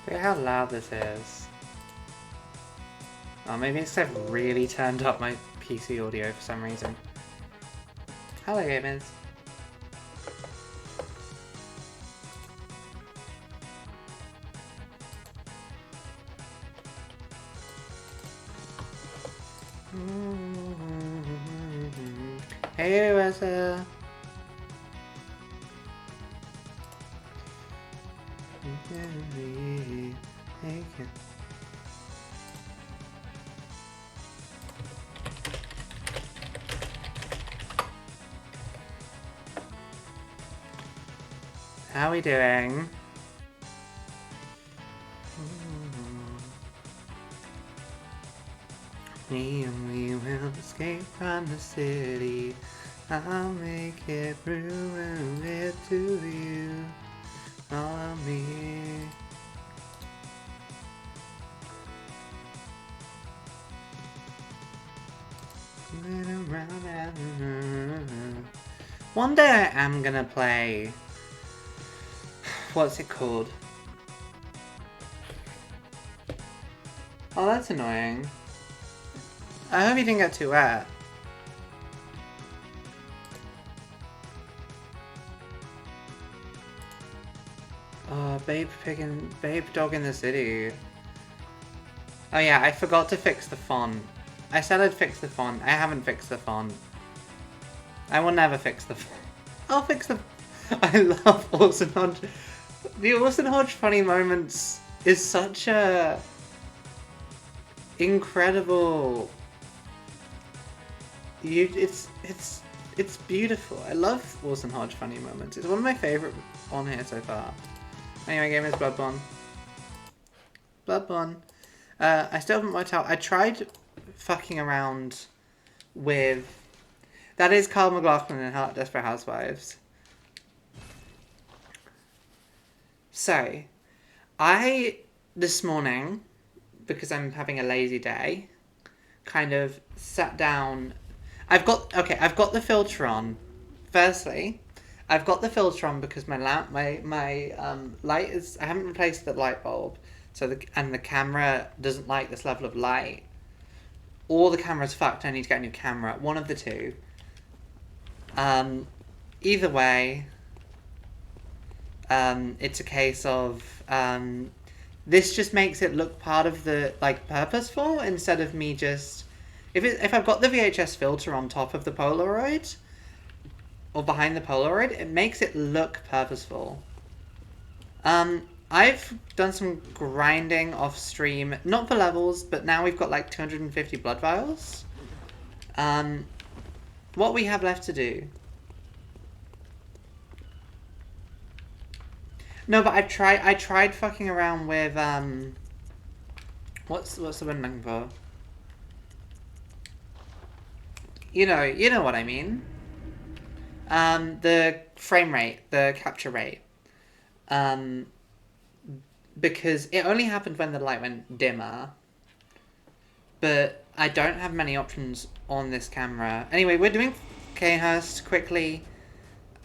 Look at how loud this is. Oh, maybe it's because I've really turned up my PC audio for some reason. Hello, gamers. Hey, Wessa. How are we doing? We will escape from the city. I'll make it through and live to you. All of me. One day I am gonna play. What's it called? Oh, that's annoying. I hope you didn't get too wet. Oh, babe dog in the city. Oh yeah, I forgot to fix the font. I said I'd fix the font. I haven't fixed the font. I will never fix the font. I'll fix the... I love Orson Hodge. The Orson Hodge funny moments is such a... incredible... It's beautiful. I love Orson Hodge funny moments. It's one of my favourite on here so far. Anyway, game is Bloodborne. Bloodborne. I still haven't worked out. I tried fucking around with... That is Carl McLaughlin in Desperate Housewives. So, this morning, because I'm having a lazy day, kind of sat down... I've got the filter on. Firstly, I've got the filter on because my light is... I haven't replaced the light bulb, so the camera doesn't like this level of light. Or the camera's fucked, I need to get a new camera. One of the two. Either way, it's a case of... this just makes it look part of the, purposeful, instead of me just... If I've got the VHS filter on top of the Polaroid, or behind the Polaroid, it makes it look purposeful. I've done some grinding off stream, not for levels, but now we've got 250 blood vials. What we have left to do... No, but I tried fucking around with, what's the word I'm looking for? You know what I mean. The frame rate, the capture rate. Because it only happened when the light went dimmer. But I don't have many options on this camera. Anyway, we're doing Kanehurst quickly.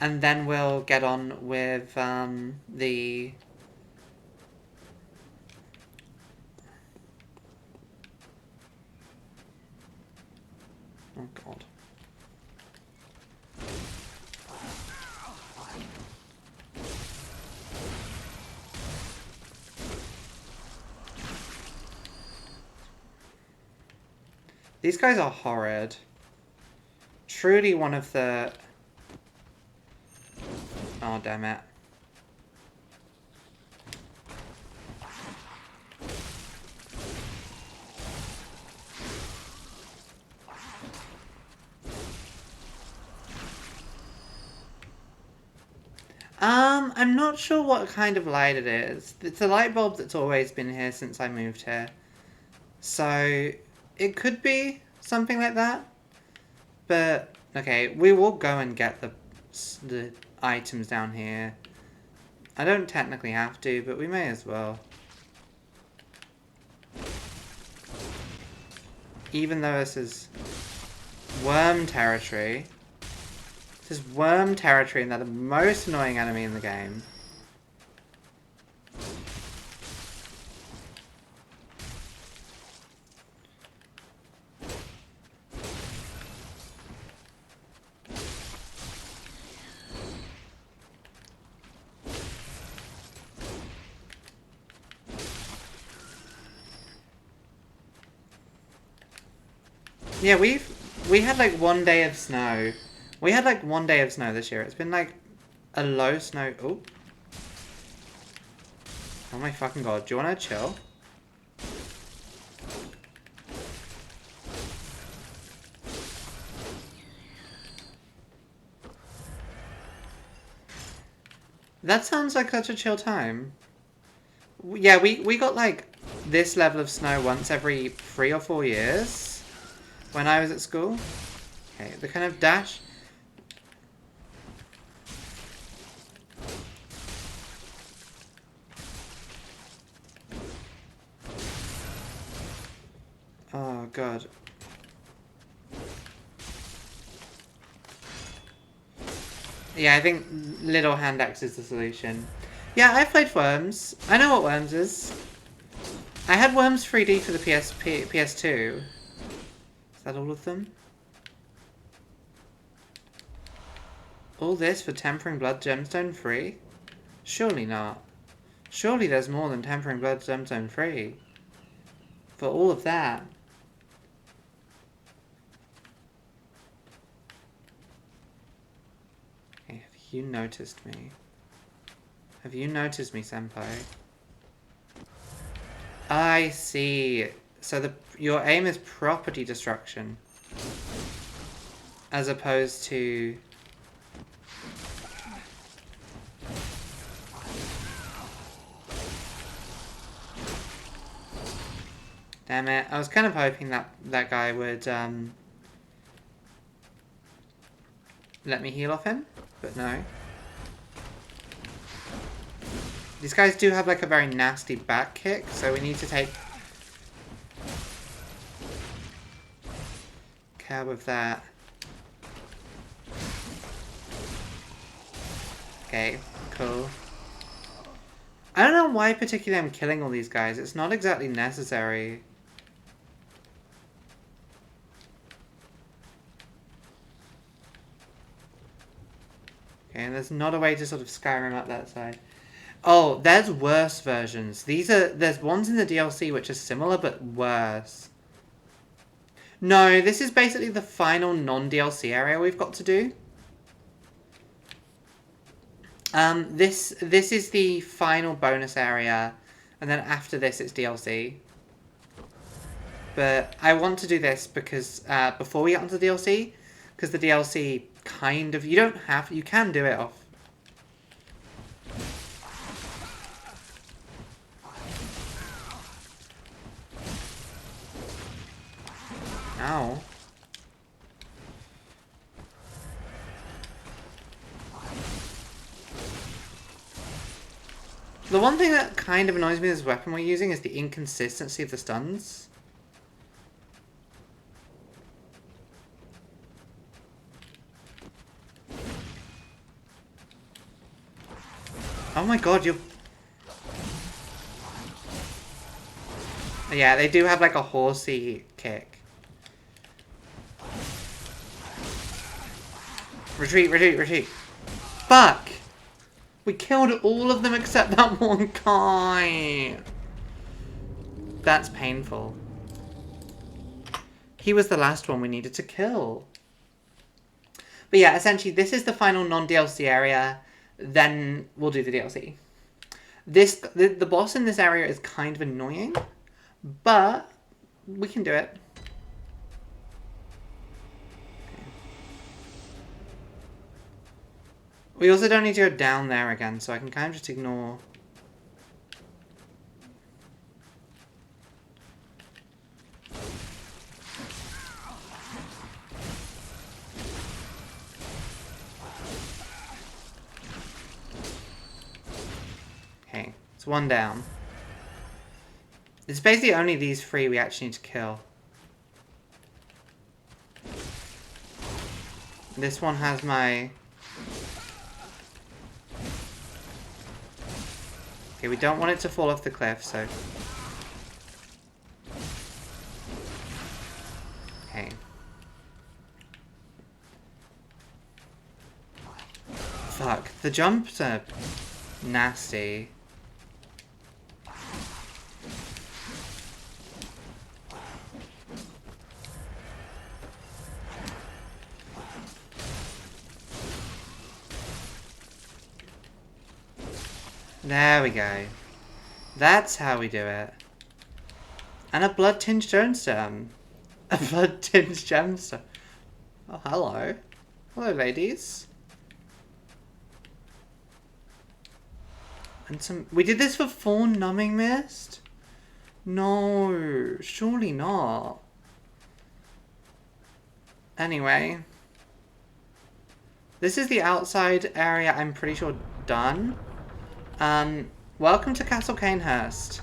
And then we'll get on with the... Oh god. These guys are horrid. Truly one of the... Oh, damn it. I'm not sure what kind of light it is. It's a light bulb that's always been here since I moved here. So, it could be something like that. But, okay, we will go and get the items down here. I don't technically have to, but we may as well. Even though this is worm territory. This is worm territory and they're the most annoying enemy in the game. Yeah, we had like 1 day of snow. We had like 1 day of snow this year. It's been like a low snow. Oh. Oh my fucking god. Do you want to chill? That sounds like such a chill time. Yeah, we got like this level of snow once every 3 or 4 years when I was at school. Okay, the kind of dash. Oh god. Yeah, I think little hand axe is the solution. Yeah, I've played Worms. I know what Worms is. I had Worms 3D for the PS2. Is that all of them? All this for Tempering Blood Gemstone 3? Surely not. Surely there's more than Tempering Blood Gemstone 3. For all of that. Okay, have you noticed me? Have you noticed me, Senpai? I see. So your aim is property destruction. As opposed to... Damn it. I was kind of hoping that guy would let me heal off him, but no. These guys do have like a very nasty back kick, so we need to take care of that. Okay, cool. I don't know why particularly I'm killing all these guys. It's not exactly necessary. Okay, and there's not a way to sort of Skyrim up that side. Oh, there's worse versions. There's ones in the DLC which are similar but worse. No, this is basically the final non-DLC area we've got to do. This is the final bonus area, and then after this it's DLC. But I want to do this because before we get onto the DLC, because the DLC kind of you can do it off. Ow. The one thing that kind of annoys me with this weapon we're using is the inconsistency of the stuns. Oh my god, you're... Yeah, they do have like a horsey kick. Retreat, retreat, retreat. Fuck! We killed all of them except that one guy. That's painful. He was the last one we needed to kill. But yeah, essentially this is the final non-DLC area. Then we'll do the DLC. The boss in this area is kind of annoying, but we can do it. We also don't need to go down there again, so I can kind of just ignore... Okay, it's one down. It's basically only these three we actually need to kill. This one has my... Okay, we don't want it to fall off the cliff, so... Okay. Fuck, the jumps are nasty. There we go. That's how we do it. And a blood-tinged gemstone. A blood-tinged gemstone. Oh, hello. Hello, ladies. And some... We did this for 4 numbing mist? No, surely not. Anyway. This is the outside area, I'm pretty sure, done. Welcome to Castle Canehurst.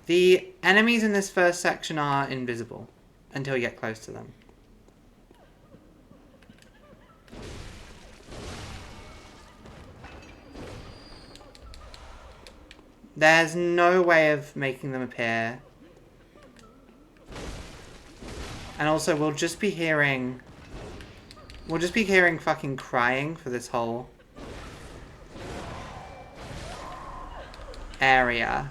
The enemies in this first section are invisible until you get close to them. There's no way of making them appear. And also, we'll just be hearing fucking crying for this whole area.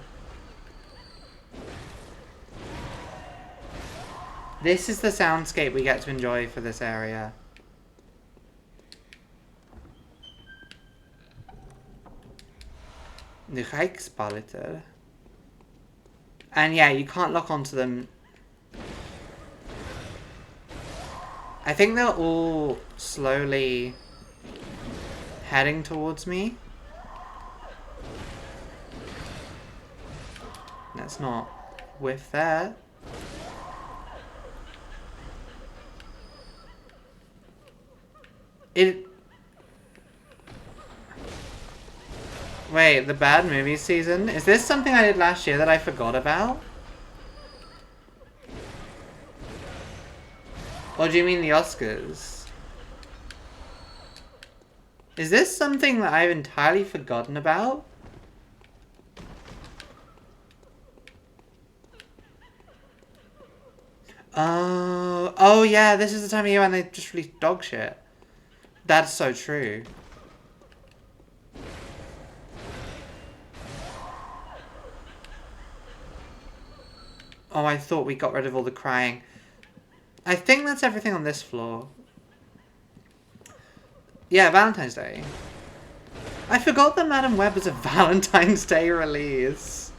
This is the soundscape we get to enjoy for this area. The Rijkspoliter. And yeah, you can't lock onto them. I think they're all slowly heading towards me. Let's not whiff there. Wait, the bad movie season? Is this something I did last year that I forgot about? Or do you mean the Oscars? Is this something that I've entirely forgotten about? Oh yeah, this is the time of year when they just release dog shit. That's so true. Oh, I thought we got rid of all the crying. I think that's everything on this floor. Yeah, Valentine's Day. I forgot that Madam Web was a Valentine's Day release.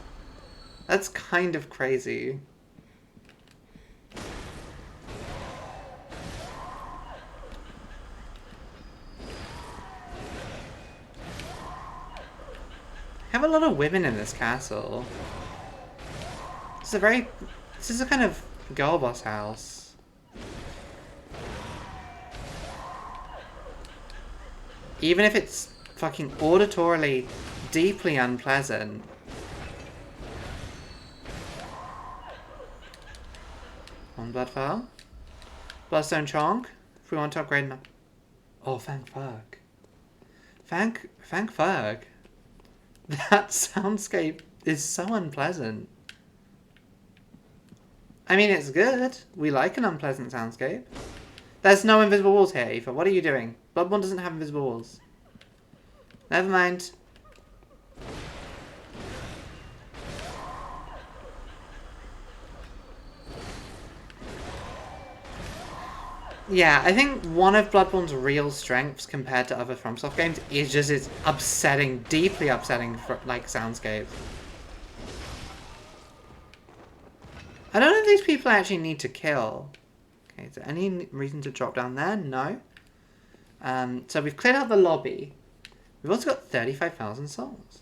That's kind of crazy. I have a lot of women in this castle. This is a kind of girl boss house. Even if it's fucking auditorily deeply unpleasant. One blood vial. Bloodstone chonk. If we want to upgrade now. Oh, thank fuck. Thank fuck. That soundscape is so unpleasant. I mean, it's good. We like an unpleasant soundscape. There's no invisible walls here, Aoife. What are you doing? Bloodborne doesn't have invisible walls. Never mind. Yeah, I think one of Bloodborne's real strengths compared to other FromSoft games is just its upsetting, deeply upsetting, like, soundscape. I don't know if these people actually need to kill. Okay, is there any reason to drop down there? No. So we've cleared out the lobby. We've also got 35,000 souls.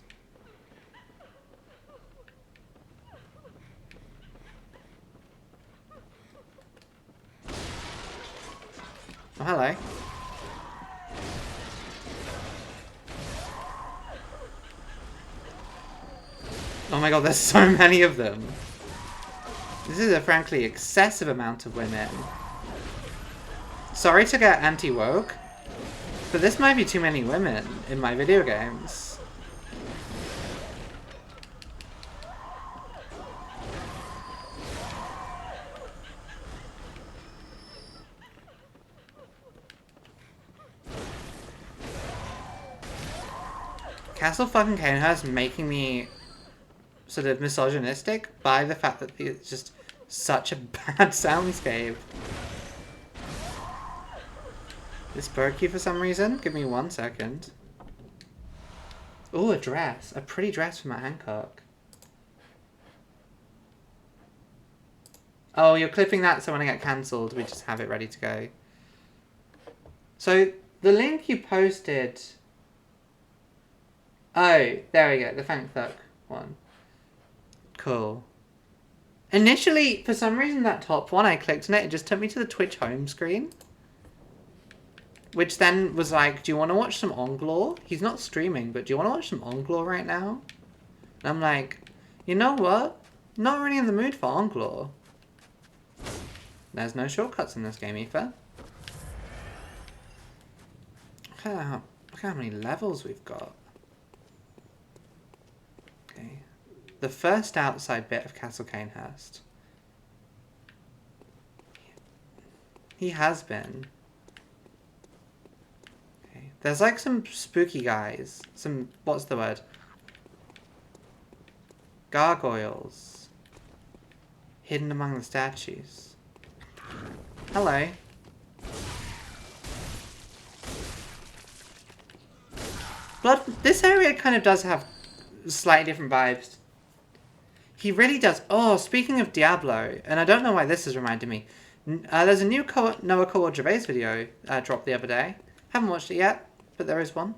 Oh, hello. Oh my god, there's so many of them. This is a frankly excessive amount of women. Sorry to get anti-woke, but this might be too many women in my video games. Castle fucking Canehurst making me sort of misogynistic by the fact that it's just such a bad soundscape. This broke you for some reason? Give me 1 second. Oh, a dress. A pretty dress for Matt Hancock. Oh, you're clipping that so when I get cancelled, we just have it ready to go. So, the link you posted... Oh, there we go. The Thank Fuck one. Cool. Initially, for some reason, that top one, I clicked on it. It just took me to the Twitch home screen. Which then was like, do you want to watch some Onglore? He's not streaming, but do you want to watch some Onglore right now? And I'm like, you know what? Not really in the mood for Onglore. There's no shortcuts in this game, Aoife. Look at how many levels we've got. Okay. The first outside bit of Castle Canehurst. He has been. Okay. There's like some spooky guys. Some, what's the word? Gargoyles. Hidden among the statues. Hello. This area kind of does have slightly different vibes. He really does. Oh, speaking of Diablo, and I don't know why this has reminded me. There's a new Noah Coward-Gervais video dropped the other day. Haven't watched it yet, but there is one.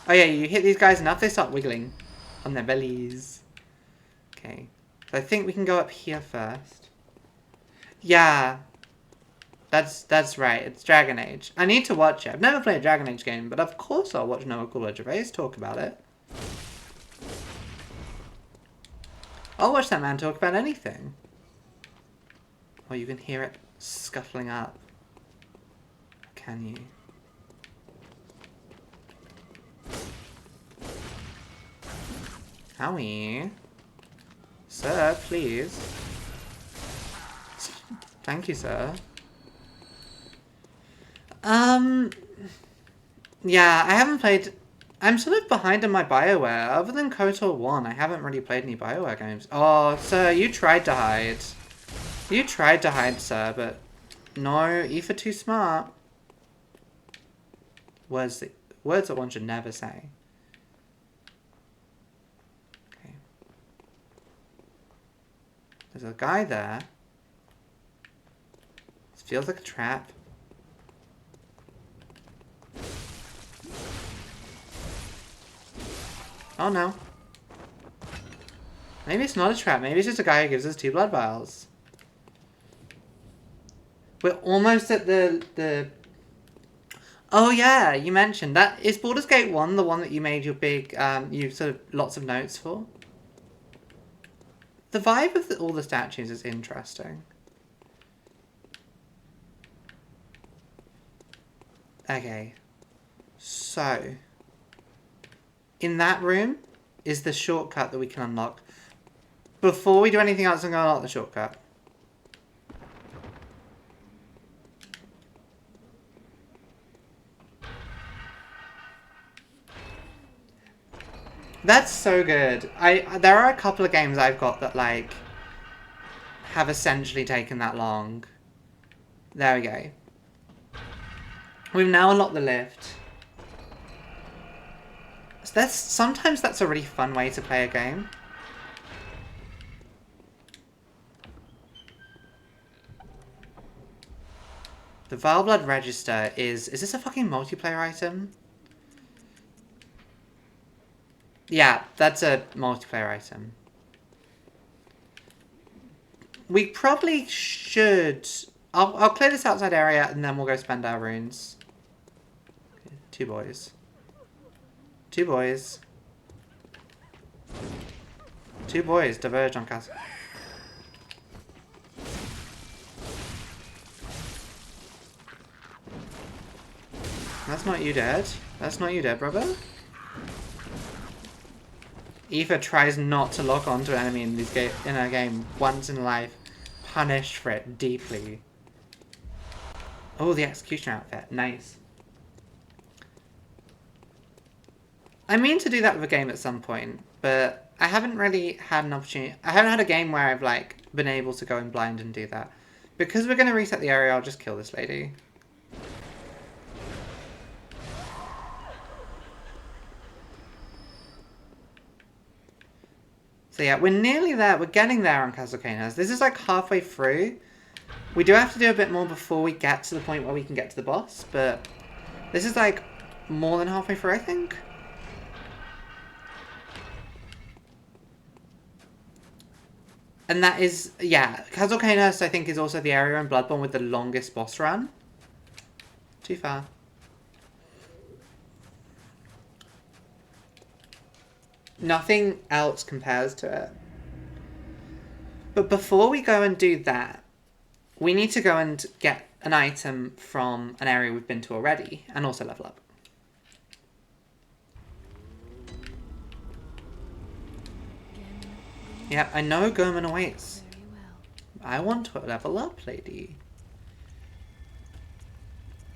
Oh yeah, you hit these guys enough, they start wiggling on their bellies. Okay, so I think we can go up here first. Yeah, that's right. It's Dragon Age. I need to watch it. I've never played a Dragon Age game, but of course I'll watch Noah Coward-Gervais talk about it. I'll watch that man talk about anything. Oh, you can hear it scuffling up. Can you? Howie. Sir, please. Thank you, sir. Yeah, I haven't played... I'm sort of behind on my BioWare. Other than KOTOR 1, I haven't really played any BioWare games. Oh, sir, you tried to hide. You tried to hide, sir, but... No, Aoife too smart. Words that one should never say. Okay. There's a guy there. This feels like a trap. Oh no. Maybe it's not a trap. Maybe it's just a guy who gives us 2 blood vials. We're almost at the... Oh yeah, you mentioned that. Is Baldur's Gate 1 the one that you made your big, you sort of lots of notes for? The vibe of all the statues is interesting. Okay. So... in that room is the shortcut that we can unlock. Before we do anything else, I'm going to unlock the shortcut. That's so good. There are a couple of games I've got that, like, have essentially taken that long. There we go. We've now unlocked the lift. Sometimes that's a really fun way to play a game. The Vile Blood Register is this a fucking multiplayer item? Yeah, that's a multiplayer item. We probably should... I'll clear this outside area and then we'll go spend our runes. Okay, 2 boys. 2 boys. 2 boys diverge on castle. That's not you dead. That's not you dead, brother. Aoife tries not to lock onto an enemy in a game once in life. Punished for it deeply. Oh, the executioner outfit. Nice. I mean to do that with a game at some point, but I haven't really had an opportunity. I haven't had a game where I've, like, been able to go in blind and do that. Because we're going to reset the area, I'll just kill this lady. So yeah, we're nearly there. We're getting there on Castle Canas. This is like halfway through. We do have to do a bit more before we get to the point where we can get to the boss, but this is like more than halfway through, I think. And that is, yeah, Castle Canas, I think, is also the area in Bloodborne with the longest boss run. Too far. Nothing else compares to it. But before we go and do that, we need to go and get an item from an area we've been to already, and also level up. Yeah, I know Gorman awaits. I want to level up, lady.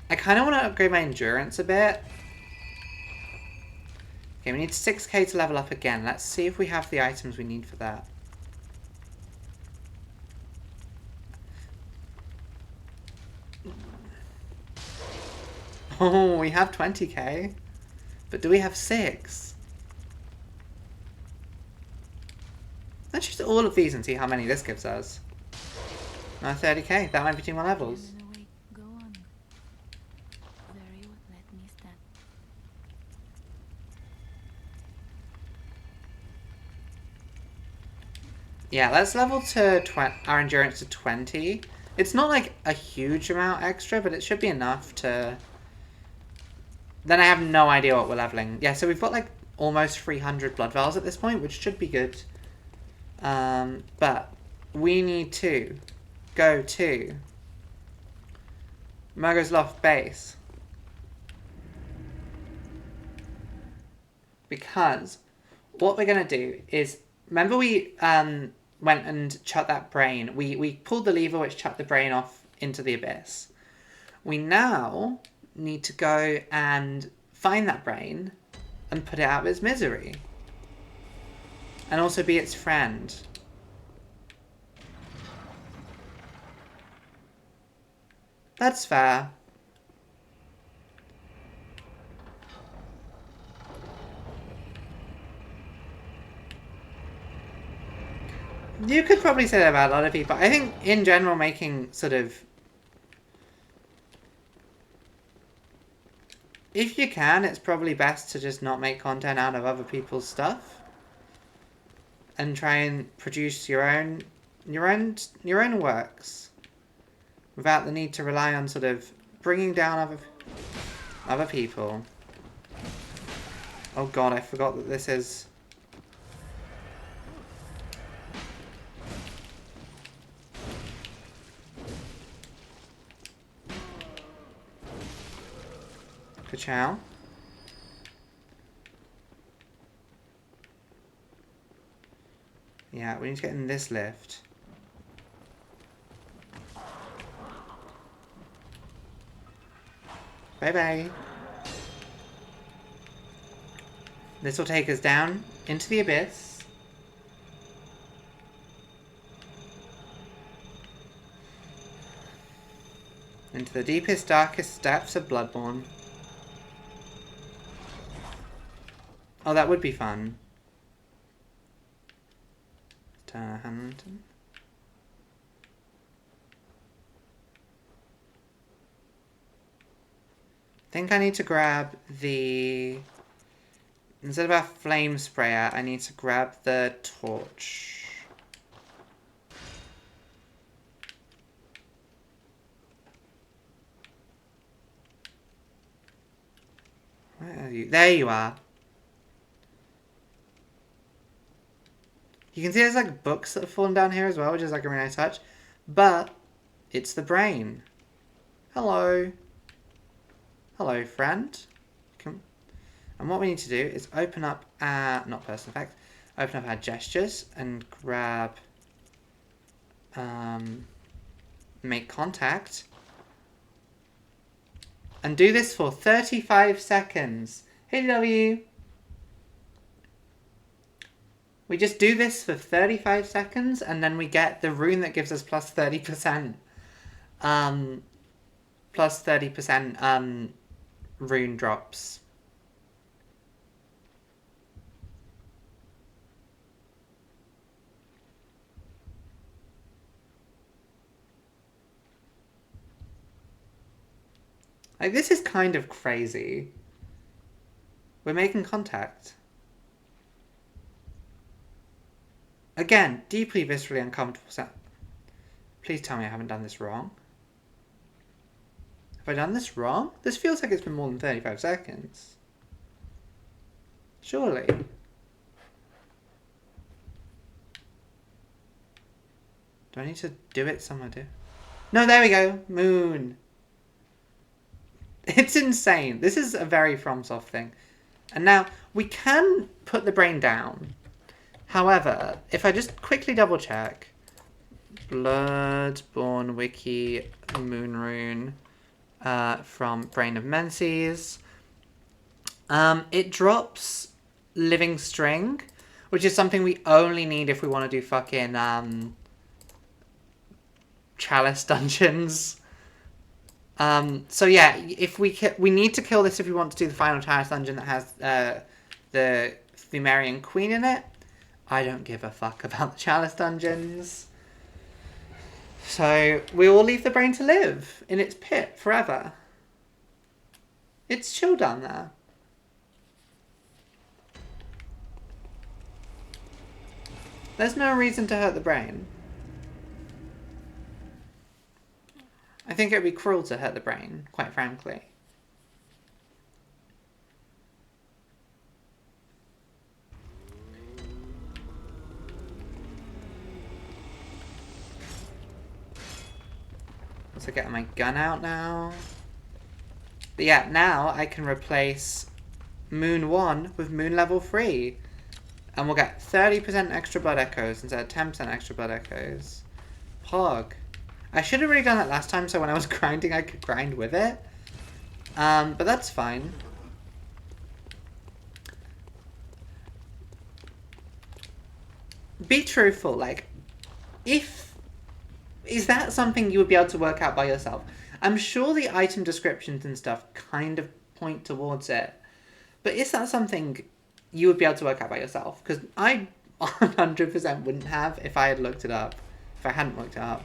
I kind of want to upgrade my endurance a bit. Okay, we need 6k to level up again. Let's see if we have the items we need for that. Oh, we have 20k. But do we have 6? Let's use all of these and see how many this gives us. 30k. That might be 2 more levels. Yeah, let's level to our endurance to 20. It's not like a huge amount extra, but it should be enough to... Then I have no idea what we're leveling. Yeah, so we've got like almost 300 blood vials at this point, which should be good. But we need to go to Murgo's Loft base. Because what we're going to do is... Remember we went and chucked that brain. We pulled the lever which chucked the brain off into the abyss. We now need to go and find that brain and put it out of its misery. And also be its friend. That's fair. You could probably say that about a lot of people. I think, in general, making sort of... If you can, it's probably best to just not make content out of other people's stuff. And try and produce your own works. Without the need to rely on sort of bringing down other people. Oh god, I forgot that this is... Ka-chow. Yeah, we need to get in this lift. Bye-bye. This will take us down into the abyss. Into the deepest, darkest depths of Bloodborne. Oh, that would be fun. Hamilton. I think I need to grab the... Instead of our flame sprayer, I need to grab the torch. Where are you? There you are. You can see there's like books that have fallen down here as well, which is like a really nice touch. But it's the brain. Hello. Hello, friend. Come. And what we need to do is open up our, not person effect, open up our gestures and grab, make contact. And do this for 35 seconds. Hey, W. We just do this for 35 seconds, and then we get the rune that gives us plus 30%. Plus 30% rune drops. Like, this is kind of crazy. We're making contact. Again, deeply viscerally uncomfortable sound. Please tell me I haven't done this wrong. Have I done this wrong? This feels like it's been more than 35 seconds. Surely. Do I need to do it somewhere too? No, there we go. Moon. It's insane. This is a very FromSoft thing. And now, we can put the brain down. However, if I just quickly double check. Bloodborne wiki moon rune from Brain of Menses. It drops living string, which is something we only need if we want to do fucking chalice dungeons. So yeah, if we need to kill this if we want to do the final chalice dungeon that has the Thumerian Queen in it. I don't give a fuck about the chalice dungeons. So we will leave the brain to live in its pit forever. It's chill down there. There's no reason to hurt the brain. I think it would be cruel to hurt the brain, quite frankly. Also getting my gun out now. But yeah, now I can replace Moon 1 with Moon level 3. And we'll get 30% extra blood echoes instead of 10% extra blood echoes. Pog. I should have really done that last time so when I was grinding I could grind with it. But that's fine. Be truthful, like, is that something you would be able to work out by yourself? I'm sure the item descriptions and stuff kind of point towards it. But is that something you would be able to work out by yourself? Because I 100% wouldn't have if I had looked it up. If I hadn't looked it up.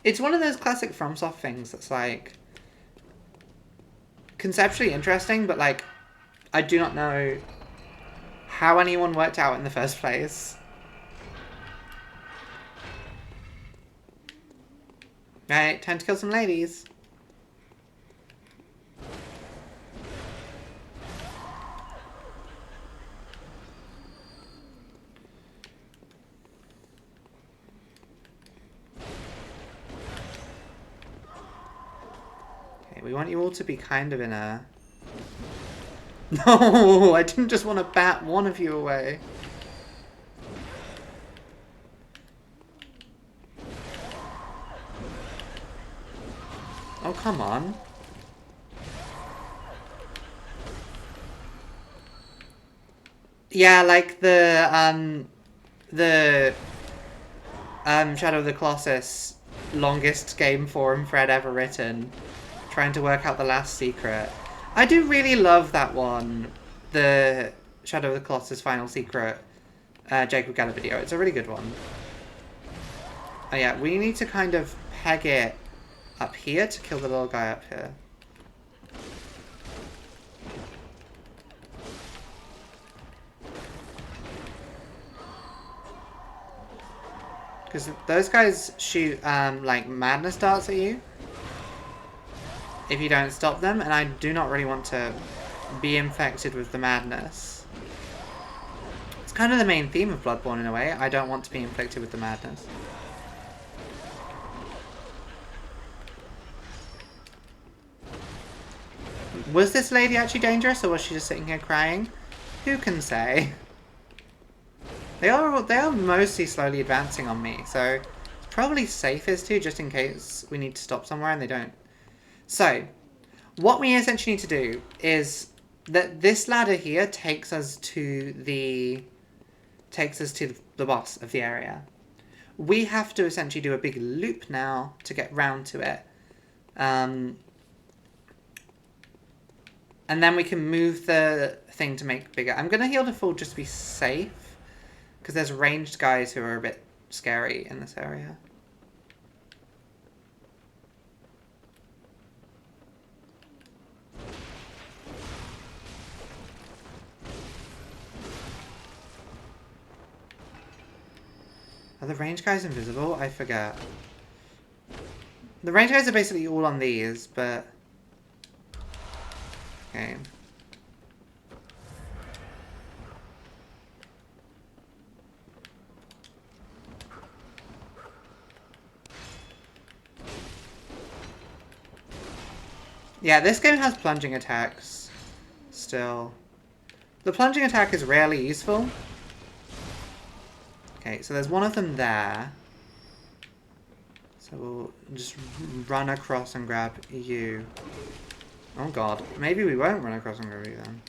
It's one of those classic FromSoft things that's like conceptually interesting, but like I do not know how anyone worked out in the first place. Right, time to kill some ladies. Okay, we want you all to be kind of in a... No, I didn't just want to bat one of you away. Oh, come on. Yeah, like the Shadow of the Colossus longest game forum thread ever written, trying to work out the last secret. I do really love that one, the Shadow of the Colossus final secret Jacob Geller video. It's a really good one. Oh yeah, we need to kind of peg it up here to kill the little guy up here. Because those guys shoot like madness darts at you if you don't stop them, and I do not really want to be infected with the madness. It's kind of the main theme of Bloodborne in a way. I don't want to be infected with the madness. Was this lady actually dangerous, or was she just sitting here crying? Who can say? They are mostly slowly advancing on me, so it's probably safest to, just in case we need to stop somewhere and they don't. So, what we essentially need to do is this ladder here takes us to the boss of the area. We have to essentially do a big loop now to get round to it. And then we can move the thing to make bigger. I'm going to heal to full just to be safe. Because there's ranged guys who are a bit scary in this area. Are the range guys invisible? I forget. The range guys are basically all on these, but... Okay. Yeah, this game has plunging attacks. Still. The plunging attack is rarely useful. Okay, so there's one of them there. So we'll just run across and grab you. Oh god. Maybe we won't run across and grab you then.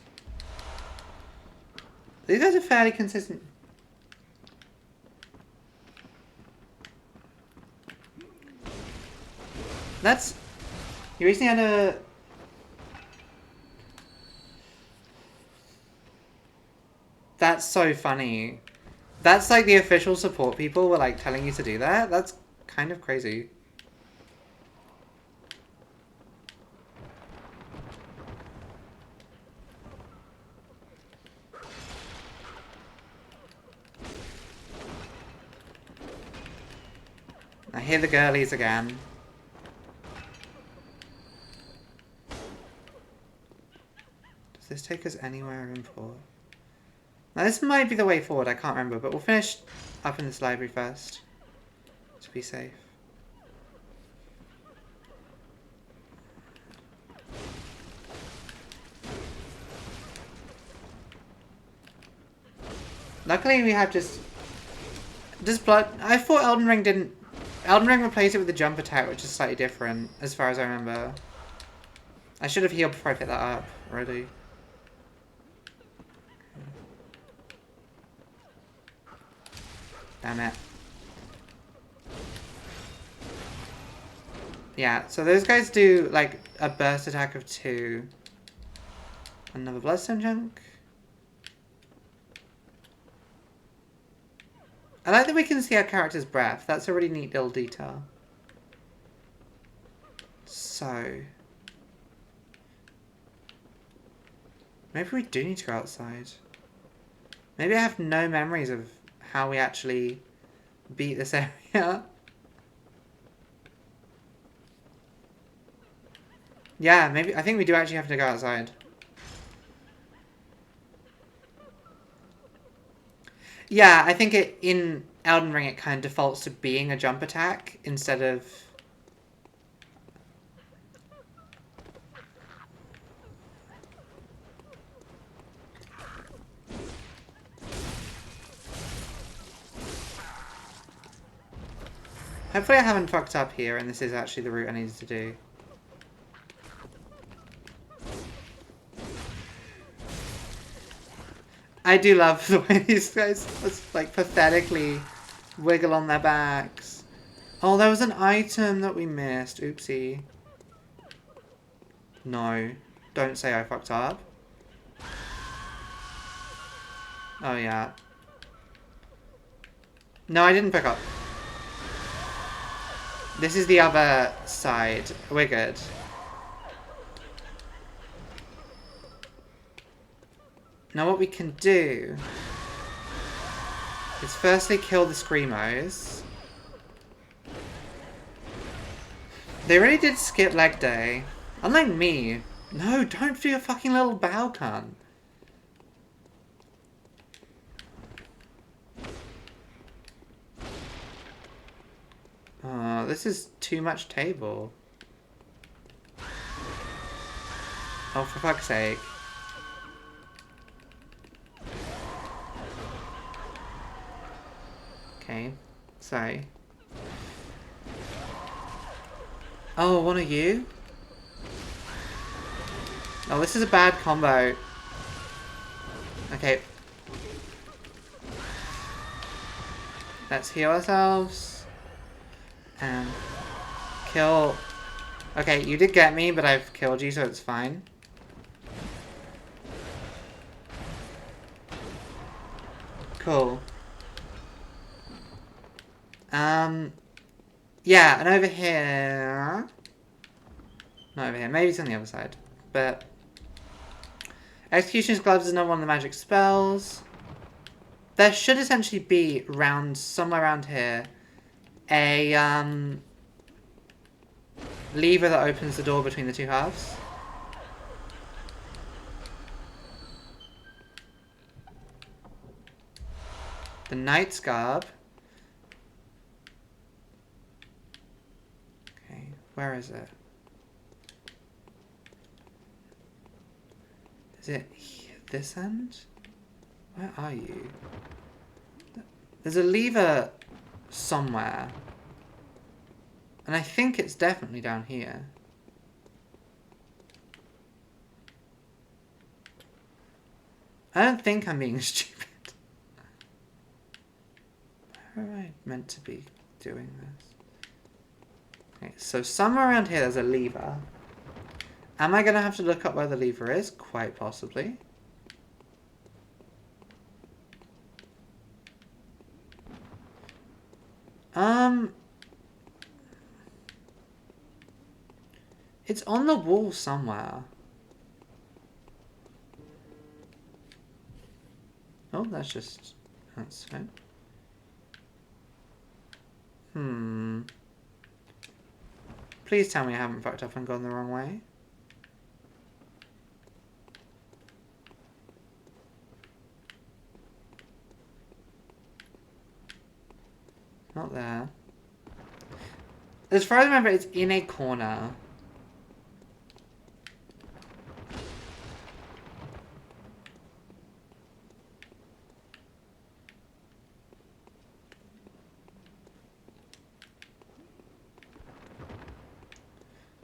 These guys are fairly consistent. That's... You recently had a... That's so funny. That's like the official support people were like telling you to do that? That's kind of crazy. I hear the girlies again. Does this take us anywhere in forward? Now this might be the way forward, I can't remember, but we'll finish up in this library first. To be safe. Luckily we have just blood. I thought Elden Ring didn't... Elden Ring replaced it with the jump attack, which is slightly different, as far as I remember. I should have healed before I picked that up already. Damn it. Yeah, so those guys do, like, a burst attack of 2. Another bloodstone chunk. I like that we can see our character's breath. That's a really neat little detail. So... maybe we do need to go outside. Maybe I have no memories of how we actually beat this area. Yeah, maybe. I think we do actually have to go outside. Yeah, I think in Elden Ring it kind of defaults to being a jump attack instead of... Hopefully I haven't fucked up here and this is actually the route I needed to do. I do love the way these guys just, like, pathetically wiggle on their backs. Oh, there was an item that we missed. Oopsie. No. Don't say I fucked up. Oh, yeah. No, I didn't pick up. This is the other side. We're good. Now what we can do is firstly kill the Screamos. They really did skip leg day. Unlike me. No, don't do your fucking little bow, cunt. Oh, this is too much table. Oh, for fuck's sake. Okay, sorry. Oh, one of you? Oh, this is a bad combo. Okay. Let's heal ourselves. And kill. Okay, you did get me, but I've killed you, so it's fine. Cool. Yeah, and over here... Not over here. Maybe it's on the other side. But... Executioner's Gloves is another one of the magic spells. There should essentially be, somewhere around here, a, lever that opens the door between the two halves. The Knight's Garb. Okay, where is it? Is it this end? Where are you? There's a lever somewhere. And I think it's definitely down here. I don't think I'm being stupid. Where am I meant to be doing this? Okay, so somewhere around here there's a lever. Am I going to have to look up where the lever is? Quite possibly. It's on the wall somewhere. Oh, that's fine. Please tell me I haven't fucked up and gone the wrong way. Not there. As far as I remember, it's in a corner.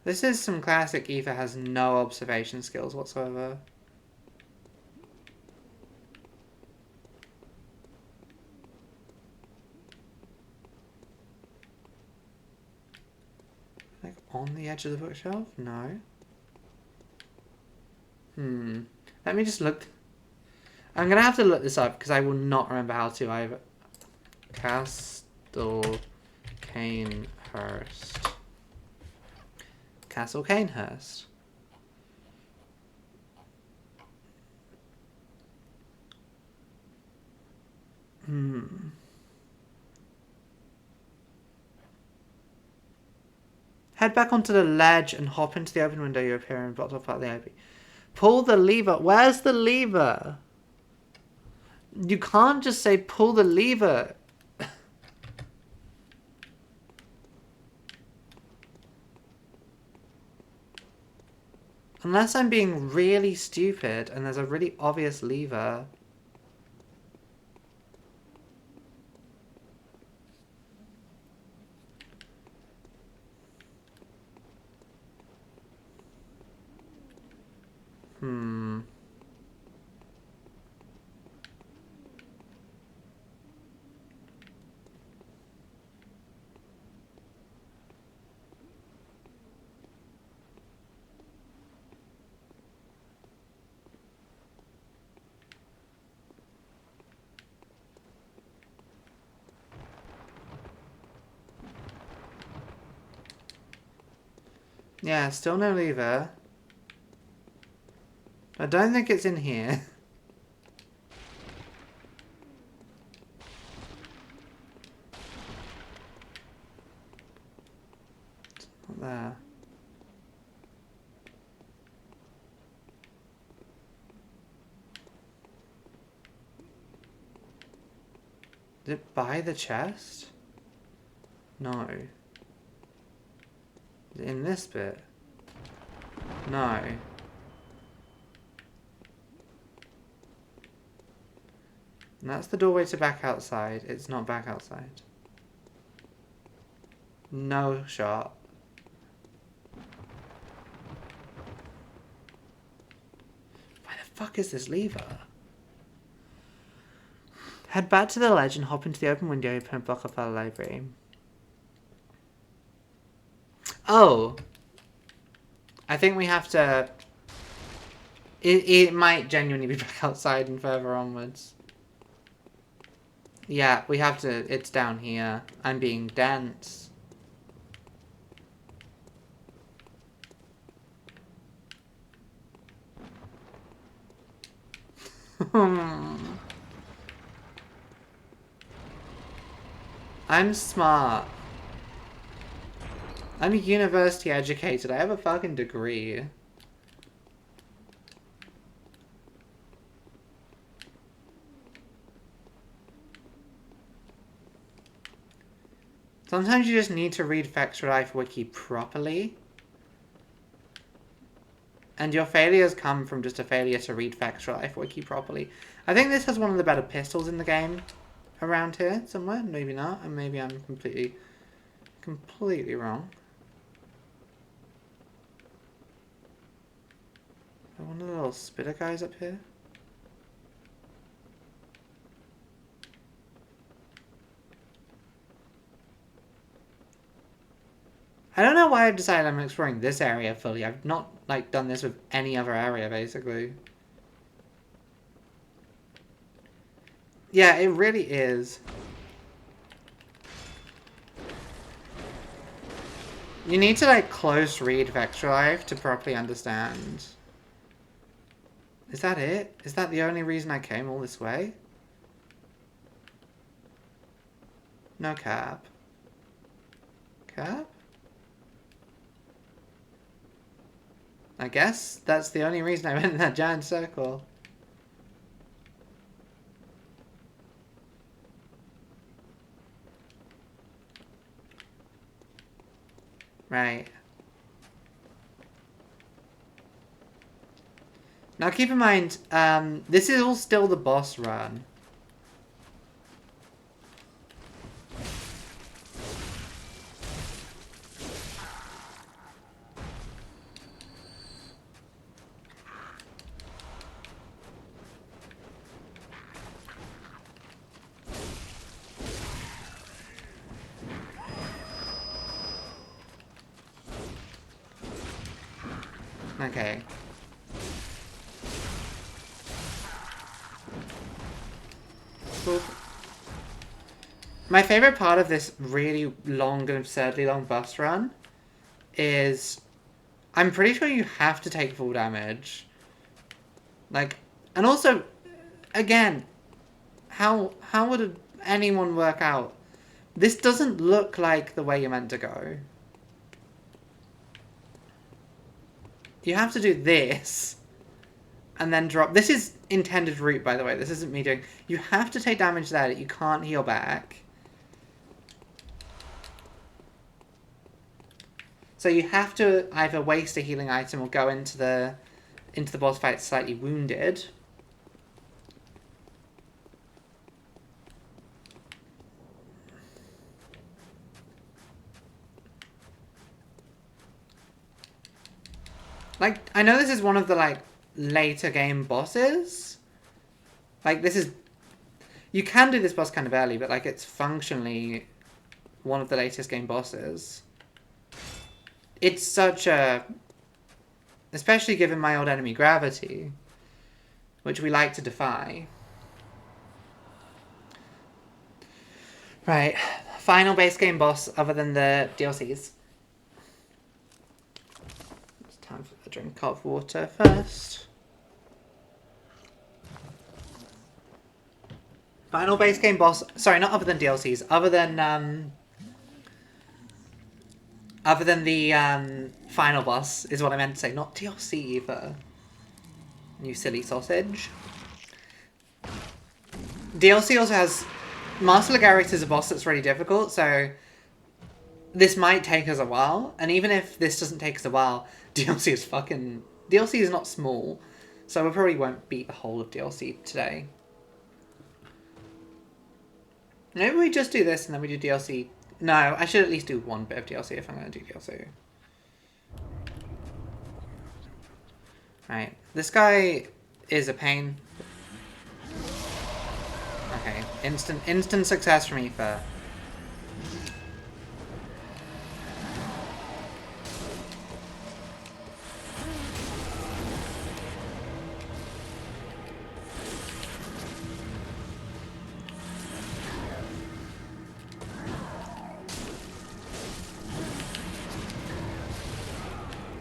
This is some classic Aoife has no observation skills whatsoever. Like on the edge of the bookshelf? No. Let me just look. I'm gonna have to look this up because I will not remember how to either. Castle Canehurst. Castle Canehurst. Head back onto the ledge and hop into the open window you appear in blocked off part of the IP. Pull the lever. Where's the lever? You can't just say pull the lever. Unless I'm being really stupid and there's a really obvious lever. Yeah, still no lever. I don't think it's in here. It's not there. Is it by the chest? No. Is it in this bit? No. And that's the doorway to back outside. It's not back outside. No shot. fuck is this lever? Head back to the ledge and hop into the open window, open a block of our library. Oh. I think we have to... It might genuinely be back outside and further onwards. Yeah, we have to... It's down here. I'm being dense. I'm smart. I'm university educated. I have a fucking degree. Sometimes you just need to read Factual Life Wiki properly. And your failures come from just a failure to read Factual Life Wiki properly. I think this has one of the better pistols in the game around here somewhere. Maybe not. And maybe I'm completely wrong. Is there one of the little spitter guys up here? I don't know why I've decided I'm exploring this area fully. I've not, like, done this with any other area, basically. Yeah, it really is. You need to, like, close read Vector Life to properly understand. Is that it? Is that the only reason I came all this way? No cap. Cap? I guess that's the only reason I went in that giant circle. Right. Now keep in mind, this is all still the boss run. Okay. Cool. My favorite part of this really long and absurdly long boss run is I'm pretty sure you have to take full damage. Like, and also, again, how would anyone work out? This doesn't look like the way you're meant to go. You have to do this and then drop. This is intended route, by the way. This isn't me doing. You have to take damage there that you can't heal back. So you have to either waste a healing item or go into the boss fight slightly wounded. Like, I know this is one of the, like, later game bosses. Like, this is... You can do this boss kind of early, but, like, it's functionally one of the latest game bosses. It's such a... Especially given my old enemy Gravity, which we like to defy. Right. Final base game boss other than the DLCs. Time for a drink of water first. Final base game boss. Sorry, not other than DLCs. Other than the final boss is what I meant to say. Not DLC either. You silly sausage. DLC also has Master Legaris is a boss that's really difficult, so this might take us a while. And even if this doesn't take us a while, DLC is fucking... DLC is not small, so we probably won't beat the whole of DLC today. Maybe we just do this and then we do DLC. No, I should at least do one bit of DLC if I'm going to do DLC. Right. This guy is a pain. Okay, instant success from Aoife.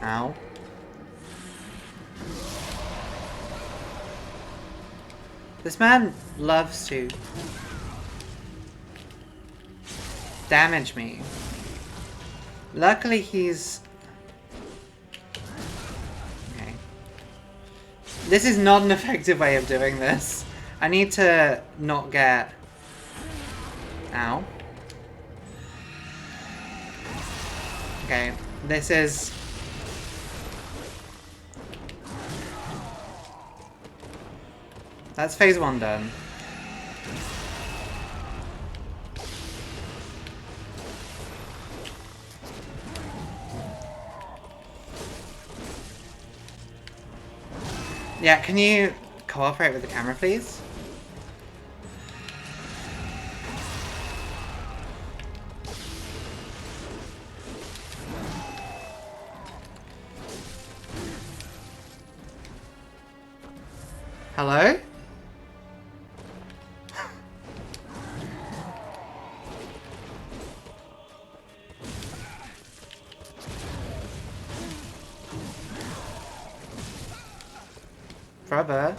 Ow. This man loves to damage me. Luckily he's... Okay. This is not an effective way of doing this. I need to not get... Ow. Okay, this is... That's phase 1 done. Yeah, can you cooperate with the camera, please? Hello? Brother?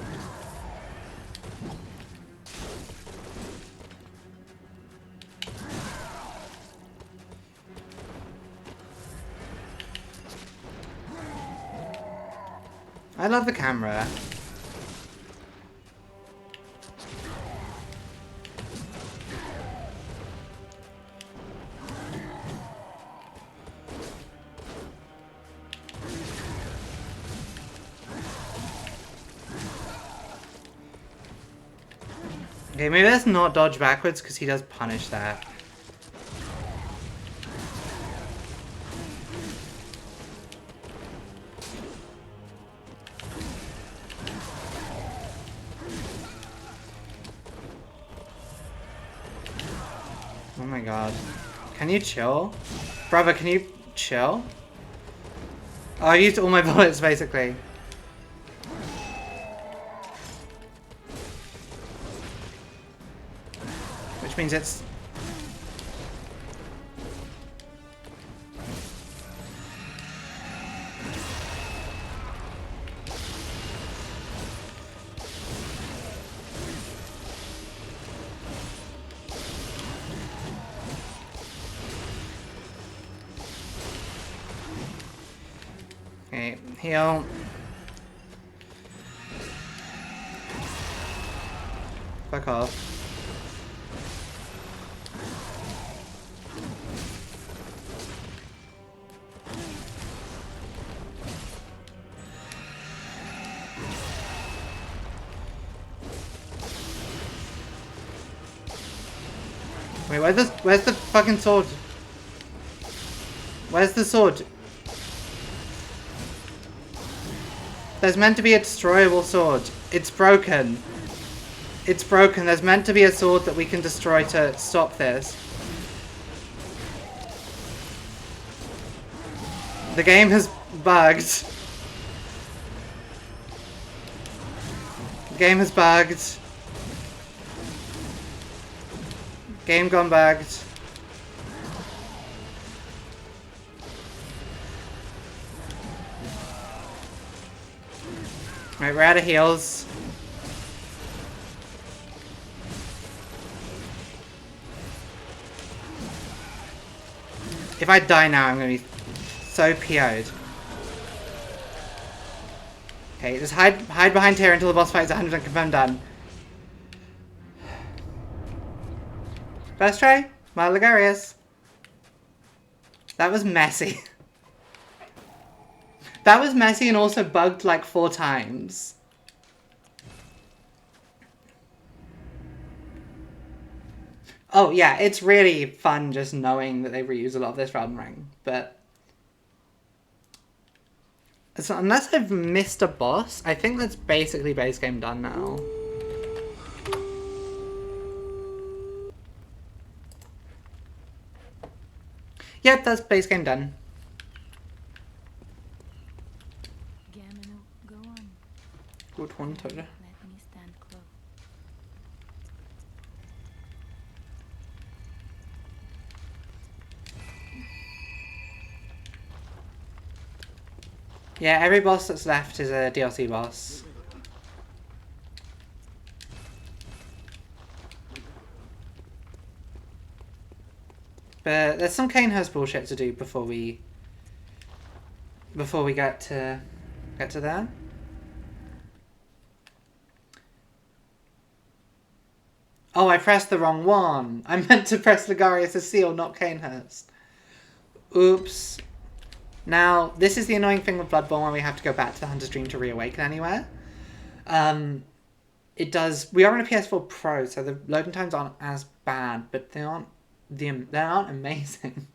I love the camera. Okay, maybe let's not dodge backwards because he does punish that. Oh my god. Can you chill? Brother, can you chill? Oh, I used all my bullets basically. Which means it's... Okay, heal. Fuck off. Wait, where's the fucking sword? Where's the sword? There's meant to be a destroyable sword. It's broken. It's broken. There's meant to be a sword that we can destroy to stop this. The game has bugged. The game has bugged. Game gone bugged. Right, we're out of heals. If I die now, I'm gonna be so PO'd. Okay, just hide behind here until the boss fight is 100% confirmed done. First try, Malagarius. That was messy. That was messy and also bugged like 4 times. Oh yeah, it's really fun just knowing that they reuse a lot of this for Elden Ring, but So unless I've missed a boss, I think that's basically base game done now. Yep, that's base game done. Gamino, go on. Good one, Toda. Let me stand close. Yeah, every boss that's left is a DLC boss. But there's some Kanehurst bullshit to do before we get to there. Oh, I pressed the wrong one. I meant to press Ligarius' seal, not Kanehurst. Oops. Now, this is the annoying thing with Bloodborne when we have to go back to the Hunter's Dream to reawaken anywhere. It does. We are on a PS4 Pro, so the loading times aren't as bad, but they aren't amazing.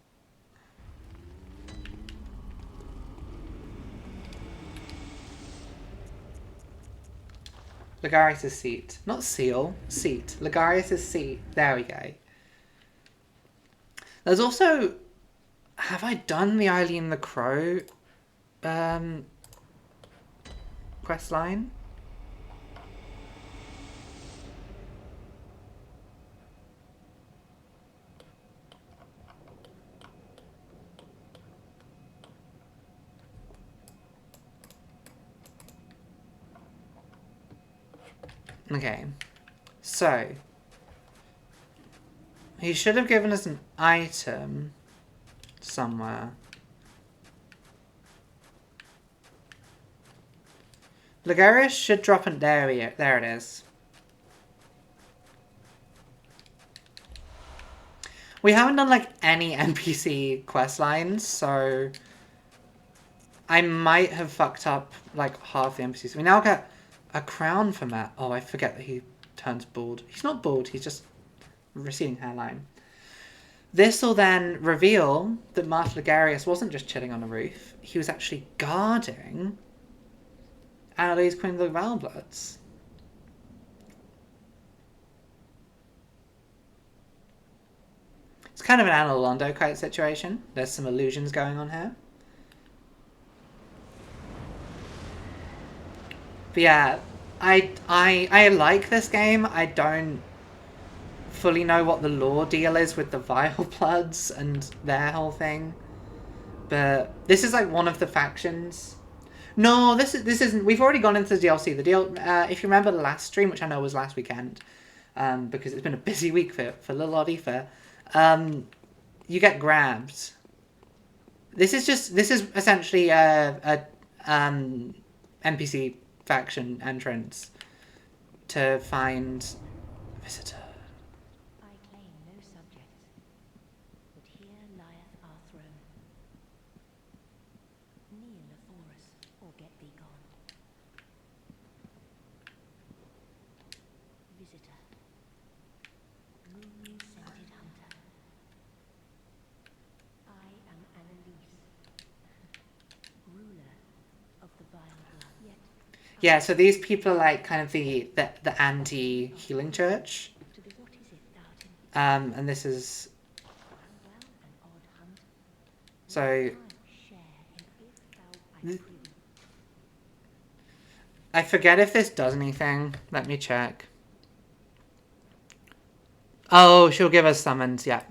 Ligarius' seat. Not seal. Seat. Ligarius' seat. There we go. There's also... Have I done the Eileen the Crow quest line? Okay, so he should have given us an item somewhere. Ligarius should drop it. There it is. We haven't done like any NPC quest lines, so I might have fucked up like half the NPCs. We now get a crown for Matt. Oh, I forget that he turns bald. He's not bald, he's just receding hairline. This will then reveal that Martha Ligarius wasn't just chilling on a roof. He was actually guarding Annalise, Queen of the Valbloods. It's kind of an Anna Londo quite situation. There's some illusions going on here. But yeah, I like this game. I don't fully know what the lore deal is with the Vile Bloods and their whole thing. But this is like one of the factions. No, this isn't. We've already gone into the DLC. The deal. If you remember the last stream, which I know was last weekend, because it's been a busy week for Little Oddie Fair, you get grabbed. This is essentially a NPC faction entrance to find a visitor. I claim no subjects, but here lieth our throne. Kneel before us, or get thee gone. Visitor, moon-scented hunter. I am Annalise, ruler of the vile blood. Yet Yeah, so these people are like kind of the anti-healing church. what is it thou And this is well an odd hunt? so Share in if thou I forget if this does anything. Let me check. Oh, she'll give us summons, yeah.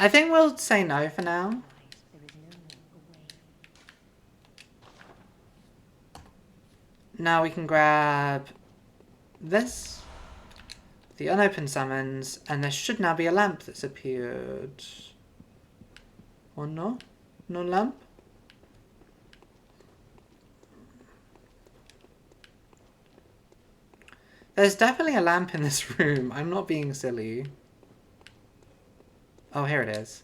I think we'll say no for now. there is no more away. Now we can grab this, the unopened summons, and there should now be a lamp that's appeared. Or no? No lamp? There's definitely a lamp in this room. I'm not being silly. Oh, here it is.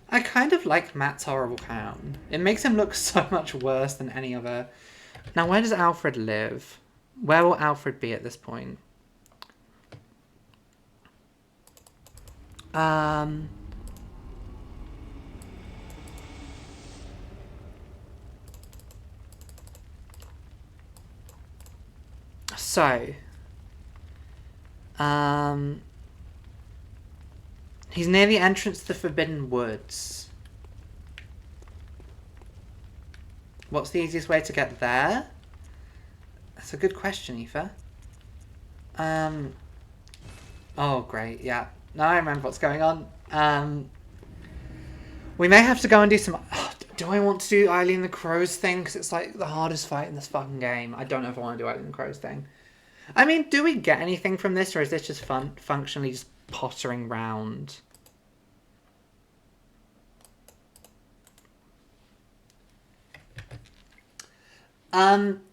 I kind of like Matt's horrible crown. It makes him look so much worse than any other. Now, where does Alfred live? Where will Alfred be at this point? So, he's near the entrance to the Forbidden Woods. What's the easiest way to get there? That's a good question, Aoife. Oh, great, yeah. Now I remember what's going on. We may have to go and do some... Oh, do I want to do Eileen the Crow's thing? Because it's like the hardest fight in this fucking game. I don't know if I want to do Eileen the Crow's thing. I mean, do we get anything from this, or is this just functionally just pottering round?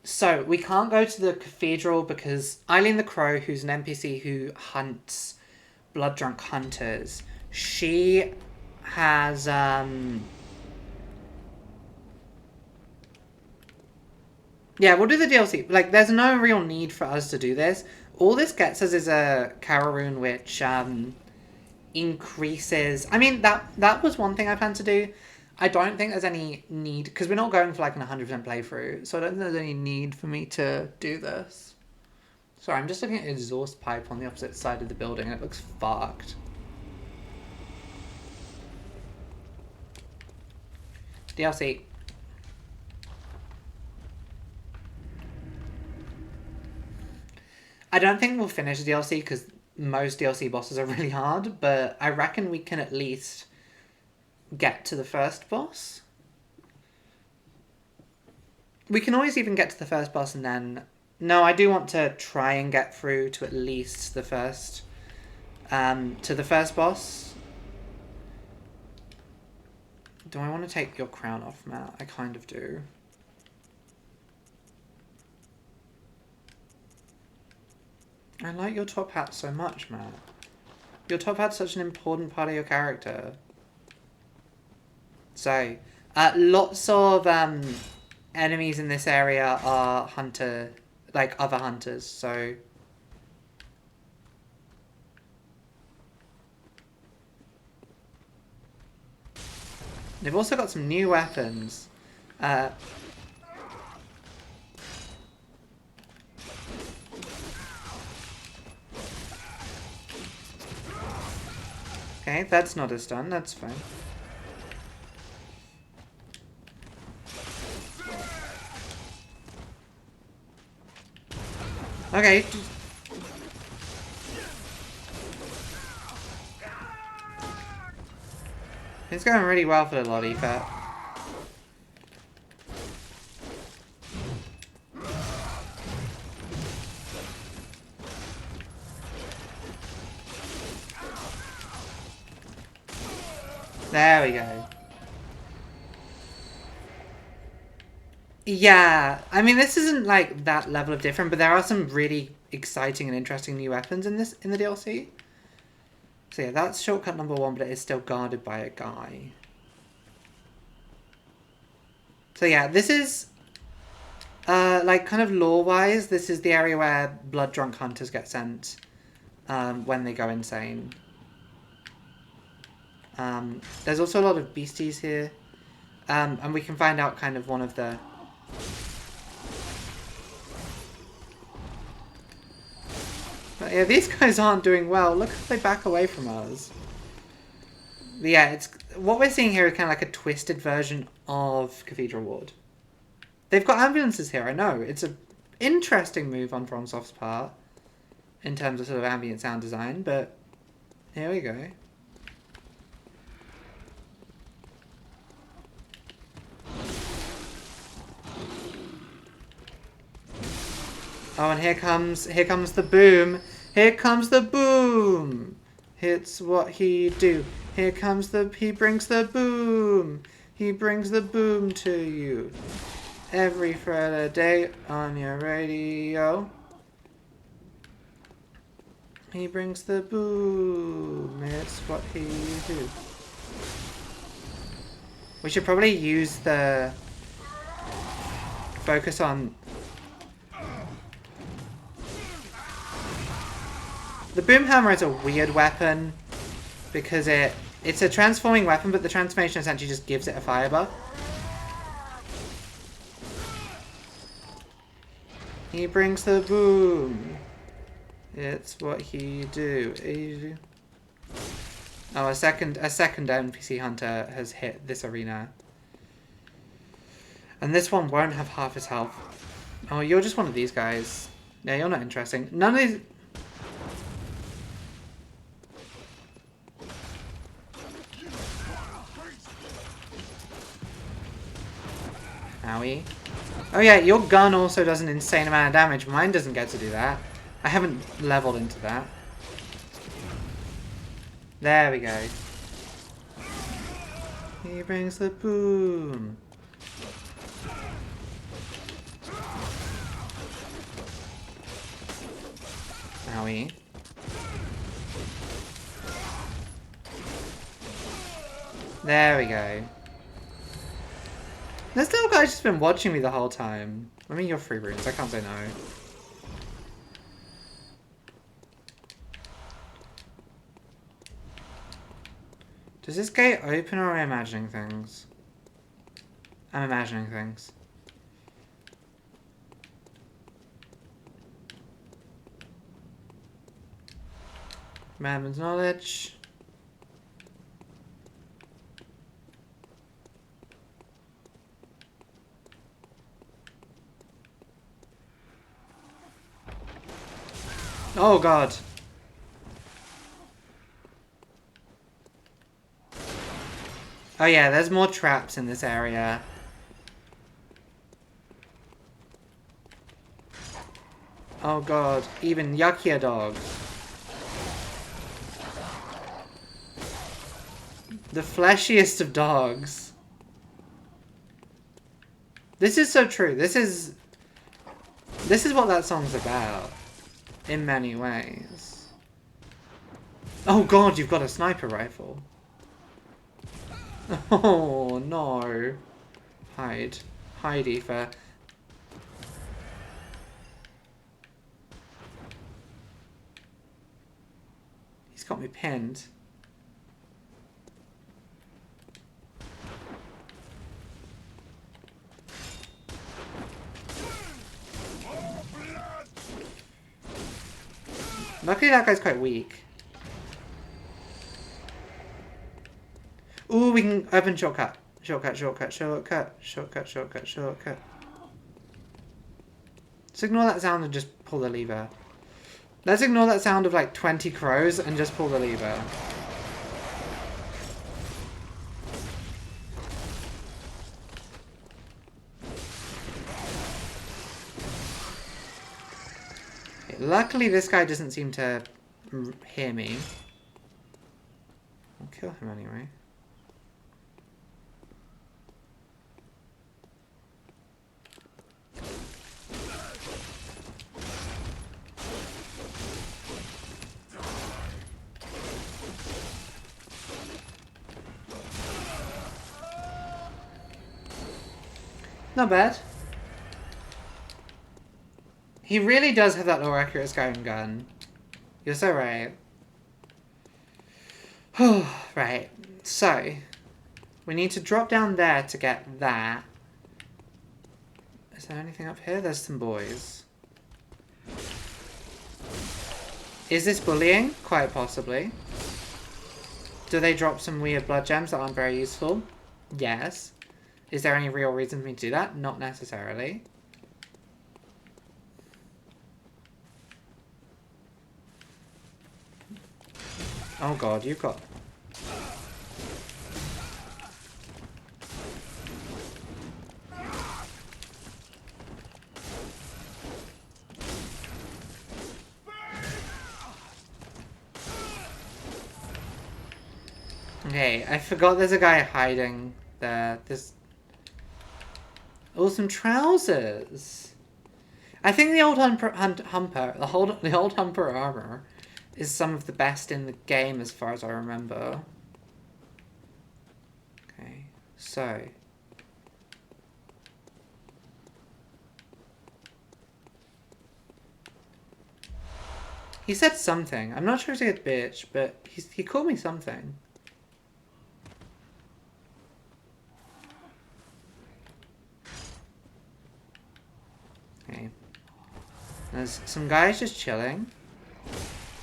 So we can't go to the cathedral because Eileen the Crow, who's an NPC who hunts blood drunk hunters, she has yeah, we'll do the DLC. Like, there's no real need for us to do this. All this gets us is a Carol rune which increases... I mean, that was one thing I planned to do. I don't think there's any need, because we're not going for like an 100% playthrough, so I don't think there's any need for me to do this. Sorry, I'm just looking at an exhaust pipe on the opposite side of the building, and it looks fucked. DLC. I don't think we'll finish the DLC, because most DLC bosses are really hard, but I reckon we can at least get to the first boss. We can always even get to the first boss and then... No, I do want to try and get through to at least the first... to the first boss. Do I want to take your crown off, Matt? I kind of do. I like your top hat so much, Matt. Your top hat's such an important part of your character. So, lots of enemies in this area are other hunters, so... They've also got some new weapons. Okay, that's not as done, that's fine. Okay. It's going really well for the Lottie Fat. There we go. Yeah, I mean, this isn't like that level of different, but there are some really exciting and interesting new weapons in the DLC. So yeah, that's shortcut number 1, but it is still guarded by a guy. So yeah, this is like kind of lore-wise, this is the area where blood drunk hunters get sent when they go insane. There's also a lot of beasties here, and we can find out kind of one of the... But yeah, these guys aren't doing well. Look how they back away from us. But yeah, it's what we're seeing here is kind of like a twisted version of Cathedral Ward. They've got ambulances here, I know. It's an interesting move on FromSoft's part in terms of sort of ambient sound design, but here we go. Oh, and here comes the boom. Here comes the boom. It's what he do. He brings the boom. He brings the boom to you. Every Friday on your radio. He brings the boom. It's what he do. We should probably use the focus on The boom hammer is a weird weapon because it's a transforming weapon, but the transformation essentially just gives it a fire buff. He brings the boom. It's what he do. Oh, a second NPC hunter has hit this arena. And this one won't have half his health. Oh, you're just one of these guys. Yeah, you're not interesting. None of these... Owie. Oh yeah, your gun also does an insane amount of damage. Mine doesn't get to do that. I haven't leveled into that. There we go. He brings the boom. Owie. There we go. This little guy's just been watching me the whole time. I mean, you're free runes. I can't say no. Does this gate open or am I imagining things? I'm imagining things. Madman's knowledge. Oh god. Oh yeah, there's more traps in this area. Oh god, even yuckier dogs. The fleshiest of dogs. This is so true. This is what that song's about. In many ways. Oh god, you've got a sniper rifle. Oh no. Hide. Hide, Aoife. He's got me pinned. Luckily that guy's quite weak. Ooh, we can open shortcut. Shortcut. Let's ignore that sound and just pull the lever. Let's ignore that sound of like 20 crows and just pull the lever. Okay, luckily this guy doesn't seem to hear me. I'll kill him anyway. Not bad. He really does have that lower accurate Skyrim gun. You're so right. Right, so we need to drop down there to get that. Is there anything up here? There's some boys. Is this bullying? Quite possibly. Do they drop some weird blood gems that aren't very useful? Yes. Is there any real reason for me to do that? Not necessarily. Oh god, you've got... Okay, I forgot there's a guy hiding there. There's... Oh, some trousers! I think the old humper, the old humper armor is some of the best in the game as far as I remember. Okay, so... He said something. I'm not sure if he said bitch, but he called me something. Okay. There's some guys just chilling.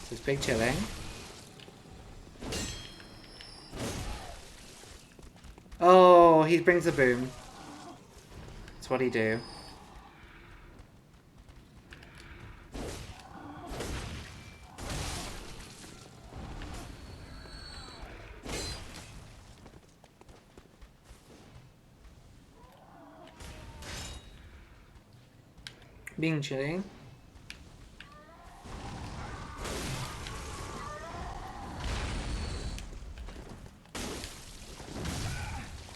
There's big chilling. Oh, he brings the boom. That's what he do. Being chilling.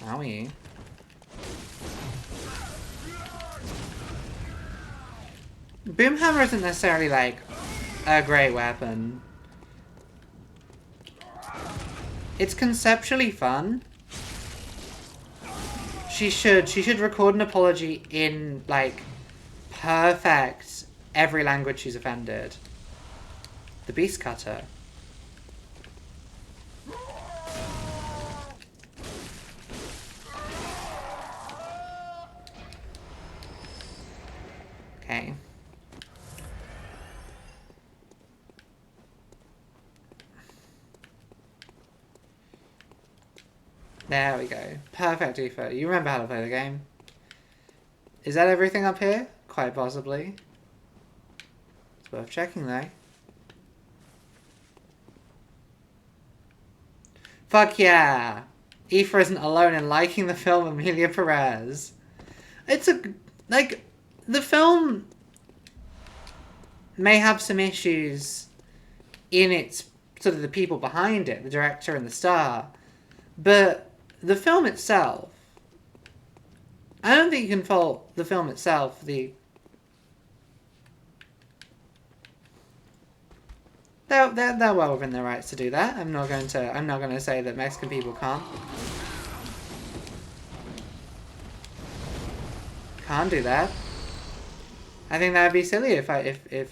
Owie. Boomhammer isn't necessarily like a great weapon. It's conceptually fun. She should record an apology in like perfect every language she's offended. The Beast Cutter. Okay. There we go. Perfect default. You remember how to play the game. Is that everything up here? Quite possibly. It's worth checking though. Fuck yeah! Aoife isn't alone in liking the film Emilia Perez. It's a... like, the film may have some issues in its... sort of the people behind it, the director and the star. But the film itself... I don't think you can fault the film itself, They're well within their rights to do that. I'm not going to say that Mexican people can't. Can't do that. I think that'd be silly if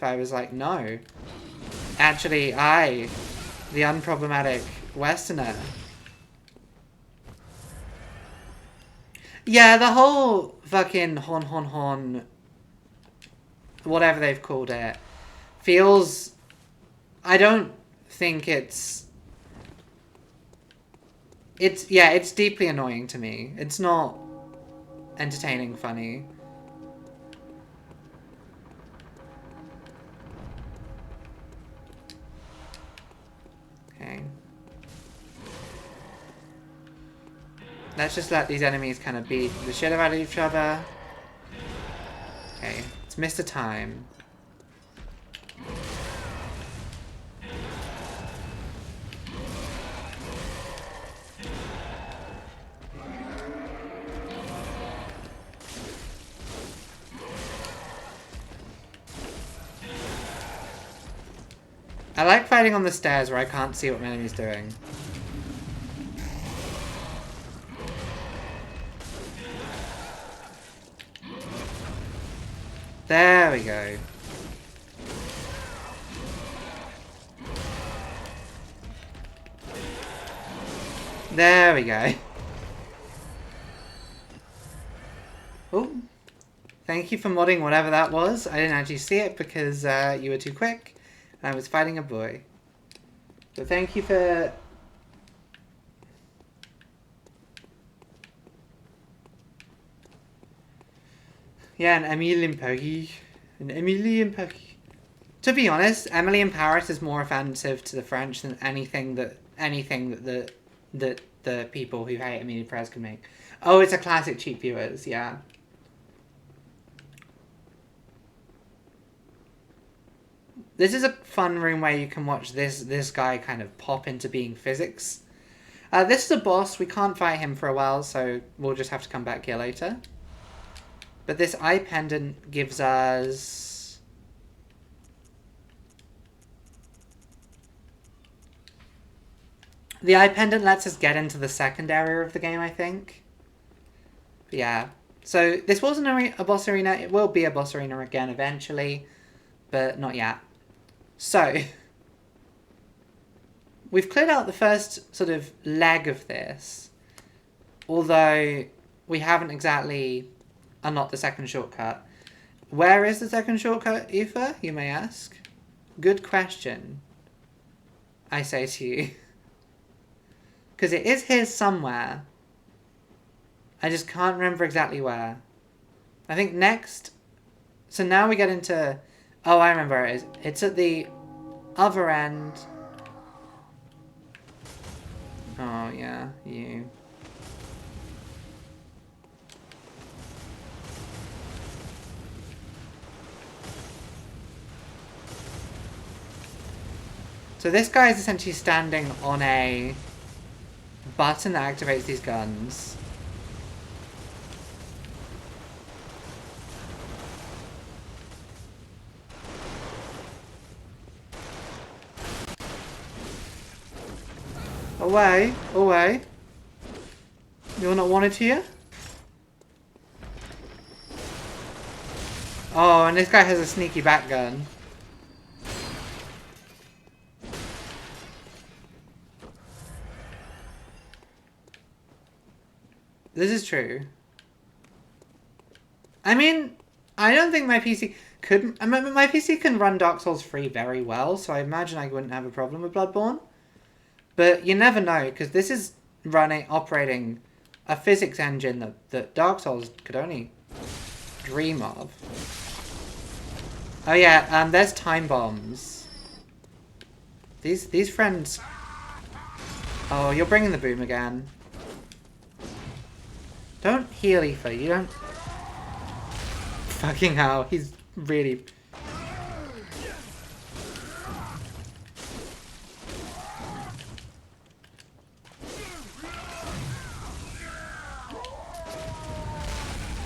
I was like, no. Actually, the unproblematic Westerner. Yeah, the whole fucking hon, whatever they've called it, feels... I don't think it's deeply annoying to me. It's not entertaining, funny. Okay. Let's just let these enemies kind of beat the shit out of each other. Okay, it's Mr. Time. I like fighting on the stairs where I can't see what my enemy's doing. There we go. There we go. Oh. Thank you for modding whatever that was. I didn't actually see it because you were too quick. And I was fighting a boy. So thank you for... Yeah, an Emily in Paris. An Emily in Paris. To be honest, Emily in Paris is more offensive to the French than anything that the people who hate Emily in Paris can make. Oh, it's a classic cheap viewers, yeah. This is a fun room where you can watch this guy kind of pop into being physics. This is a boss. We can't fight him for a while, so we'll just have to come back here later. But this eye pendant gives us... The eye pendant lets us get into the second area of the game, I think. But yeah. So this wasn't a boss arena. It will be a boss arena again eventually, but not yet. So, we've cleared out the first sort of leg of this, although we haven't exactly unlocked the second shortcut. Where is the second shortcut, Aoife, you may ask? Good question, I say to you. Because it is here somewhere. I just can't remember exactly where. I think next... So now we get into... Oh, I remember where it is. It's at the other end. Oh, yeah, you. So this guy is essentially standing on a button that activates these guns. Away, away. You're not wanted here? Oh, and this guy has a sneaky back gun. This is true. I mean, I don't think my PC could... I mean, my PC can run Dark Souls 3 very well, so I imagine I wouldn't have a problem with Bloodborne. But you never know, because this is operating a physics engine that Dark Souls could only dream of. Oh yeah, there's time bombs. These friends... Oh, you're bringing the boom again. Don't heal, Aoife, you don't... Fucking hell, he's really...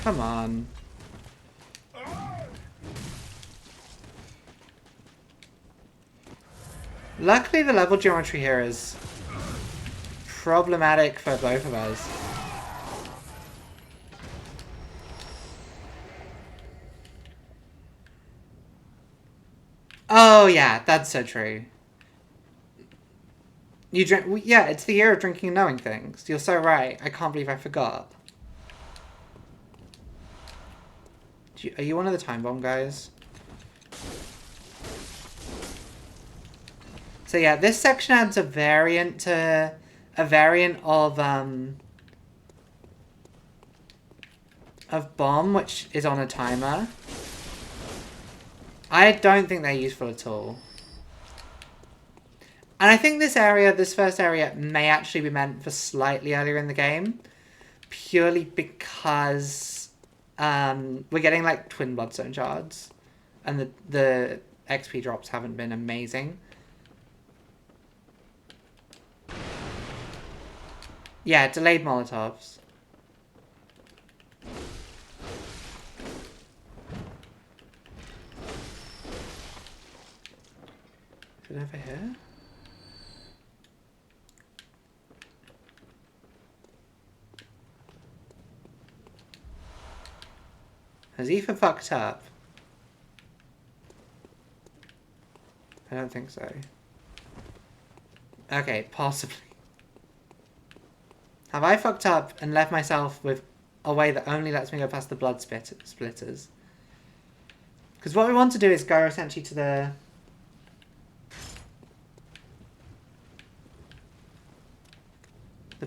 Come on. Luckily the level geometry here is problematic for both of us. Oh yeah, that's so true. You drink... Yeah, it's the year of drinking and knowing things. You're so right. I can't believe I forgot. Are you one of the time bomb guys? So yeah, this section adds a variant to... A variant of bomb, which is on a timer. I don't think they're useful at all. And I think this first area, may actually be meant for slightly earlier in the game. Purely because we're getting like twin bloodstone shards. And the XP drops haven't been amazing. Yeah, delayed Molotovs. Is it over here? Has Aoife fucked up? I don't think so. Okay, possibly. Have I fucked up and left myself with a way that only lets me go past the blood splitters? Because what we want to do is go essentially to the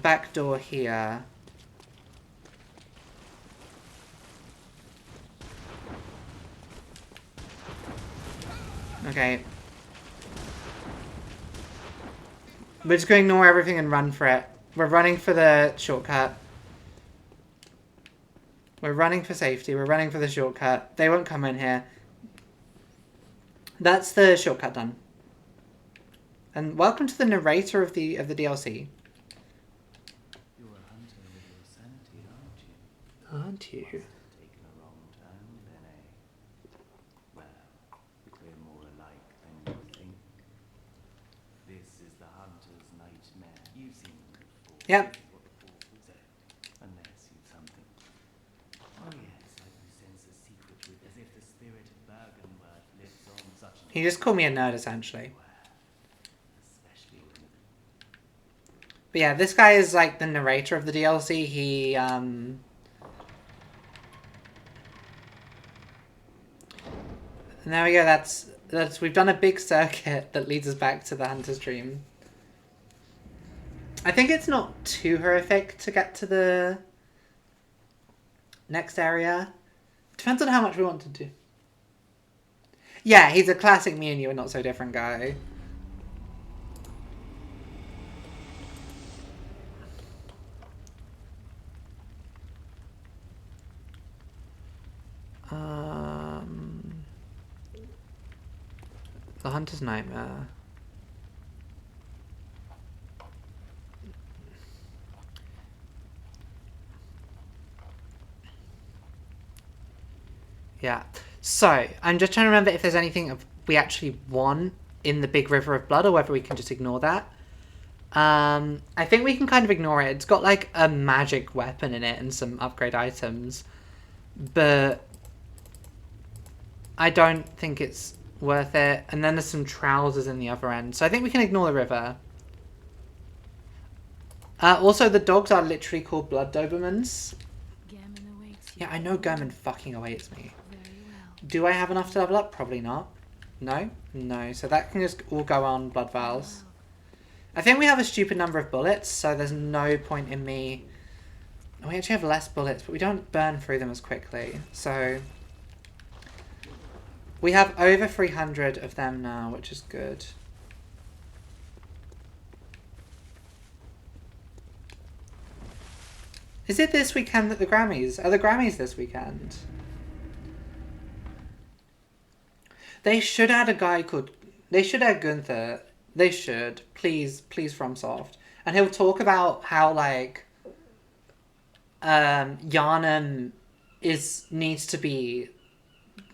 back door here. Okay. We're just going to ignore everything and run for it. We're running for the shortcut. We're running for safety. We're running for the shortcut. They won't come in here. That's the shortcut done. And welcome to the narrator of the DLC. You're a hunter with your sanity, aren't you? Aren't you? Taken a wrong turn, then, eh? Well, we're more alike than you think. This is the hunter's nightmare. You've seen them before. Yep. What the force will say. Unless you've something. Oh yes, like you sense a secret with, as if the spirit of Bergenworth lives on such an He just called me a nerd, essentially. Especially when But yeah, this guy is like the narrator of the DLC. And there we go, that's we've done a big circuit that leads us back to the Hunter's Dream. I think it's not too horrific to get to the next area. Depends on how much we want to do. Yeah, he's a classic me and you are not so different guy. The Hunter's Nightmare. Yeah. So, I'm just trying to remember if there's anything we actually want in the Big River of Blood or whether we can just ignore that. I think we can kind of ignore it. It's got like a magic weapon in it and some upgrade items. But I don't think it's worth it. And then there's some trousers in the other end. So I think we can ignore the river. Also, the dogs are literally called Blood Dobermans. Yeah, I know German fucking awaits me. Do I have enough to level up? Probably not. No? No. So that can just all go on blood vials. I think we have a stupid number of bullets, so there's no point in me... We actually have less bullets, but we don't burn through them as quickly. So... We have over 300 of them now, which is good. Is it this weekend that the Grammys... Are the Grammys this weekend? They should add a guy called... They should add Gunther. They should. Please, please FromSoft. And he'll talk about how, like... Yharnam needs to be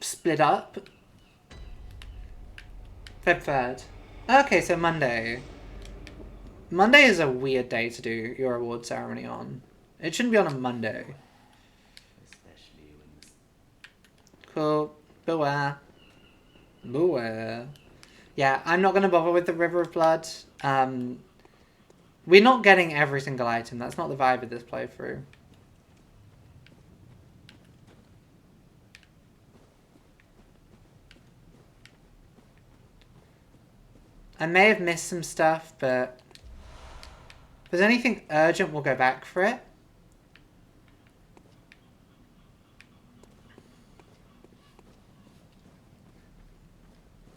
split up. Feb 3rd. Okay, so Monday. Monday is a weird day to do your award ceremony on. It shouldn't be on a Monday. especially when Cool. Beware. Beware. Yeah, I'm not going to bother with the River of Blood. We're not getting every single item. That's not the vibe of this playthrough. I may have missed some stuff, but if there's anything urgent, we'll go back for it.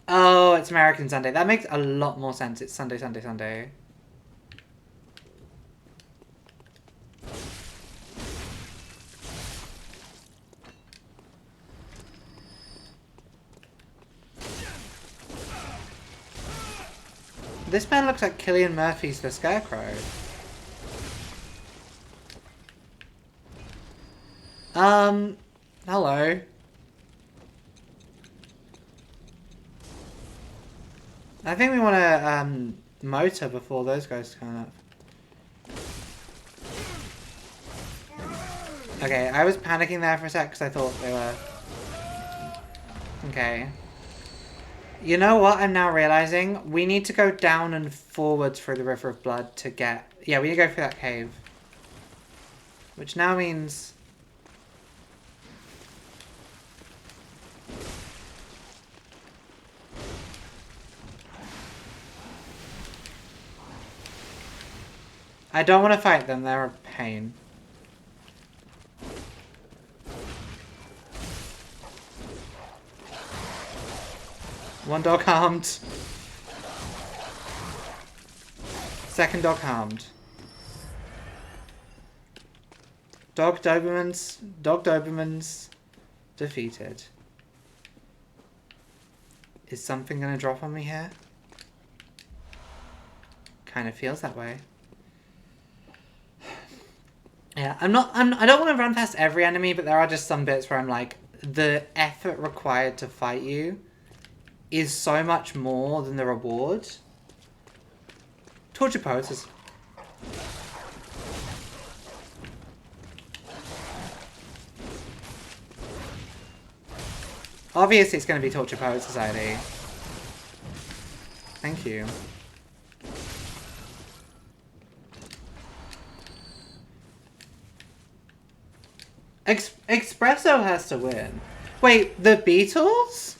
Oh, it's American Sunday. That makes a lot more sense. It's Sunday, Sunday, Sunday. This man looks like Cillian Murphy's the Scarecrow. Hello. I think we want to, motor before those guys come up. Okay, I was panicking there for a sec because I thought they were... Okay. You know what I'm now realizing? We need to go down and forwards through the River of Blood to get... Yeah, we need to go through that cave. Which now means... I don't want to fight them, they're a pain. One dog harmed. Second dog harmed. Dog Dobermans defeated. Is something gonna drop on me here? Kind of feels that way. Yeah, I don't want to run past every enemy, but there are just some bits where I'm like, the effort required to fight you is so much more than the reward. Torture poses. Obviously it's going to be Torture Poet Society. Thank you. Espresso has to win. Wait, the Beatles?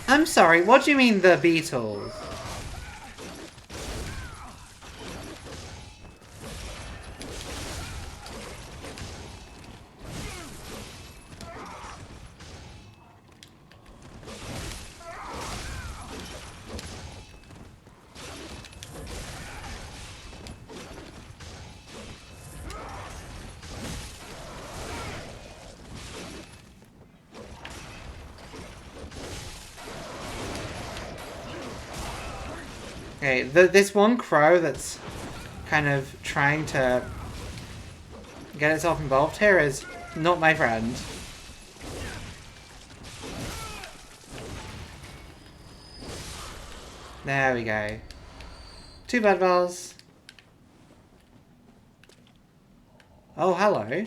I'm sorry, what do you mean the Beatles? Okay, this one crow that's kind of trying to get itself involved here is not my friend. There we go. 2 blood balls. Oh, hello.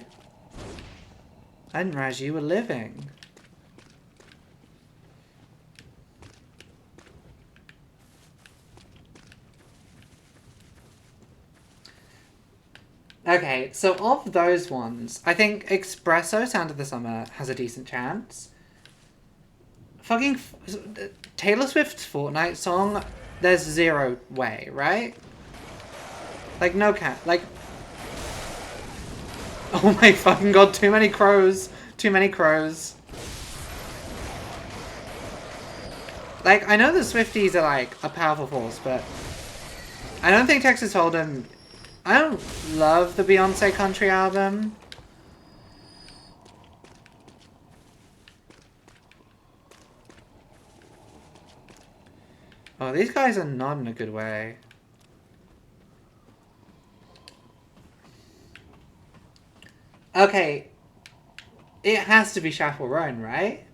I didn't realize you were living. Okay, so of those ones, I think Espresso Sound of the Summer has a decent chance. Fucking Taylor Swift's Fortnite song, there's zero way, right? Like, no cat. Like, oh my fucking god, too many crows. Too many crows. Like, I know the Swifties are, like, a powerful force, but I don't think Texas Hold'em... I don't love the Beyonce country album. Oh, these guys are not in a good way. Okay. It has to be Chaperone, right?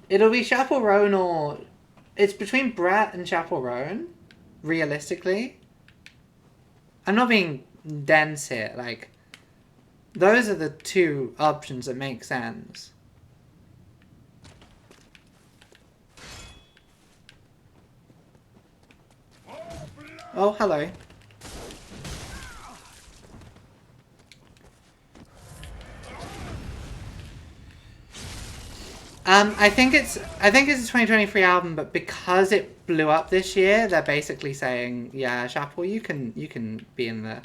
It'll be Chaperone or... It's between Brat and Chaperone, realistically. I'm not being dense here, like... Those are the two options that make sense. Oh, hello. I think it's a 2023 album, but because it blew up this year, they're basically saying, yeah, Chapel, you can be in there.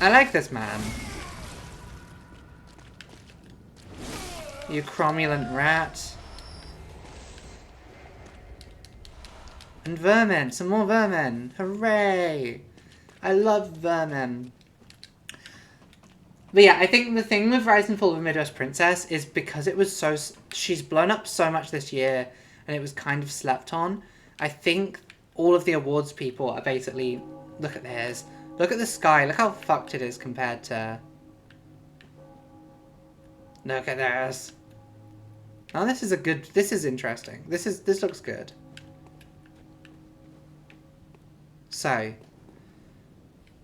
I like this man. You cromulent rat. And vermin! Some more vermin! Hooray! I love vermin. But yeah, I think the thing with Rise and Fall of a Midwest Princess is because it was so... She's blown up so much this year, and it was kind of slept on. I think all of the awards people are basically... Look at theirs. Look at the sky. Look how fucked it is compared to... Look at theirs. Oh, this is a good... This is interesting. This looks good. So,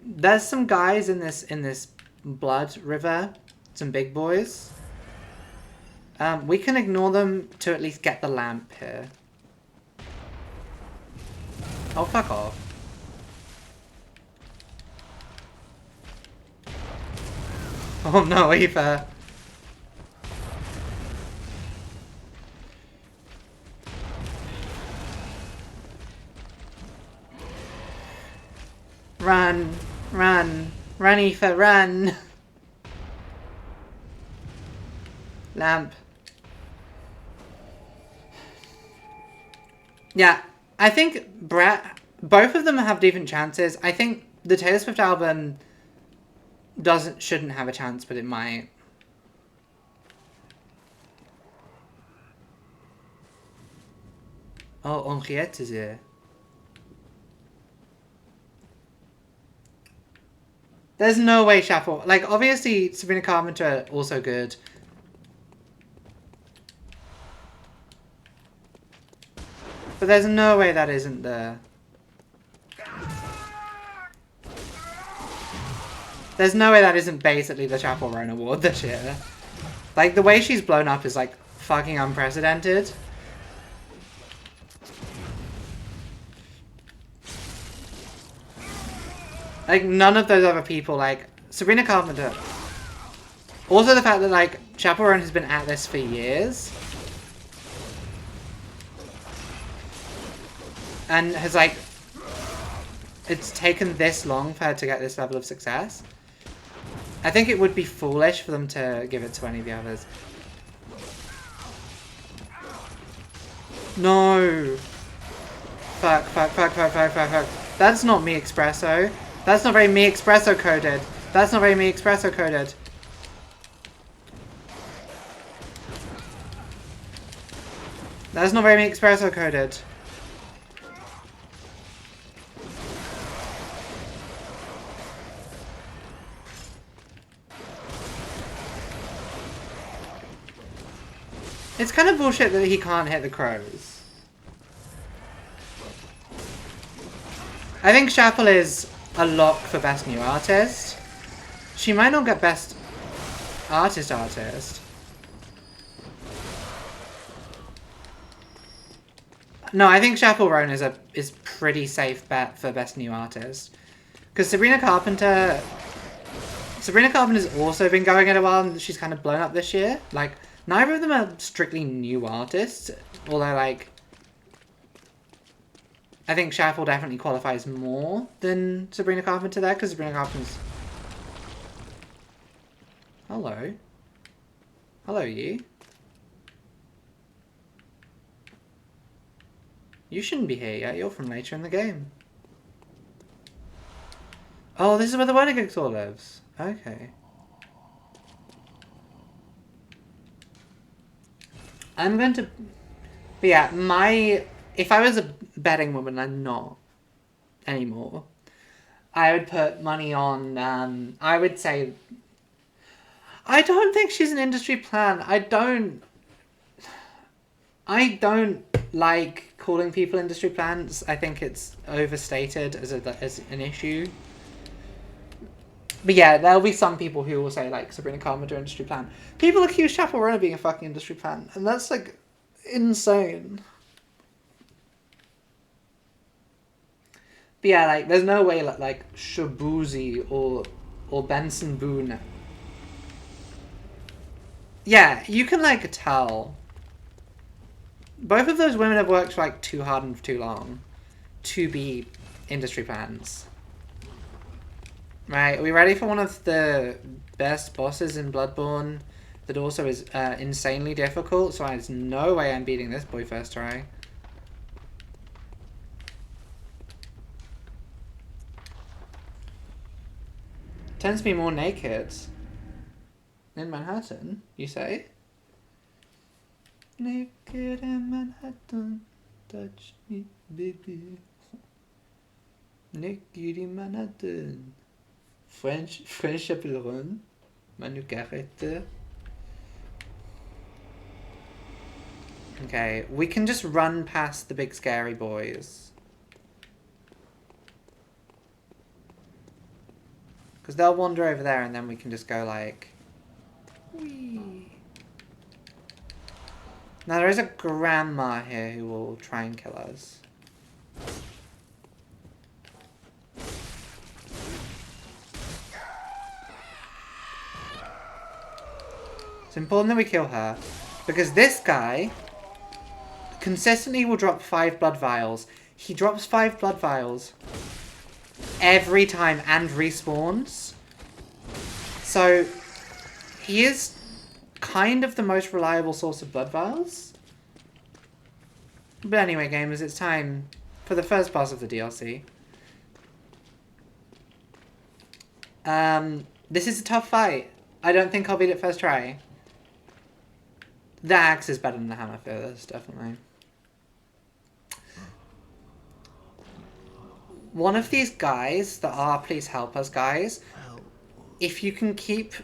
there's some guys in this blood river, some big boys. We can ignore them to at least get the lamp here. Oh, fuck off. Oh no, Eva. Run, run, run, Aoife, run! Lamp. Yeah, I think both of them have different chances. I think the Taylor Swift album shouldn't have a chance, but it might. Oh, Henriette is here. There's no way Chapel... Like, obviously, Sabrina Carpenter, also good. But there's no way that isn't the... There's no way that isn't basically the Chapel Roan Award this year. Like, the way she's blown up is, like, fucking unprecedented. Like, none of those other people, like, Sabrina Carpenter. Also the fact that, like, Chapel Roan has been at this for years. And has, like, it's taken this long for her to get this level of success. I think it would be foolish for them to give it to any of the others. No. Fuck. That's not me espresso. That's not very me espresso coded. That's not very me espresso coded. That's not very me espresso coded. It's kind of bullshit that he can't hit the crows. I think Chapel is a lock for Best New Artist. She might not get Best Artist. No, I think Chapel Roan is pretty safe bet for Best New Artist. Because Sabrina Carpenter's also been going at a while and she's kind of blown up this year. Like, neither of them are strictly new artists, although, like, I think Chapel definitely qualifies more than Sabrina Carpenter there, because Sabrina Carpenter's... Hello. Hello, you. You shouldn't be here yet, you're from later in the game. Oh, this is where the Wendigotor lives. Okay. I'm going to... But yeah, if I was a betting woman, I'm not anymore. I would put money on, I would say... I don't think she's an industry plan. I don't like calling people industry plants. I think it's overstated as an issue. But yeah, there'll be some people who will say, like, Sabrina Carpenter industry plan. People accuse Chapel Roan of being a fucking industry plan, and that's, like, insane. But yeah, like, there's no way that, like, Shabuzi or Benson Boone... Yeah, you can, like, tell. Both of those women have worked, like, too hard and for too long to be industry plans. Right, are we ready for one of the best bosses in Bloodborne that also is insanely difficult? So there's no way I'm beating this boy first try. Tends to be more naked. In Manhattan, you say? Naked in Manhattan, touch me, baby. Naked in Manhattan. French Chapel Roan, Manu Carrette. Okay, we can just run past the big scary boys. Because they'll wander over there and then we can just go like... Whee. Now there is a grandma here who will try and kill us. It's important that we kill her, because this guy consistently will drop 5 blood vials. He drops 5 blood vials every time and respawns. So he is kind of the most reliable source of blood vials. But anyway, gamers, it's time for the first boss of the DLC. This is a tough fight. I don't think I'll beat it first try. The axe is better than the hammer for this, definitely. One of these guys that are please help us guys, if you can keep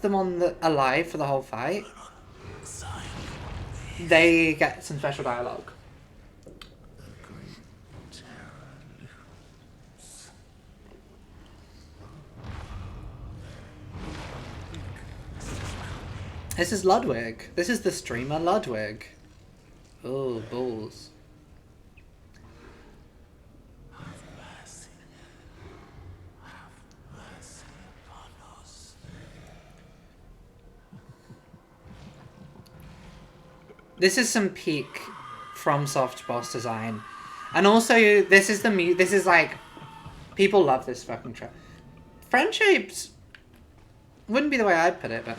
them on alive for the whole fight, they get some special dialogue. This is Ludwig. This is the streamer Ludwig. Oh, balls. This is some peak FromSoft boss design. And also, this is this is like... People love this fucking track. Friendships wouldn't be the way I'd put it, but...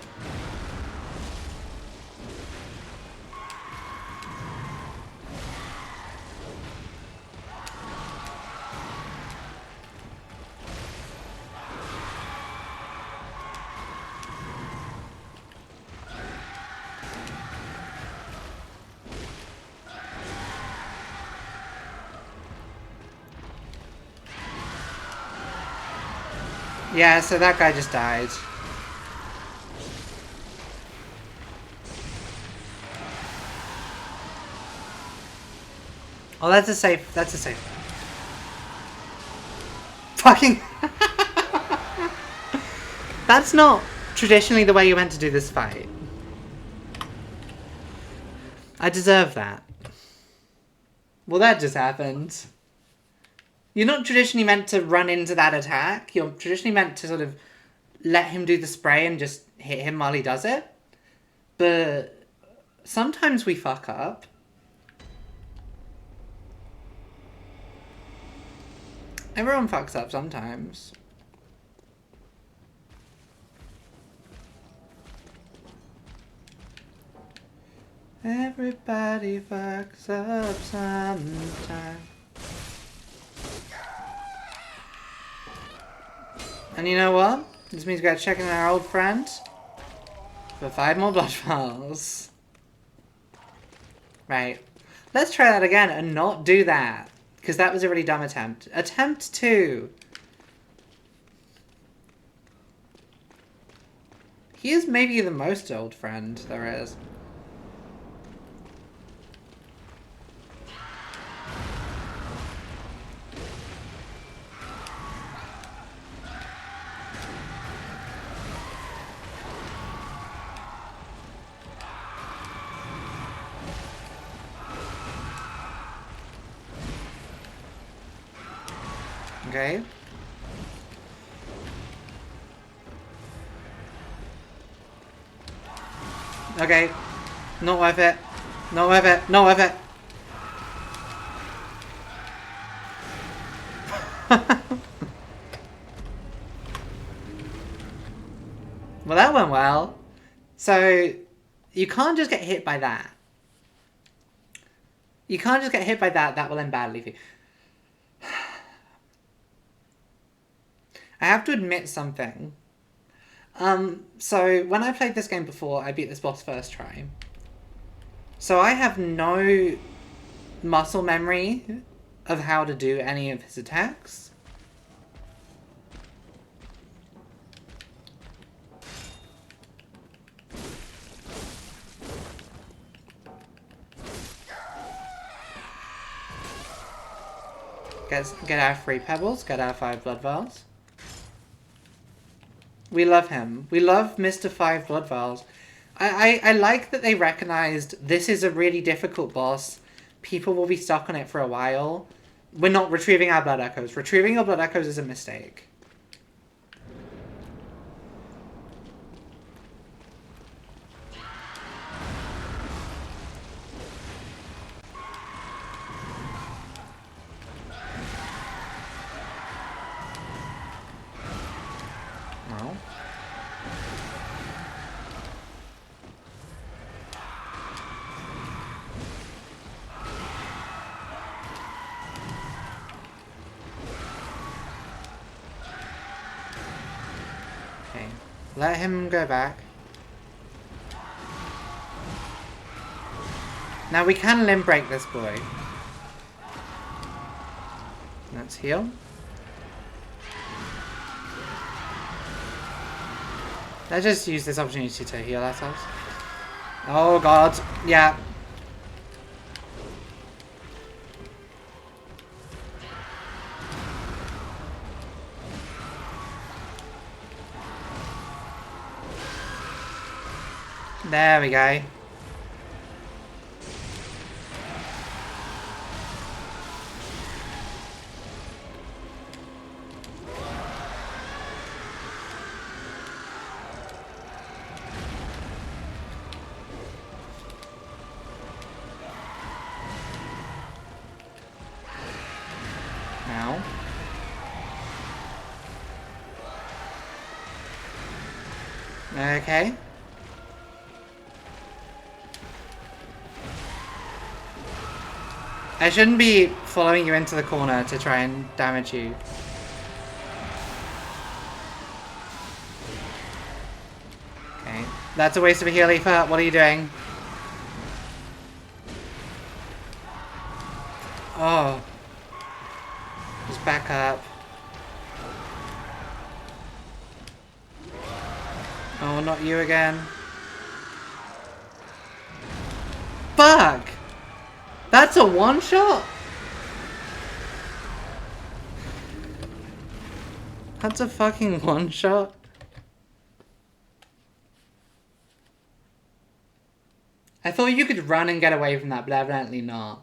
Yeah, so that guy just died. Oh, that's a safe. That's a safe. Fucking... That's not traditionally the way you meant to do this fight. I deserve that. Well, that just happened. You're not traditionally meant to run into that attack. You're traditionally meant to sort of let him do the spray and just hit him while he does it. But sometimes we fuck up. Everyone fucks up sometimes. Everybody fucks up sometime. And you know what? This means we gotta check in on our old friend for 5 more blood vials. Right. Let's try that again and not do that. Because that was a really dumb attempt. Attempt 2. He is maybe the most old friend there is. Okay. Okay. Not worth it. Not worth it. Not worth it. Well, that went well. So, you can't just get hit by that. You can't just get hit by that. That will end badly for you. I have to admit something. So when I played this game before, I beat this boss first try. So I have no muscle memory of how to do any of his attacks. Get our 3 pebbles, get our 5 blood vials. We love him. We love Mr. 5 blood vials. I like that they recognized this is a really difficult boss. People will be stuck on it for a while. We're not retrieving our blood echoes. Retrieving your blood echoes is a mistake. No. Okay. Let him go back. Now we can limb break this boy. Let's heal. Let's just use this opportunity to heal ourselves. Oh god, yeah. There we go. Now. Okay. I shouldn't be following you into the corner to try and damage you. Okay. That's a waste of a heal, Aoife. What are you doing? Oh. Just back up. Oh, not you again. Fuck! That's a one-shot? That's a fucking one-shot? I thought you could run and get away from that, but evidently not.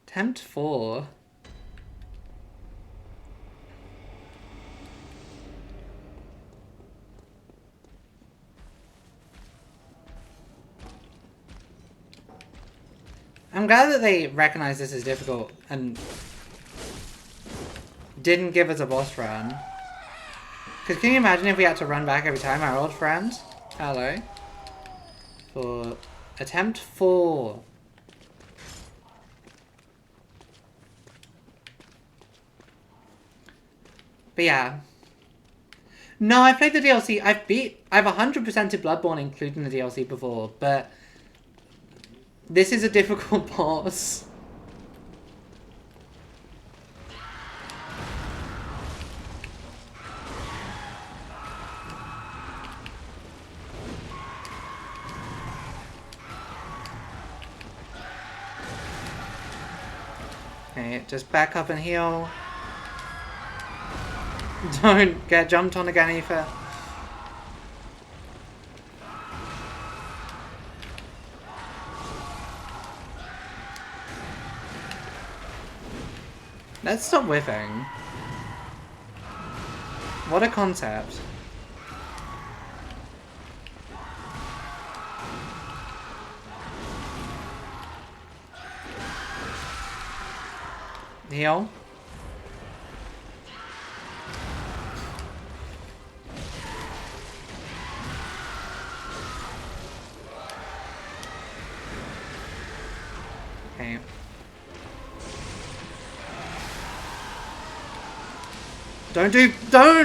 Attempt 4. I'm glad that they recognize this as difficult and didn't give us a boss run. Because can you imagine if we had to run back every time, our old friend? Hello. For attempt 4. But yeah. No, I played the DLC. I've 100%ed Bloodborne including the DLC before, but this is a difficult boss. Okay, just back up and heal. Don't get jumped on again, Aoife. Let's stop whiffing. What a concept. Heal. Okay.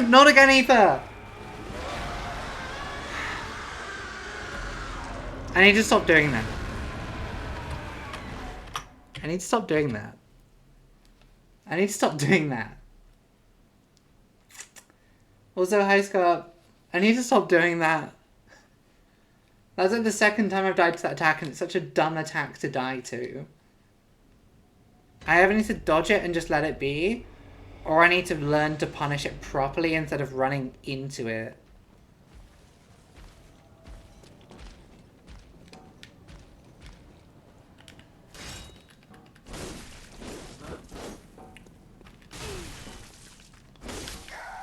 Not again, Aoife! I need to stop doing that. I need to stop doing that. I need to stop doing that. Also, hi Scott. I need to stop doing that. That's like the second time I've died to that attack, and it's such a dumb attack to die to. I either need to dodge it and just let it be, or I need to learn to punish it properly instead of running into it.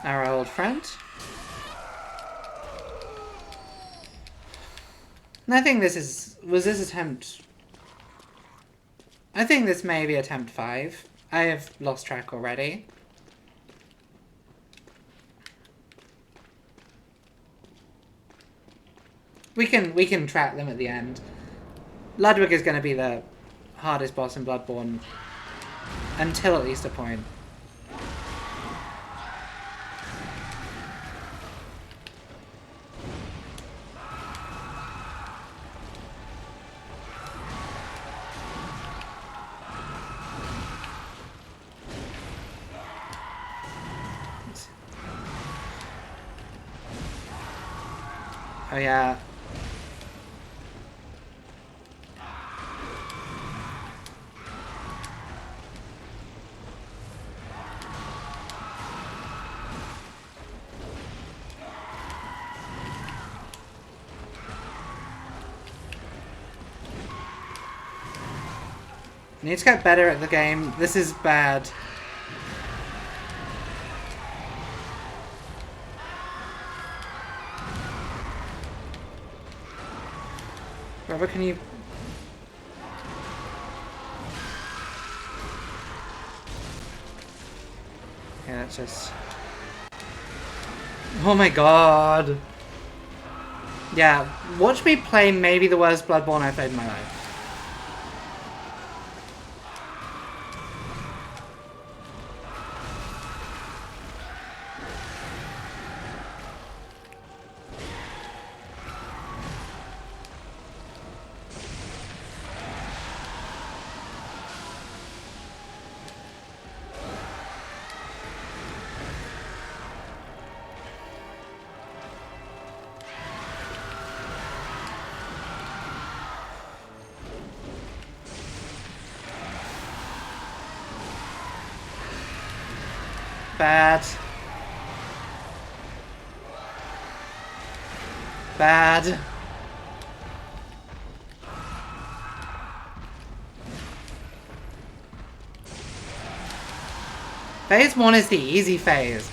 Our old friend. And I think was this attempt... I think this may be attempt 5. I have lost track already. We can track them at the end. Ludwig is going to be the hardest boss in Bloodborne until at least a point. Oh yeah. need to get better at the game. This is bad. Robert, can you... Okay, that's just... Oh my god. Yeah, watch me play maybe the worst Bloodborne I've played in my life. Bad. Bad. Phase 1 is the easy phase.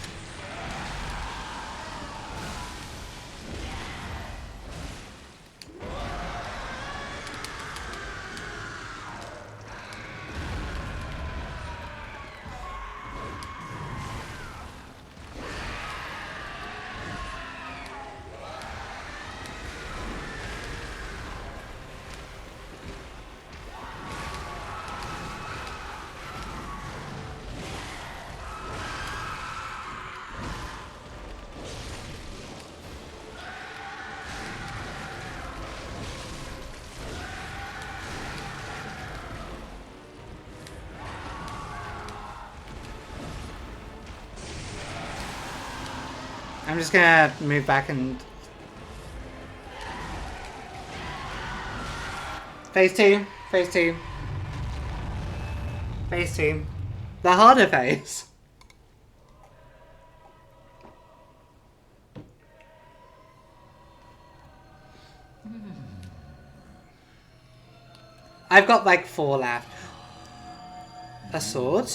I'm just gonna move back and... Phase 2. Phase 2. Phase 2. The harder phase. I've got like 4 left. A sword?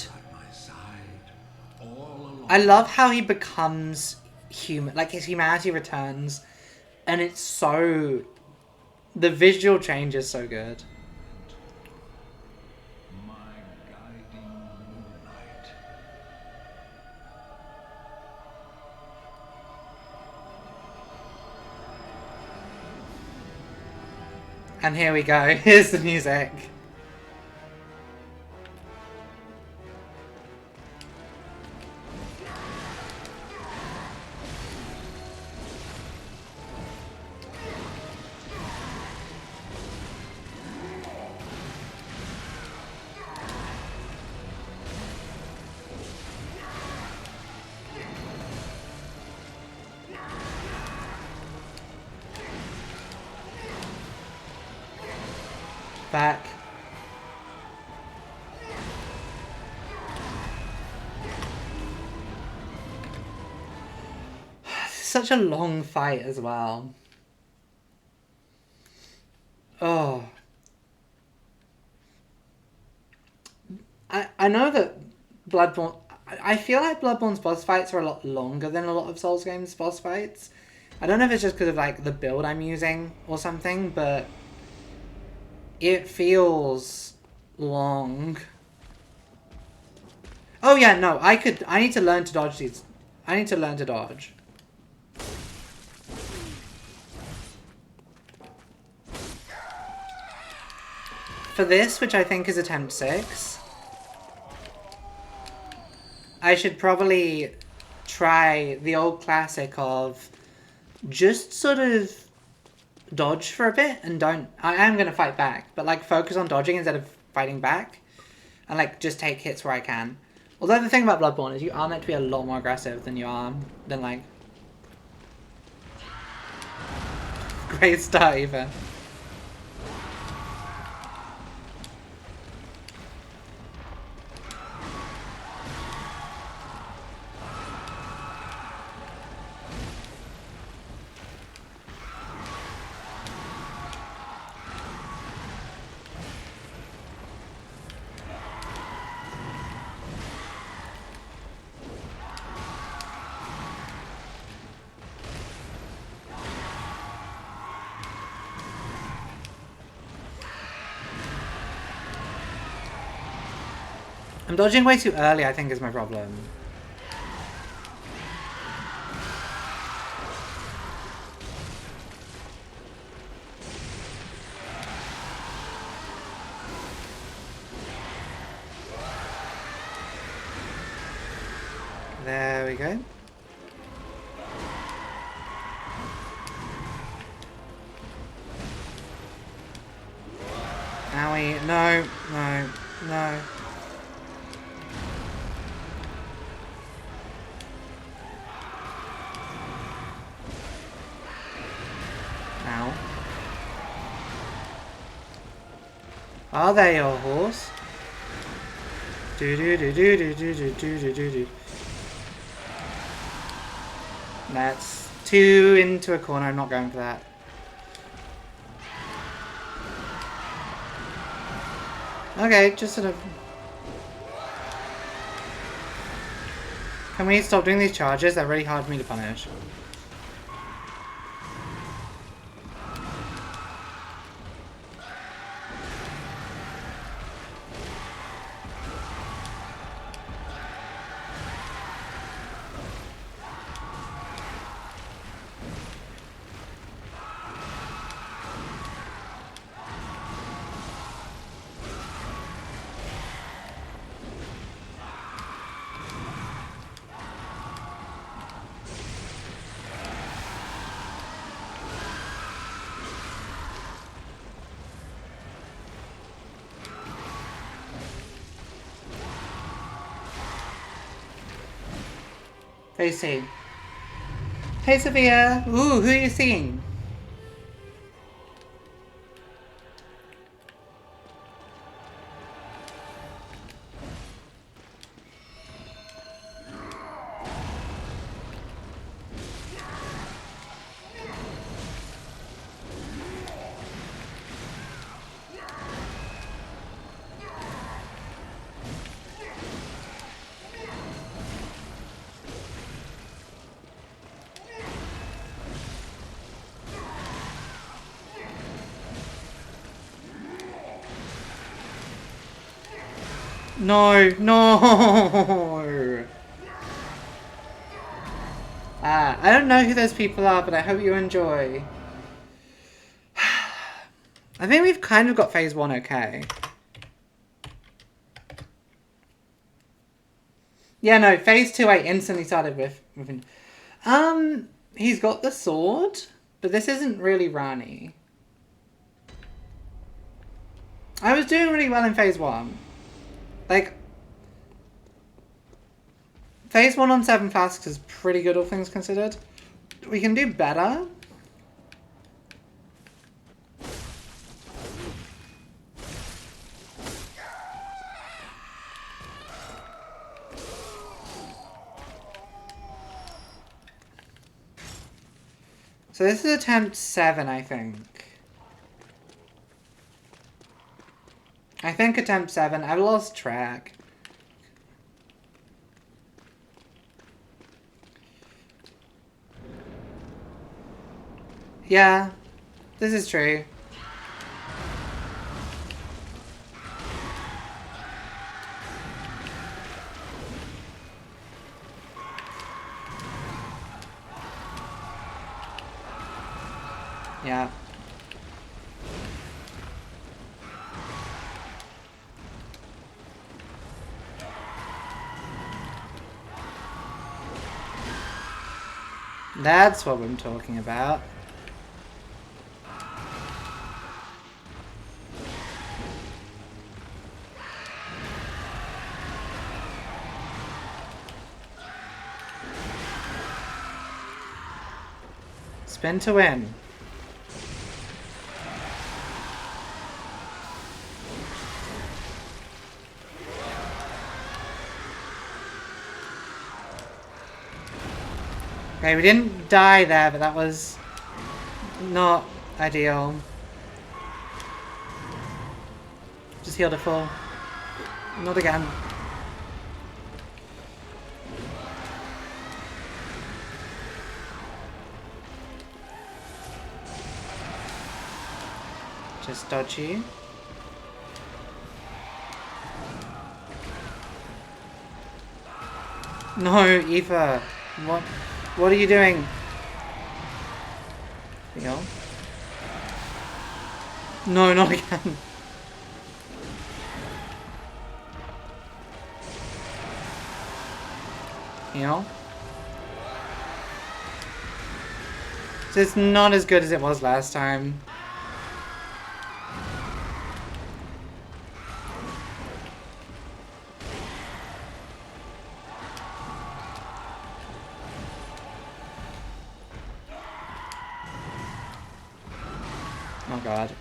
I love how he becomes human, like his humanity returns, and it's so... The visual change is so good. My guiding moonlight. And here we go, here's the music. Back. Such a long fight as well. Oh. I know that Bloodborne... I feel like Bloodborne's boss fights are a lot longer than a lot of Souls games' boss fights. I don't know if it's just because of like the build I'm using or something, but... It feels long. Oh yeah, no, I need to learn to dodge these. I need to learn to dodge. For this, which I think is attempt 6, I should probably try the old classic of just sort of dodge for a bit and don't... I am going to fight back, but like focus on dodging instead of fighting back. And like just take hits where I can. Although the thing about Bloodborne is you are meant to be a lot more aggressive than you are, than like... Great start even. I'm dodging way too early, I think, is my problem. There we go. Owie. No, no, no. Ow. Are they your horse? Do do do do do do do do do do. That's two into a corner. I'm not going for that. Okay, just sort of. Can we stop doing these charges? They're really hard for me to punish. Phase C. Hey Sophia! Ooh, who are you seeing? No, no! I don't know who those people are, but I hope you enjoy. I think we've kind of got phase 1 okay. Yeah, no, phase 2 I instantly started with. He's got the sword, but this isn't really Rani. I was doing really well in phase 1. Like, phase 1 on 7 flasks is pretty good, all things considered. We can do better. So this is attempt 7, I think. I think attempt 7. I've lost track. Yeah, this is true. Yeah. That's what I'm talking about. Spin to win. Okay, we didn't die there, but that was not ideal. Just healed a full. Not again. Just dodgy. No, Eva. What? What are you doing? Heal. No, not again. Heal. So it's not as good as it was last time. Oh god.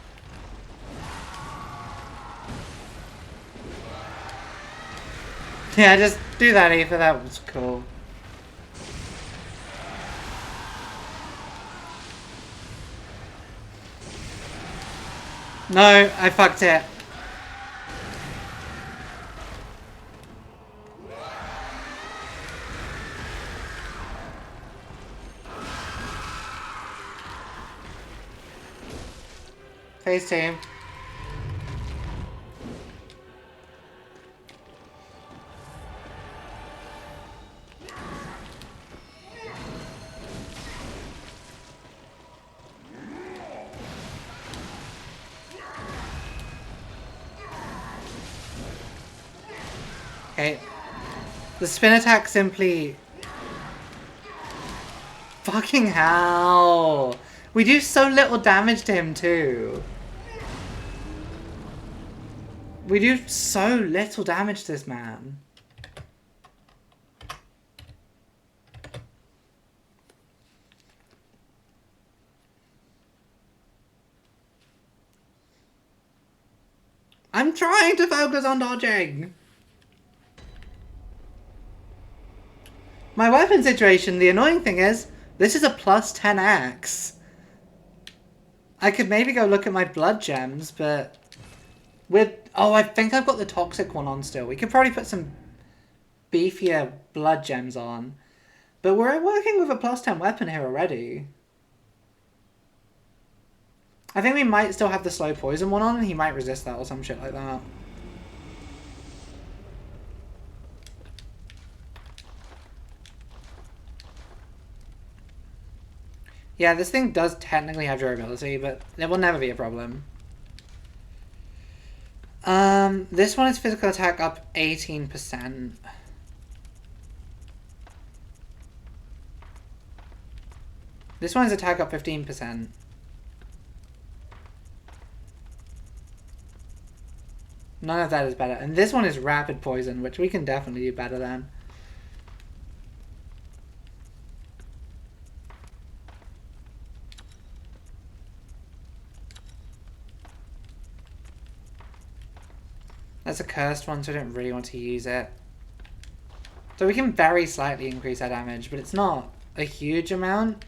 Yeah, just do that, Eva. That was cool. No, I fucked it. Phase 2. Okay. The spin attack simply... Fucking hell! We do so little damage to him too. We do so little damage to this man. I'm trying to focus on dodging! My weapon situation, the annoying thing is, this is a plus 10x. I could maybe go look at my blood gems, but... with... Oh, I think I've got the toxic one on still. We could probably put some beefier blood gems on. But we're working with a plus 10 weapon here already. I think we might still have the slow poison one on, and he might resist that or some shit like that. Yeah, this thing does technically have durability, but it will never be a problem. This one is physical attack up 18%. This one is attack up 15%. None of that is better. And this one is rapid poison, which we can definitely do better than. That's a cursed one, so I don't really want to use it. So we can very slightly increase our damage, but it's not a huge amount.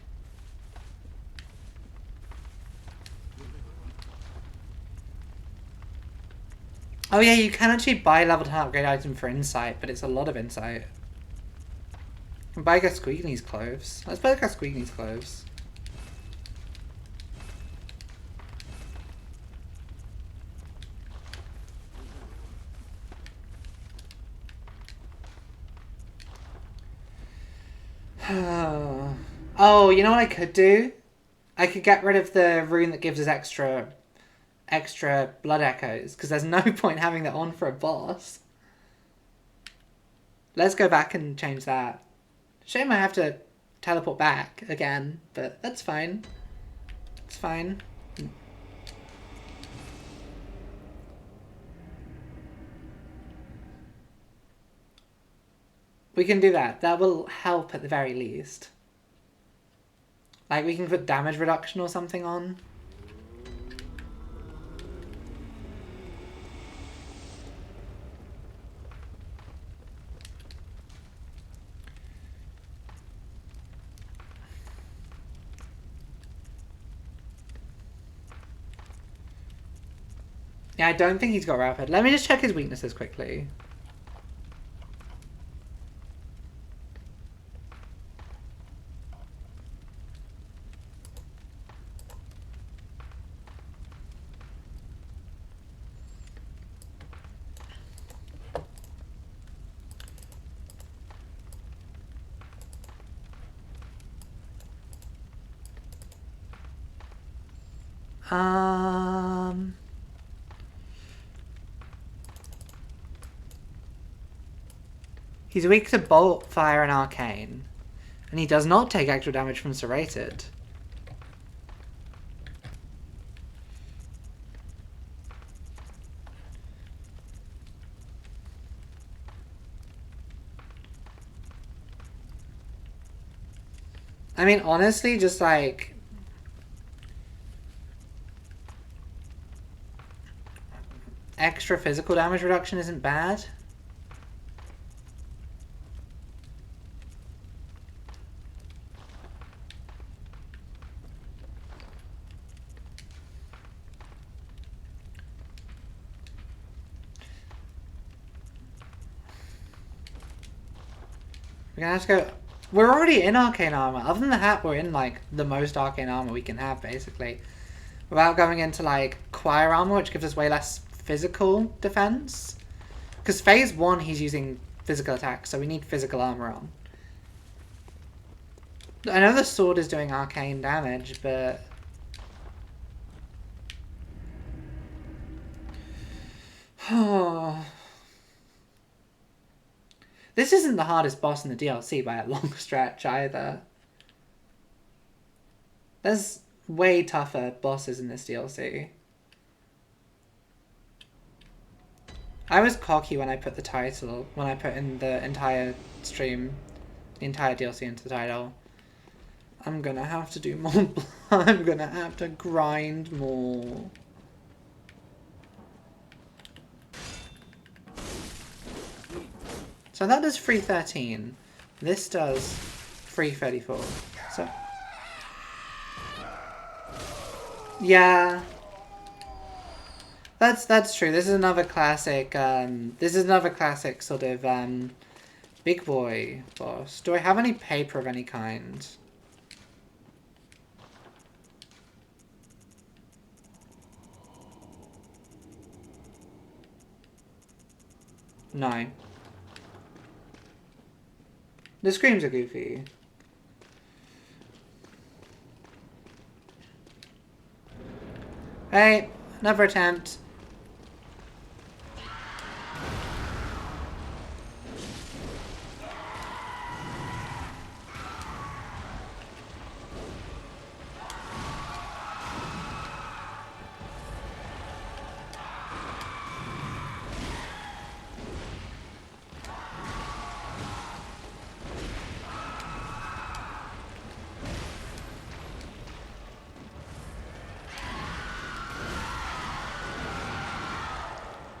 Oh yeah, you can actually buy level 10 upgrade item for insight, but it's a lot of insight. You can buy Gasquigny's clothes. Let's buy Gasquigny's clothes. Oh, you know what I could do? I could get rid of the rune that gives us extra blood echoes, because there's no point having that on for a boss. Let's go back and change that. Shame I have to teleport back again, but that's fine. It's fine. We can do that. That will help at the very least. Like, we can put damage reduction or something on. Yeah, I don't think he's got rapid. Let me just check his weaknesses quickly. He's weak to Bolt, Fire, and Arcane. And he does not take actual damage from Serrated. I mean, honestly, just like... extra physical damage reduction isn't bad. We're gonna have to go... We're already in Arcane Armor. Other than the hat, we're in, like, the most Arcane Armor we can have, basically. Without going into, like, Choir Armor, which gives us way less physical defense. Because phase 1, he's using physical attacks, so we need physical armor on. I know the sword is doing arcane damage, but... This isn't the hardest boss in the DLC by a long stretch either. There's way tougher bosses in this DLC. I was cocky when I put the title, when I put in the entire stream, the entire DLC into the title. I'm gonna have to do more I'm gonna have to grind more. So that does 313. This does 334. So yeah. That's true. This is another classic sort of big boy boss. Do I have any paper of any kind? No. The screams are goofy. Hey, another attempt.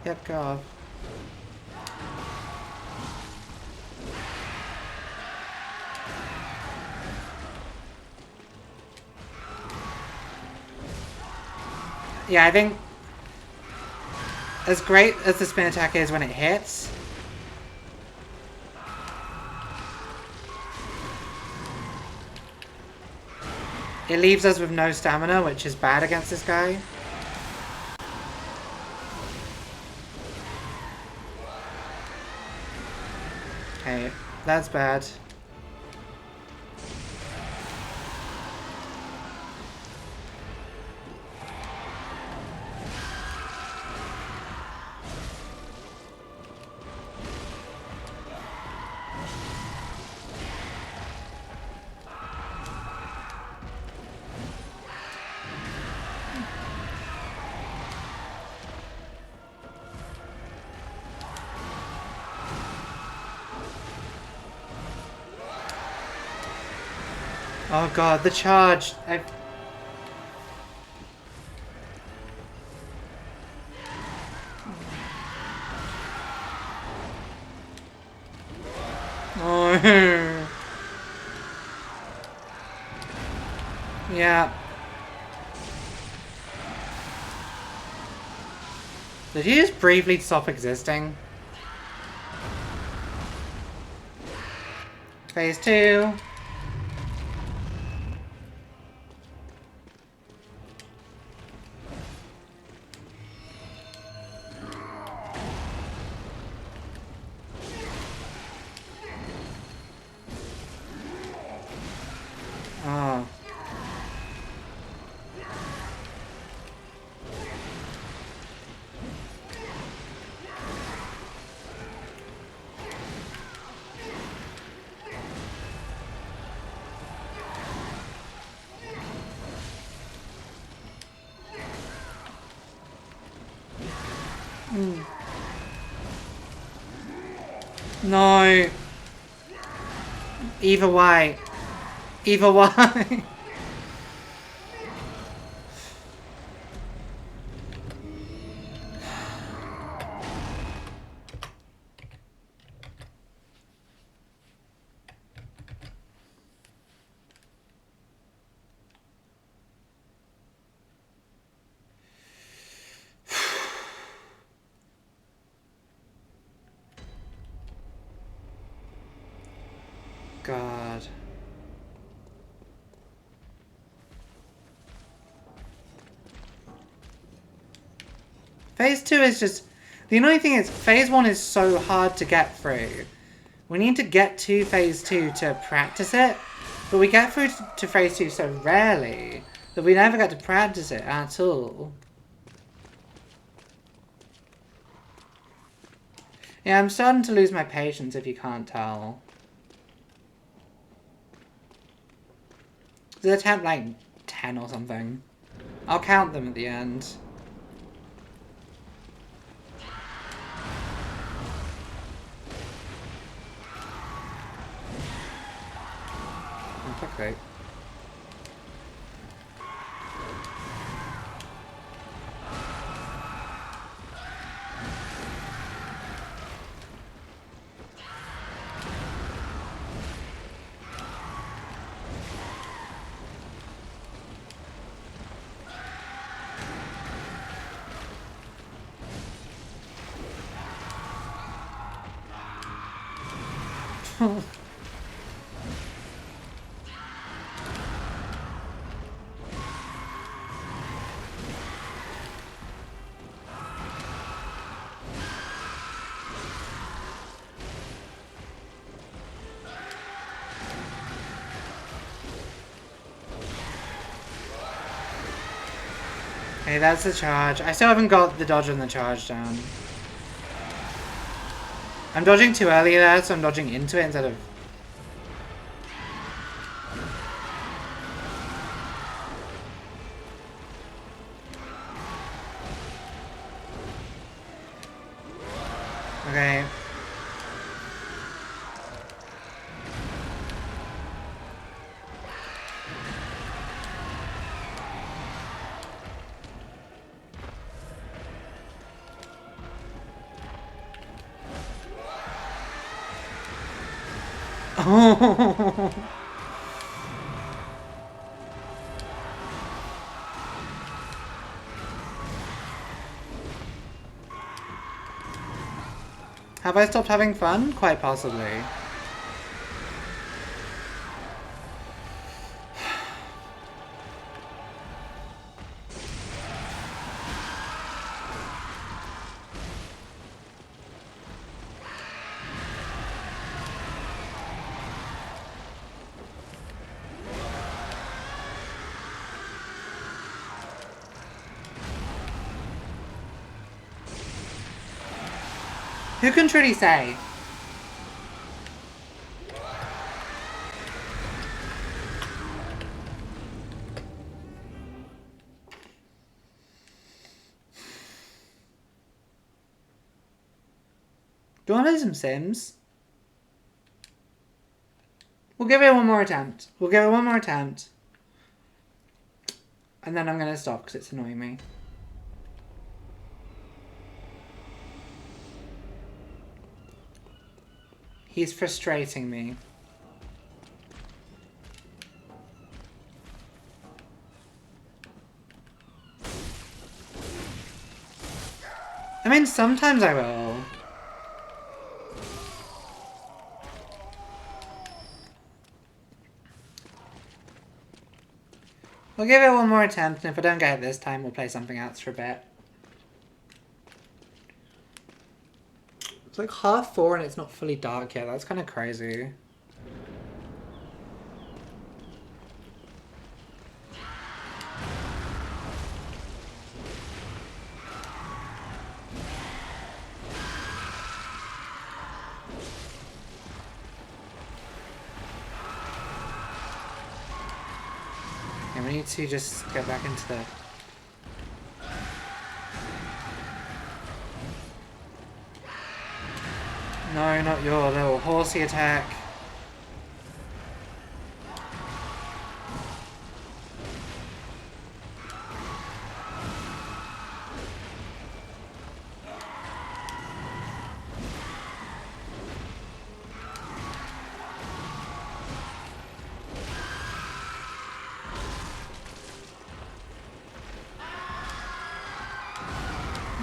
Yep, go off. Yeah, I think as great as the spin attack is when it hits, it leaves us with no stamina, which is bad against this guy. Okay, that's bad. Oh god, the charge! Oh. Yeah. Did he just briefly stop existing? Phase 2. Oh. No. Either way. Either way. God. Phase 2 is just... The annoying thing is, Phase 1 is so hard to get through. We need to get to Phase 2 to practice it, but we get through to Phase 2 so rarely that we never get to practice it at all. Yeah, I'm starting to lose my patience if you can't tell. Did I attempt like 10 or something? I'll count them at the end. Oh, fuck's sake. Hey, that's the charge. I still haven't got the dodge and the charge down. I'm dodging too early there, so I'm dodging into it instead of... Okay. Oh. Have I stopped having fun? Quite possibly. Who can truly say? Do you want to play some Sims? We'll give it one more attempt. We'll give it one more attempt. And then I'm going to stop because it's annoying me. He's frustrating me. I mean, sometimes I will. We'll give it one more attempt, and if I don't get it this time, we'll play something else for a bit. It's like 4:30 and it's not fully dark yet. That's kind of crazy. And we need to just get back into the... No, not your little horsey attack.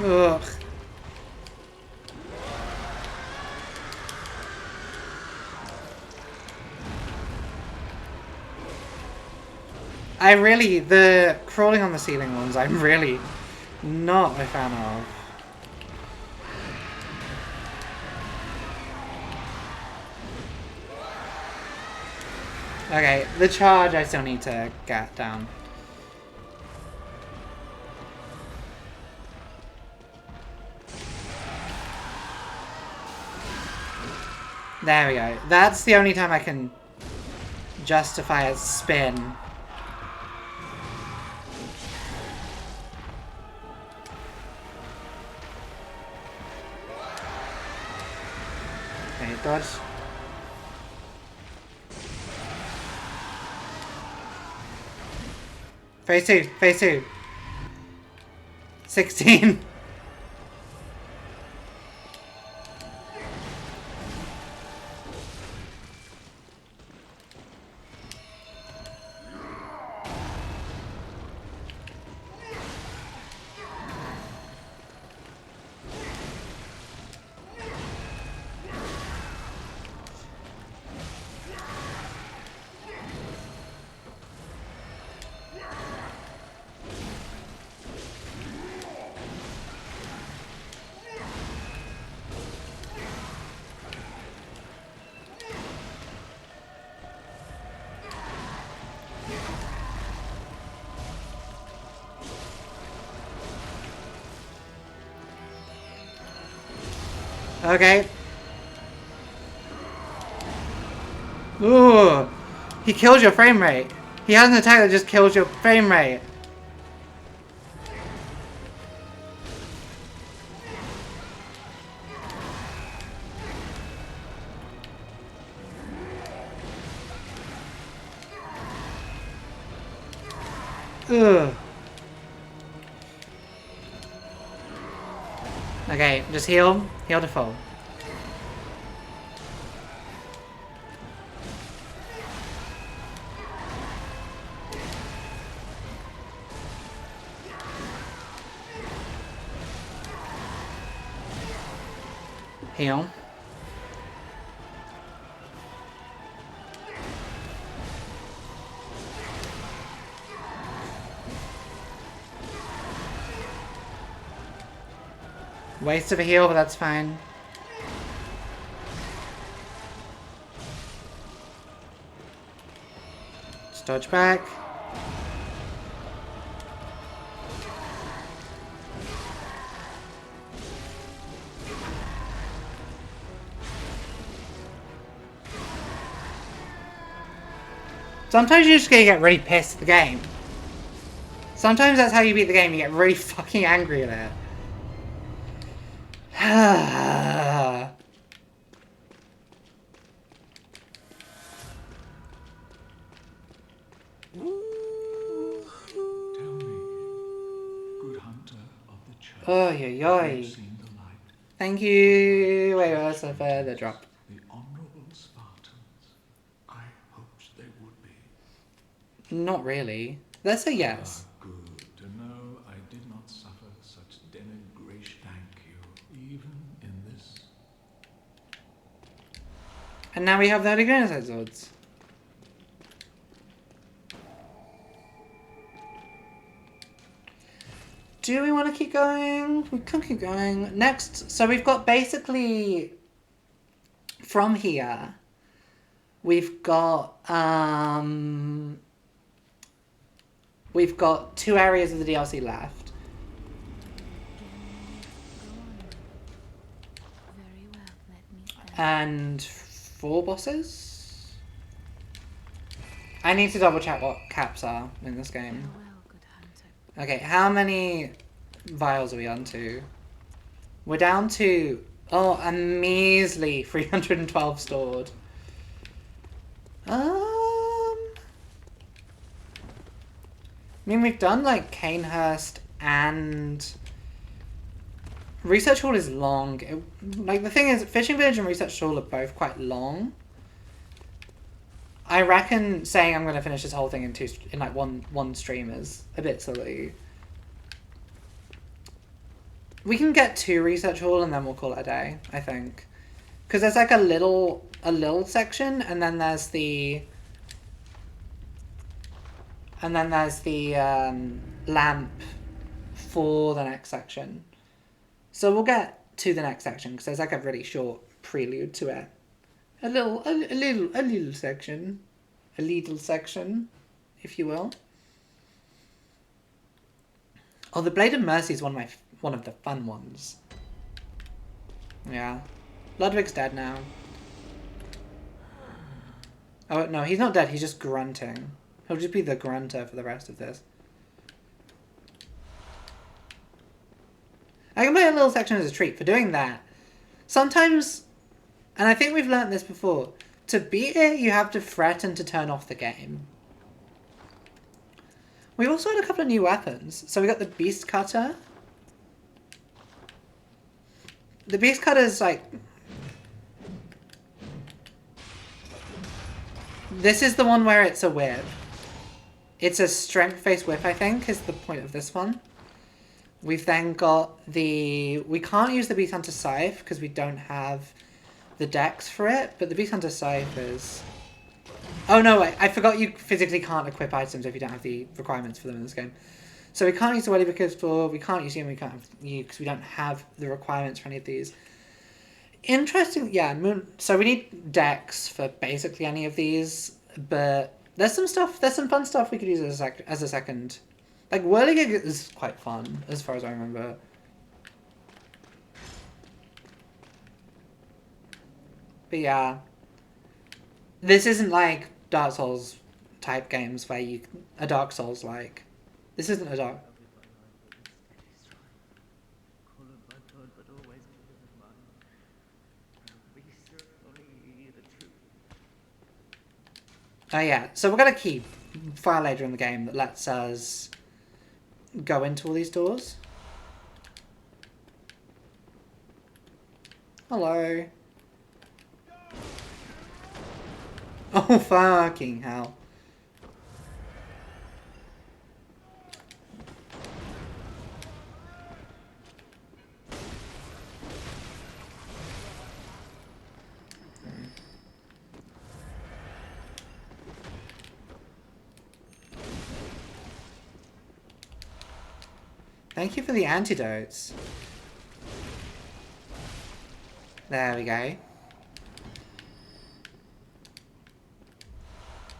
Ugh. The crawling on the ceiling ones, I'm really not a fan of. Okay, the charge I still need to get down. There we go. That's the only time I can justify a spin. Okay, dodge. Phase 2, phase 2. 16. Okay. Ooh. He kills your frame rate. He has an attack that just kills your frame rate. Ugh. Okay, just heal. Heal to full. Heal. Waste of a heal, but that's fine. Just dodge back. Sometimes you're just gonna get really pissed at the game. Sometimes that's how you beat the game, you get really fucking angry at it. Tell me, good hunter of the church, Oh, have yoy. you seen the light? Thank you. Wait, what's the further drop? The honorable Spartans. I hoped they would be. Not really. Let's say yes. Good to know I did not suffer such denigration. Thank you, even in this. And now we have the Holy Granite Swords. Do we want to keep going? We can keep going. Next, so we've got basically from here, we've got 2 areas of the DLC left. Very well, let me stand. And 4 bosses? I need to double check what caps are in this game. Farewell, good hunter. Okay, how many vials are we on to? We're down to Oh, a measly 312 stored. I mean, we've done like Canehurst and Research Hall is long. Like the thing is, Fishing Village and Research Hall are both quite long. I reckon saying I'm gonna finish this whole thing in like one stream is a bit silly. We can get to Research Hall and then we'll call it a day, I think, because there's like a little section and then there's the lamp for the next section. So we'll get to the next section because there's like a really short prelude to it. A little section, if you will. Oh, the Blade of Mercy is one of the fun ones. Yeah, Ludwig's dead now. Oh no, he's not dead. He's just grunting. He'll just be the grunter for the rest of this. I can play a little section as a treat for doing that. Sometimes, and I think we've learnt this before, to beat it, you have to threaten to turn off the game. We also had a couple of new weapons. So we got the Beast Cutter. The Beast Cutter is like... This is the one where it's a whip. It's a strength-based whip, I think, is the point of this one. We've then got the... We can't use the Beast Hunter Scythe because we don't have the dex for it, but the Beast Hunter Scythe is... Oh no, wait, I forgot you physically can't equip items if you don't have the requirements for them in this game. So we can't use the Welly Pistol, we can't use you, and we can't use because we don't have the requirements for any of these. Interesting, yeah, so we need dex for basically any of these, but there's some fun stuff we could use as a second. Like, Whirligig is quite fun, as far as I remember. But yeah. This isn't like Dark Souls type games where you... A Dark Souls like. This isn't a Dark... Oh yeah, so we've got a key file later in the game that lets us go into all these doors. Hello. Oh fucking hell. Thank you for the antidotes. There we go.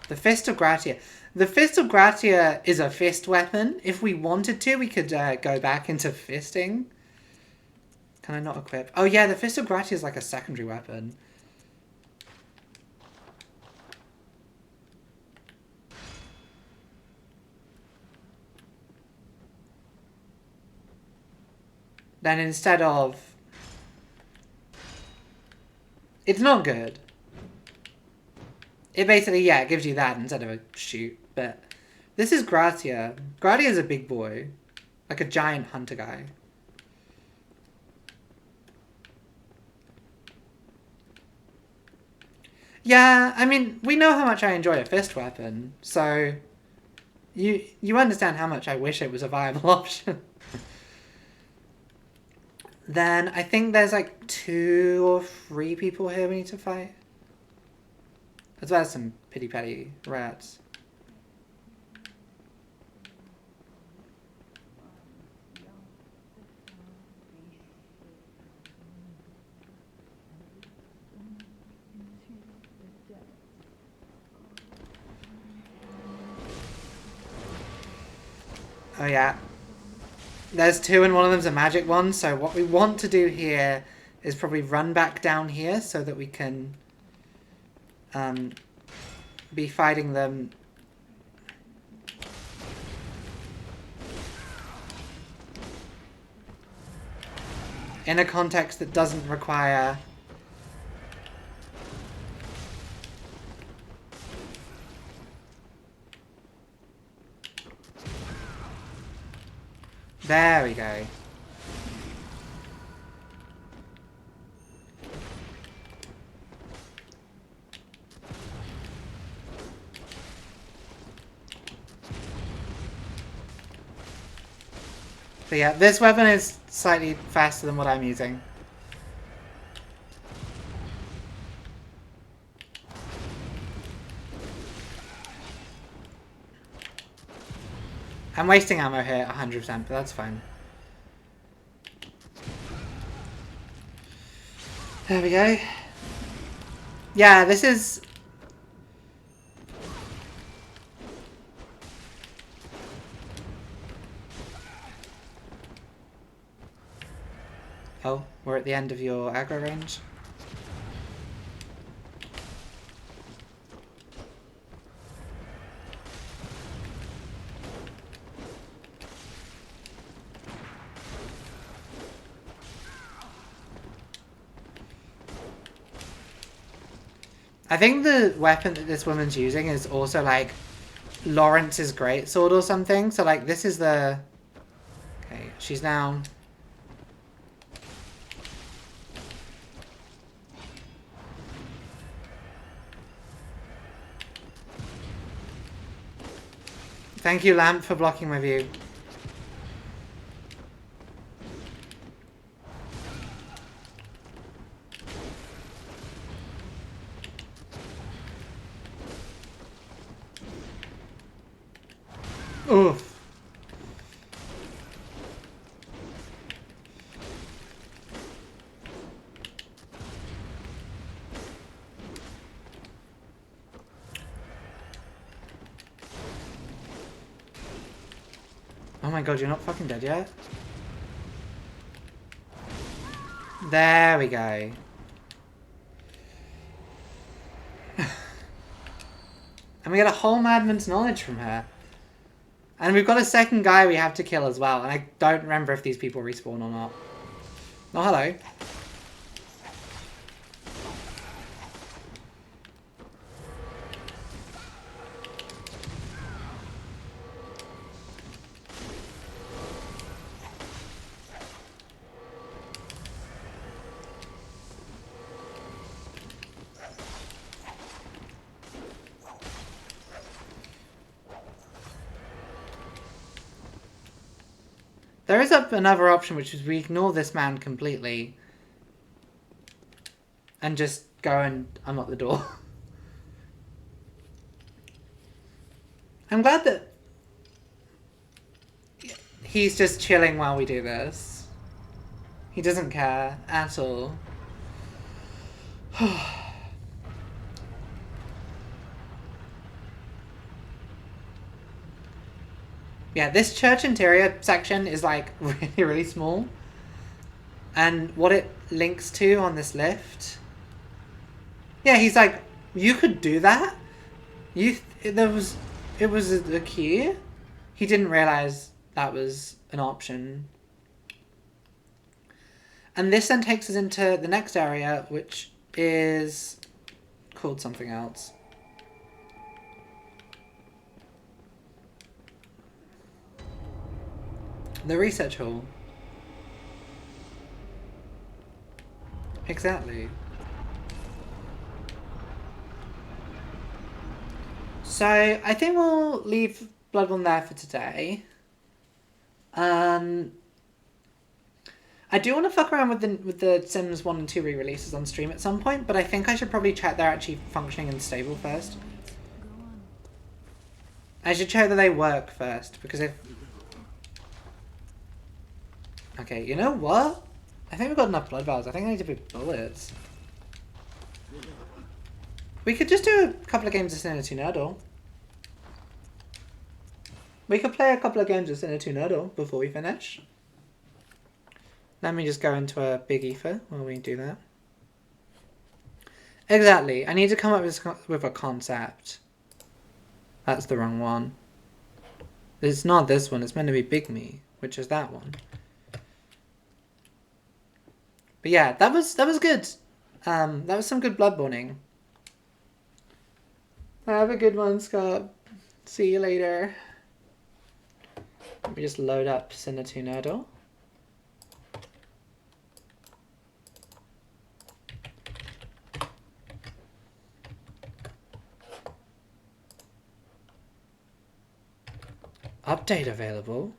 The Fist of Gratia. The Fist of Gratia is a fist weapon. If we wanted to, we could go back into fisting. Can I not equip? Oh yeah, the Fist of Gratia is like a secondary weapon. Then instead of... It's not good. It basically, yeah, it gives you that instead of a shoot. But this is Gratia. Gratia is a big boy. Like a giant hunter guy. Yeah, I mean, we know how much I enjoy a fist weapon. So, you understand how much I wish it was a viable option. Then I think there's like 2 or 3 people here we need to fight. As well as some pity-patty rats. Oh yeah. There's 2 and one of them's a magic one, so what we want to do here is probably run back down here so that we can be fighting them. in a context that doesn't require... There we go. So yeah, this weapon is slightly faster than what I'm using. I'm wasting ammo here 100%, but that's fine. There we go. Yeah, this is... Oh, we're at the end of your aggro range. I think the weapon that this woman's using is also like Lawrence's greatsword or something. So like this is the... Okay, she's now... Thank you, Lamp, for blocking my view. Oof. Oh my god, you're not fucking dead yet? There we go. And we get a whole Madman's knowledge from her. And we've got a second guy we have to kill as well. And I don't remember if these people respawn or not. Oh, hello. There is another option, which is we ignore this man completely. And just go and unlock the door. I'm glad that he's just chilling while we do this. He doesn't care at all. Yeah, this church interior section is like really, really small. And what it links to on this lift... Yeah, he's like, you could do that? It was a key? He didn't realize that was an option. And this then takes us into the next area, which is called something else. The research hall. Exactly. So, I think we'll leave Bloodborne there for today. I do want to fuck around with the Sims 1 and 2 re-releases on stream at some point, but I think I should probably check they're actually functioning and stable first. I should check that they work first, because if... Okay, you know what? I think we've got enough blood vials. I think I need to put bullets. We could just do a couple of games of Sinner 2 Nerdle. We could play a couple of games of Sinner 2 Nerdle before we finish. Let me just go into a big ether while we do that. Exactly. I need to come up with a concept. That's the wrong one. It's not this one. It's meant to be Big Me, which is that one. But yeah, that was good. That was some good Bloodborning. Have a good one, Scott. See you later. Let me just load up Sinner 2 Nerdle. Update available.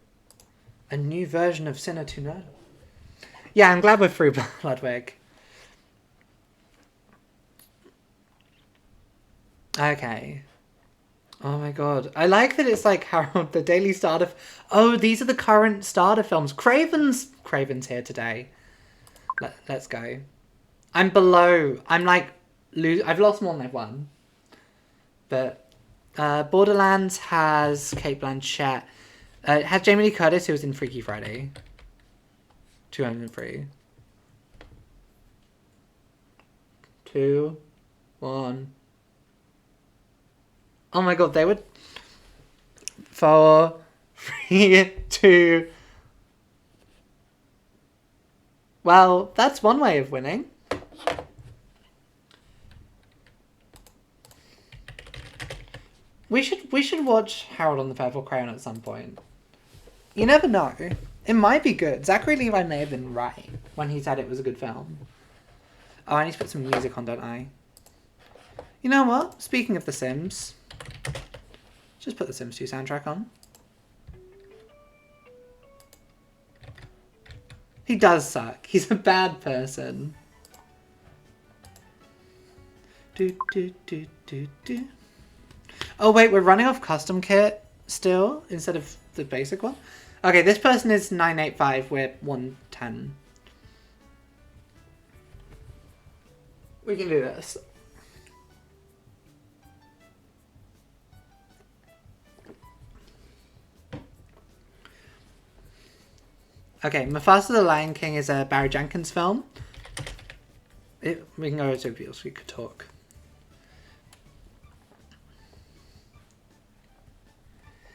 A new version of Sinner 2 Nerdle. Yeah, I'm glad we're through Ludwig. Okay. Oh my god. I like that it's like Harold, the daily starter. Oh, these are the current starter films. Craven's here today. Let's go. I'm below. I'm like, I've lost more than I've won. But Borderlands has Kate Blanchett. It has Jamie Lee Curtis, who was in Freaky Friday. 203. 2, 1. Oh my god, they would. 4, 3, 2. Well, that's one way of winning. We should watch Harold on the Purple Crayon at some point. You never know. It might be good. Zachary Levi may have been right when he said it was a good film. Oh, I need to put some music on, don't I? You know what? Speaking of The Sims, just put the Sims 2 soundtrack on. He does suck. He's a bad person. Do, do, do, do, do. Oh wait, we're running off custom kit still instead of the basic one. Okay, this person is 985. We're 110. We can do this. Okay, Mufasa the Lion King is a Barry Jenkins film. We can go to people so we could talk.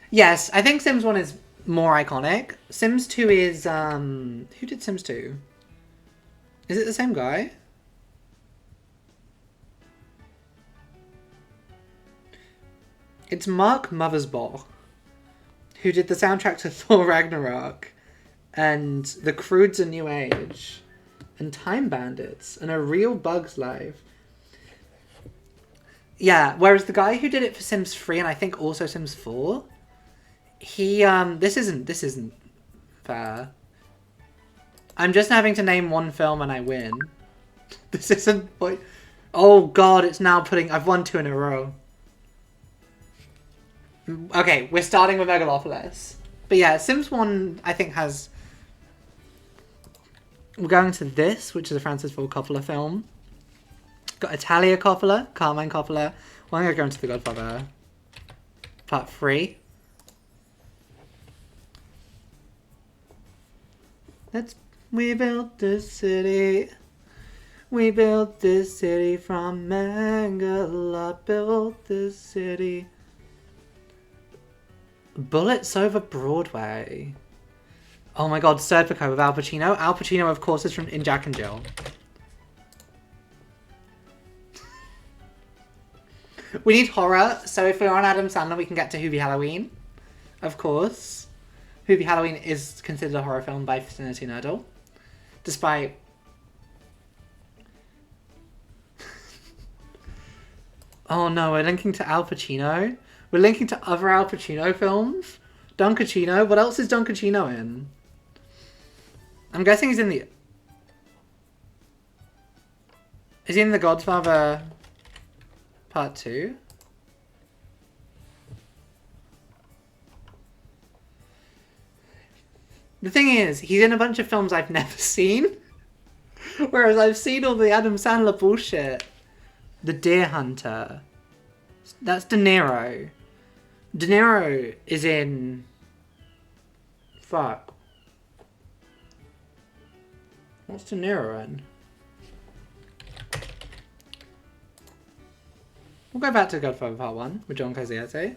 Yes, I think Sims 1 is more iconic. Sims 2 is, who did Sims 2? Is it the same guy? It's Mark Mothersbaugh, who did the soundtrack to Thor Ragnarok, and The Croods: A New Age, and Time Bandits, and A Real Bug's Life. Yeah, whereas the guy who did it for Sims 3 and I think also Sims 4, he this isn't fair. I'm just having to name one film and I win. This isn't like, oh god, it's now putting, I've won 2 in a row. Okay, we're starting with Megalopolis. But yeah, Sims 1 I think has, we're going to this, which is a Francis Ford Coppola film. Got Italia Coppola, Carmine Coppola. Well, I'm going to go into The Godfather Part 3. We built this city. We built this city from Mangala. Built this city. Bullets Over Broadway. Oh my god, Serpico with Al Pacino. Al Pacino, of course, is from in Jack and Jill. We need horror, so if we're on Adam Sandler, we can get to Hubie Halloween. Of course. Hubie Halloween is considered a horror film by Vicinity Nerdle. Despite... Oh no, we're linking to Al Pacino. We're linking to other Al Pacino films. Dunkachino. What else is Dunkachino in? I'm guessing he's in the... Is he in The Godfather Part 2? The thing is, he's in a bunch of films I've never seen. Whereas I've seen all the Adam Sandler bullshit. The Deer Hunter. That's De Niro. De Niro is in... Fuck. What's De Niro in? We'll go back to Godfather Part 1 with John Cosiate.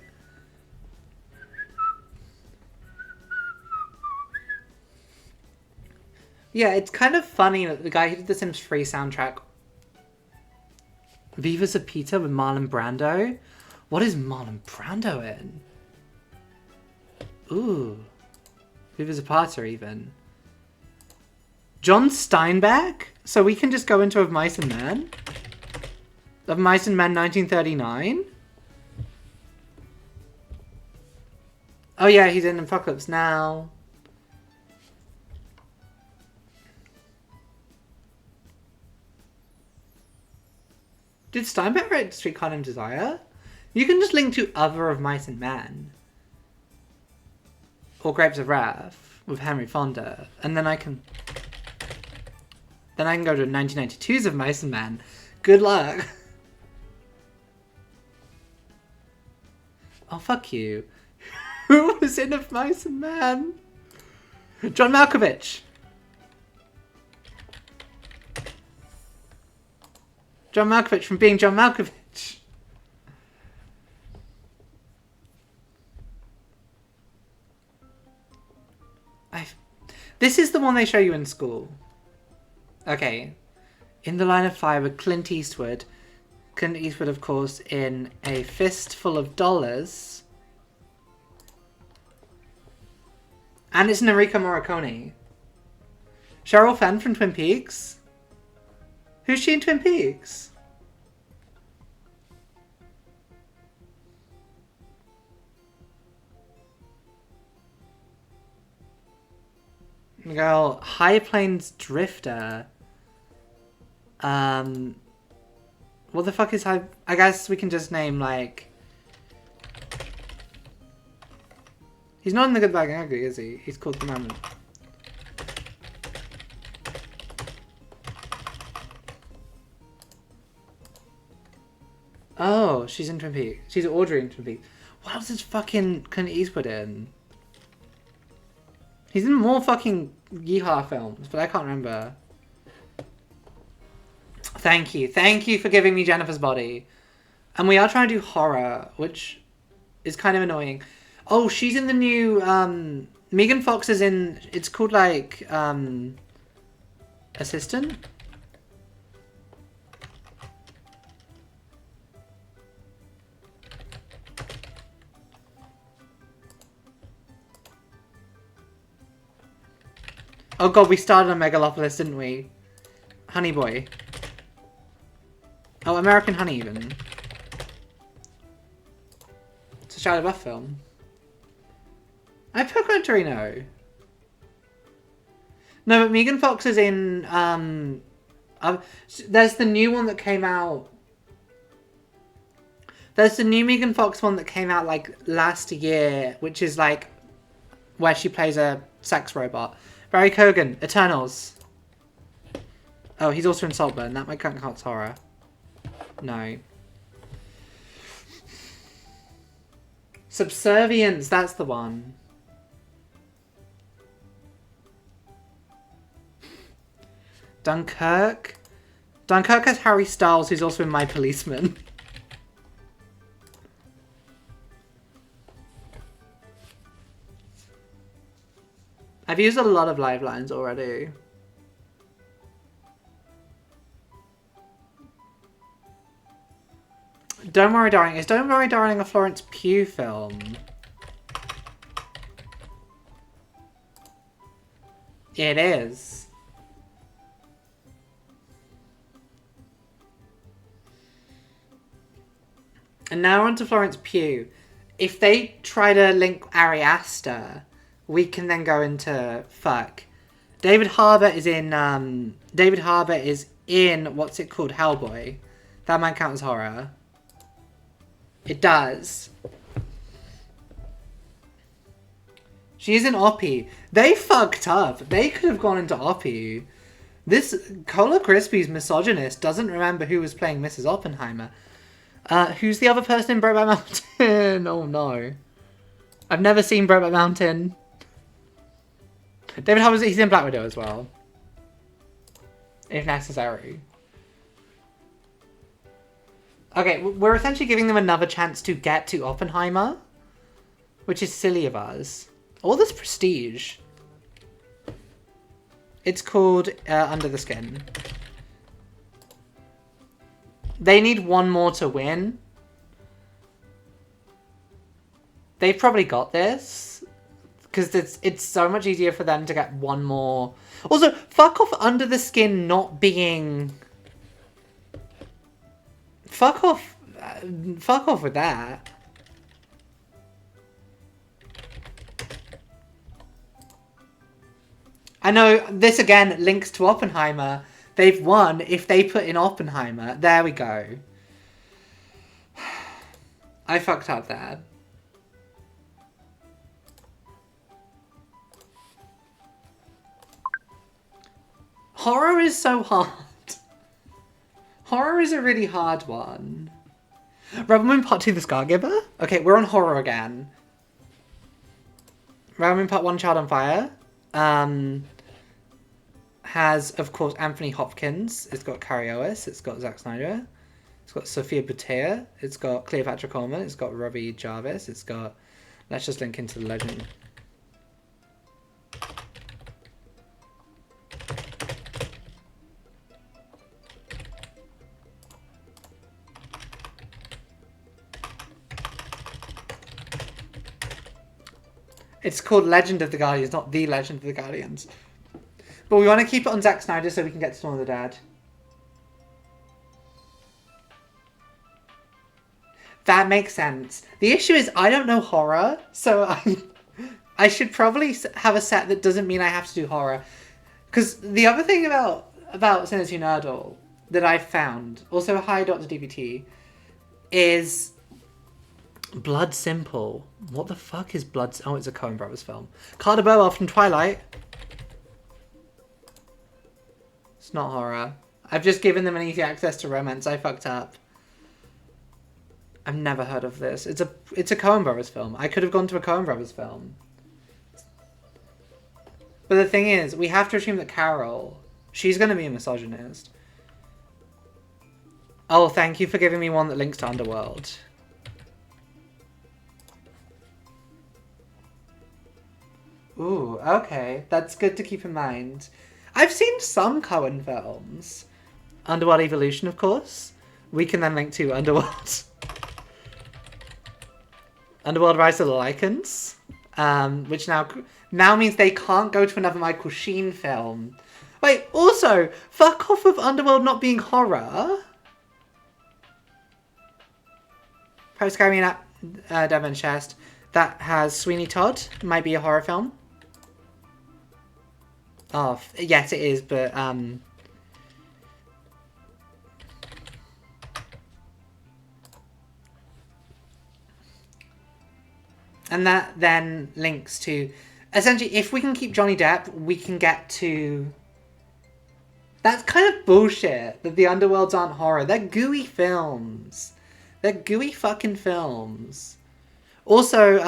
Yeah, it's kind of funny that the guy who did the Sims 3 soundtrack, Viva Zapata with Marlon Brando. What is Marlon Brando in? Ooh. Viva Zapata even. John Steinbeck? So we can just go into Of Mice and Men? Of Mice and Men 1939? Oh yeah, he's in Apocalypse Now. Did Steinbeck write Streetcar Named Desire? You can just link to other Of Mice and Men. Or Grapes of Wrath with Henry Fonda. And then I can... Then I can go to 1992's Of Mice and Men. Good luck. Oh, fuck you. Who was in Of Mice and Men? John Malkovich. John Malkovich from being John Malkovich. This is the one they show you in school. Okay. In the Line of Fire with Clint Eastwood. Clint Eastwood, of course, in A Fistful of Dollars. And it's Enrico Morricone. Cheryl Fenn from Twin Peaks. Who's she in Twin Peaks? Girl, High Plains Drifter. What the fuck is High... I guess we can just name, like... He's not in The Good, Bad, and Ugly, is he? He's called The Moment. Oh, she's in Twin Peaks. She's Audrey in Twin Peaks. What else is fucking Clint Eastwood in? He's in more fucking Yeehaw films, but I can't remember. Thank you. Thank you for giving me Jennifer's Body. And we are trying to do horror, which is kind of annoying. Oh, she's in the new... Megan Fox is in... It's called, like... Assistant? Oh god, we started on Megalopolis, didn't we? Honey Boy. Oh, American Honey, even. It's a Shia LaBeouf film. I put Gran Torino. No, but Megan Fox is in... there's the new one that came out... There's the new Megan Fox one that came out, like, last year, which is, like, where she plays a sex robot. Barry Keoghan, Eternals. Oh, he's also in Saltburn. That might count as horror. No. Subservience, that's the one. Dunkirk. Dunkirk has Harry Styles, who's also in My Policeman. I've used a lot of lifelines already. Don't Worry Darling. Is Don't Worry Darling a Florence Pugh film? It is. And now on to Florence Pugh. If they try to link Ari Aster, we can then go into fuck. David Harbour is in what's it called? Hellboy. That might count as horror. It does. She's in Oppie. They fucked up. They could have gone into Oppie. This Cola Crispy's misogynist doesn't remember who was playing Mrs. Oppenheimer. Who's the other person in Brokeback Mountain? Oh no. I've never seen Brokeback Mountain. David Harbour, he's in Black Widow as well. If necessary. Okay, we're essentially giving them another chance to get to Oppenheimer. Which is silly of us. All this prestige. It's called Under the Skin. They need one more to win. They've probably got this. Because it's so much easier for them to get one more. Also, fuck off Under the Skin not being... Fuck off. Fuck off with that. I know this again links to Oppenheimer. They've won if they put in Oppenheimer. There we go. I fucked up there. Horror is so hard. Horror is a really hard one. Rebel Moon Part 2 The Scargiver? Okay, we're on horror again. Rebel Moon Part 1 Child on Fire. Has, of course, Anthony Hopkins. It's got Carrie Ellis. It's got Zack Snyder. It's got Sophia Boutella. It's got Cleopatra Coleman. It's got Robbie Jarvis. It's got... Let's just link into the legend. It's called Legend of the Guardians, not The Legend of the Guardians. But we want to keep it on Zack Snyder so we can get to Dawn of the Dead. That makes sense. The issue is I don't know horror, so I should probably have a set that doesn't mean I have to do horror. Because the other thing about Synergy Nerdle that I've found, also hi Dr. DBT, is Blood Simple. What the fuck is Blood... Oh, it's a Coen Brothers film. Carter Burwell from Twilight. It's not horror. I've just given them an easy access to romance. I fucked up. I've never heard of this. It's a Coen Brothers film. I could have gone to a Coen Brothers film. But the thing is, we have to assume that Carol, she's going to be a misogynist. Oh, thank you for giving me one that links to Underworld. Ooh, okay. That's good to keep in mind. I've seen some Coen films. Underworld Evolution, of course. We can then link to Underworld. Underworld Rise of the Lycans. Which now means they can't go to another Michael Sheen film. Wait, also, fuck off with Underworld not being horror. Post Carrying Up Devon Chest. That has Sweeney Todd. Might be a horror film. Oh, yes, it is, but, and that then links to... Essentially, if we can keep Johnny Depp, we can get to... That's kind of bullshit that the Underworlds aren't horror. They're gooey films. They're gooey fucking films. Also,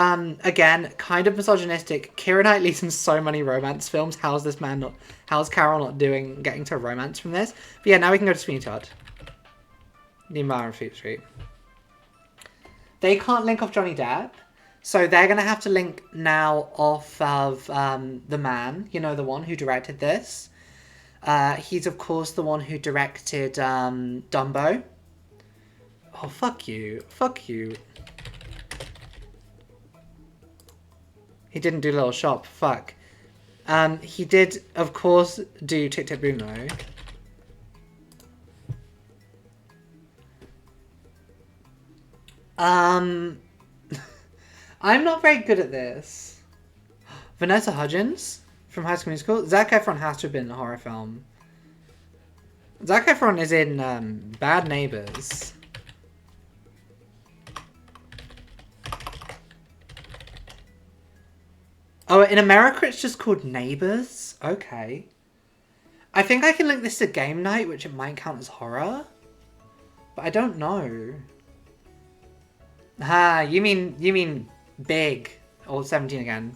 again, kind of misogynistic. Keira Knightley's in so many romance films. How's Carol not getting to romance from this? But yeah, now we can go to Sweeney Todd. The Environment Food Street. They can't link off Johnny Depp. So they're going to have to link now off of The Man. You know, the one who directed this. He's, of course, the one who directed Dumbo. Oh, fuck you. Fuck you. He didn't do Little Shop. Fuck. He did, of course, do Tic Tic Boom, though. I'm not very good at this. Vanessa Hudgens from High School Musical. Zac Efron has to have been in a horror film. Zac Efron is in Bad Neighbors. Oh, in America it's just called Neighbors? Okay. I think I can link this to Game Night, which it might count as horror. But I don't know. You mean Big, or 17 Again.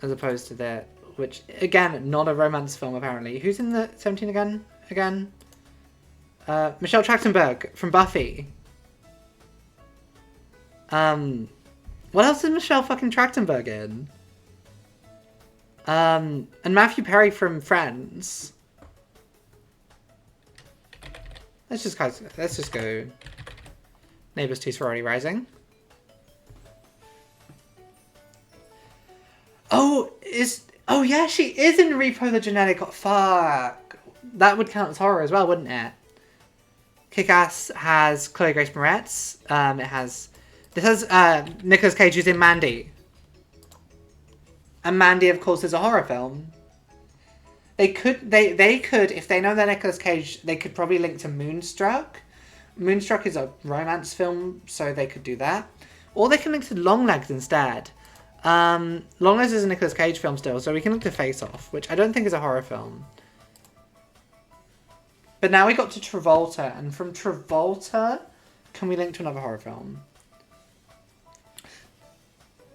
As opposed to that, which, again, not a romance film apparently. Who's in the 17 Again? Michelle Trachtenberg from Buffy. What else is Michelle fucking Trachtenberg in? And Matthew Perry from Friends. Let's just go Neighbours 2 Sorority Rising. Oh yeah, she is in Repo the Genetic. Fuck. That would count as horror as well, wouldn't it? Kick-Ass has Chloe Grace Moretz. This has Nicolas Cage, who's in Mandy. And Mandy, of course, is a horror film. They could, if they know they're Nicolas Cage, they could probably link to Moonstruck. Moonstruck is a romance film, so they could do that. Or they can link to Longlegs instead. Longlegs is a Nicolas Cage film still, so we can link to Face Off, which I don't think is a horror film. But now we got to Travolta, and from Travolta, can we link to another horror film?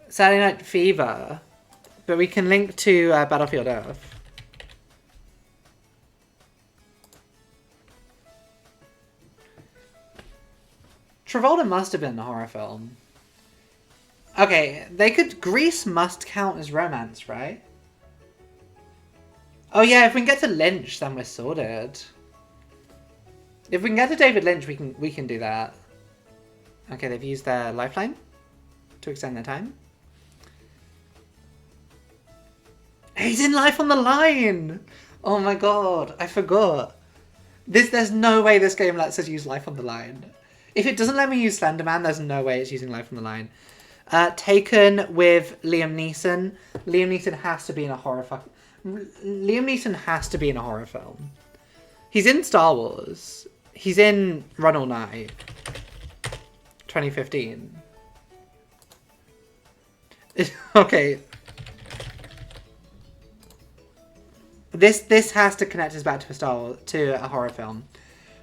Saturday Night Fever, but we can link to Battlefield Earth. Travolta must have been a horror film. Okay, Grease must count as romance, right? Oh yeah, if we can get to Lynch, then we're sorted. If we can get to David Lynch, we can do that. Okay, they've used their lifeline to extend their time. He's in Life on the Line! Oh my god, I forgot. There's no way this game lets us use Life on the Line. If it doesn't let me use Slenderman, there's no way it's using Life on the Line. Taken with Liam Neeson. Liam Neeson has to be in a horror Liam Neeson has to be in a horror film. He's in Star Wars. He's in Run All Night. 2015. Okay. This has to connect us back to a horror film.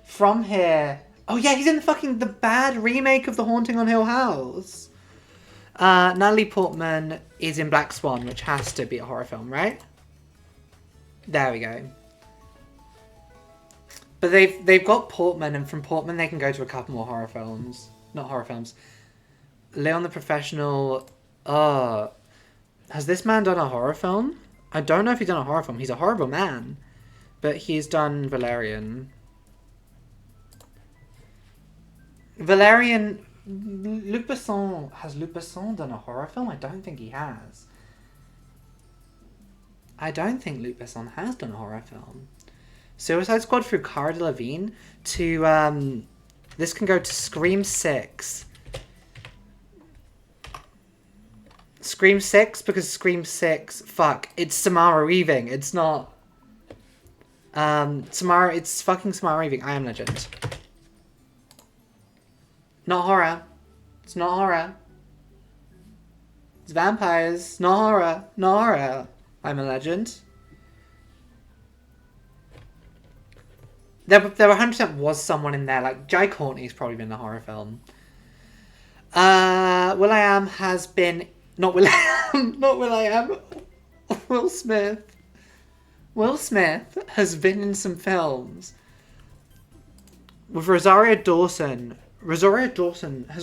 From here... Oh yeah, he's in the bad remake of The Haunting on Hill House. Natalie Portman is in Black Swan, which has to be a horror film, right? There we go. But they've got Portman, and from Portman they can go to a couple more horror films. Not horror films. Leon the Professional. Has this man done a horror film? I don't know if he's done a horror film. He's a horrible man. But he's done Valerian. Luc Besson. Has Luc Besson done a horror film? I don't think he has. I don't think Luc Besson has done a horror film. Suicide Squad through Cara Delevingne to, this can go to Scream 6. Scream 6, because Scream 6, fuck, it's Samara Weaving, it's not, it's fucking Samara Weaving, I Am Legend. Not horror. It's not horror. It's vampires. Not horror. Not horror. I'm a Legend. There 100% was someone in there. Like, Jai Courtney's probably been in a horror film. will.i.am has been... Not will.i.am. Not will.i.am. Will Smith. Will Smith has been in some films. With Rosario Dawson. Has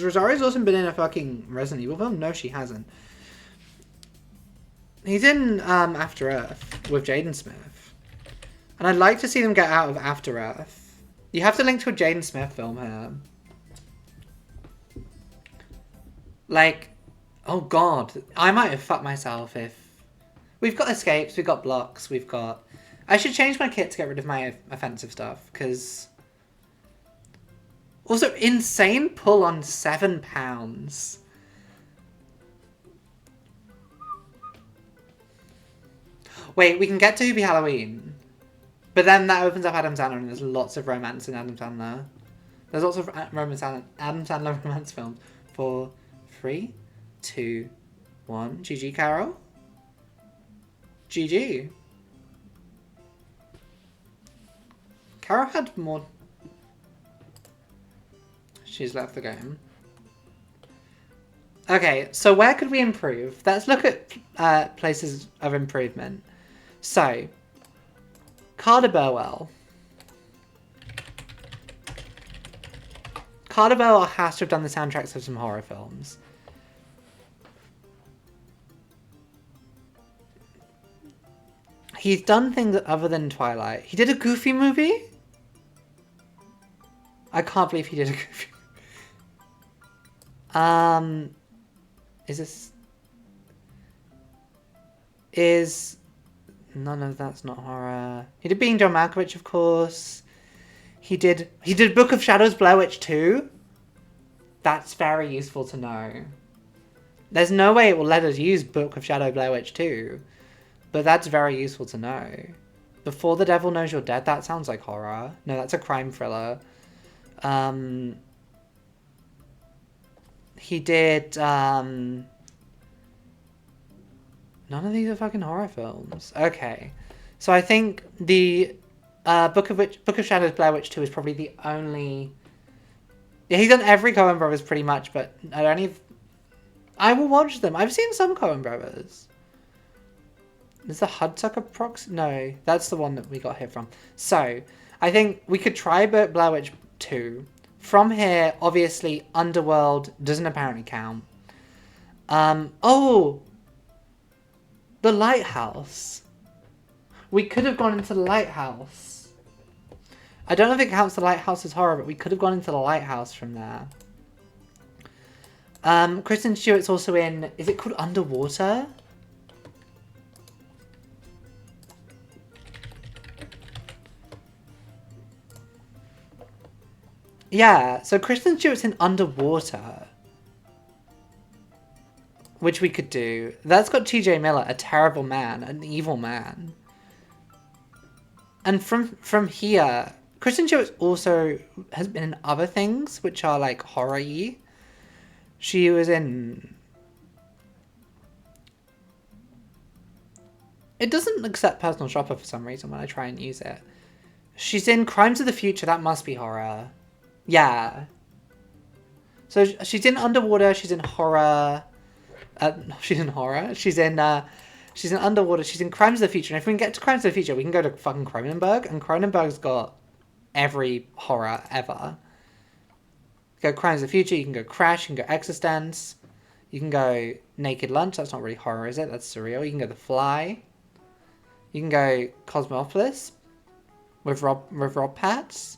Rosario Dawson been in a fucking Resident Evil film? No, she hasn't. He's in After Earth with Jaden Smith. And I'd like to see them get out of After Earth. You have to link to a Jaden Smith film here. Like, oh god. I might have fucked myself if... We've got escapes, we've got blocks, we've got... I should change my kit to get rid of my offensive stuff, because... Also, insane pull on £7. Wait, we can get to Hubie Halloween. But then that opens up Adam Sandler, and there's lots of romance in Adam Sandler. There's lots of Adam Sandler romance films. 4, 3, 2, 1. GG, Carol. GG. Carol had more... She's left the game. Okay, so where could we improve? Let's look at places of improvement. So, Carter Burwell. Carter Burwell has to have done the soundtracks of some horror films. He's done things other than Twilight. He did a Goofy movie? I can't believe he did a Goofy movie. Is this... Is... None of that's not horror. He did Being John Malkovich, of course. He did Book of Shadows, Blair Witch 2. That's very useful to know. There's no way it will let us use Book of Shadow, Blair Witch 2. But that's very useful to know. Before the Devil Knows You're Dead, that sounds like horror. No, that's a crime thriller. He did, none of these are fucking horror films. Okay. So I think the Book of Shadows, Blair Witch 2 is probably the only... Yeah, he's done every Coen Brothers pretty much, but I will watch them. I've seen some Coen Brothers. Is the Hudsucker Prox? No, that's the one that we got here from. So, I think we could try Blair Witch 2. From here, obviously, Underworld doesn't apparently count. Oh! The Lighthouse. We could have gone into the Lighthouse. I don't know if it counts the Lighthouse as horror, but we could have gone into the Lighthouse from there. Kristen Stewart's also in... Is it called Underwater? Yeah, so Kristen Stewart's in Underwater. Which we could do. That's got T.J. Miller, a terrible man, an evil man. And from here, Kristen Stewart also has been in other things, which are like horror-y. She was in... It doesn't accept Personal Shopper for some reason when I try and use it. She's in Crimes of the Future, that must be horror. Yeah. So she's in Underwater, she's in horror. She's in horror. She's in Underwater, she's in Crimes of the Future. And if we can get to Crimes of the Future, we can go to fucking Cronenberg. And Cronenberg's got every horror ever. Go Crimes of the Future, you can go Crash, you can go Existence. You can go Naked Lunch, that's not really horror, is it? That's surreal. You can go The Fly. You can go Cosmopolis with Rob Patz.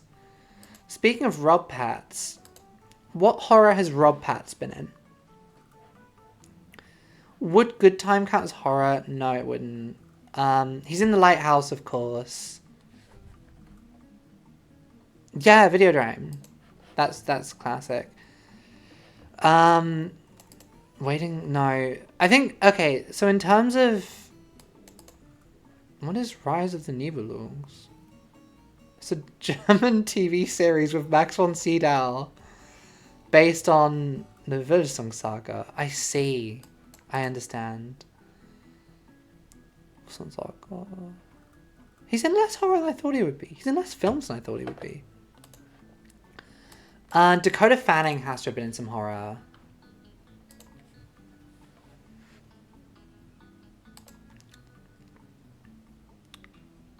Speaking of Rob Patz, what horror has Rob Patz been in? Would Good Time count as horror? No, it wouldn't. He's in The Lighthouse, of course. Yeah, Videodrome. That's classic. Waiting, no. I think, okay, so in terms of... What is Rise of the Nibelungs? It's a German TV series with Max von Sydow based on the Völsung saga. I see. I understand. Saga. He's in less horror than I thought he would be. He's in less films than I thought he would be. Dakota Fanning has to have been in some horror.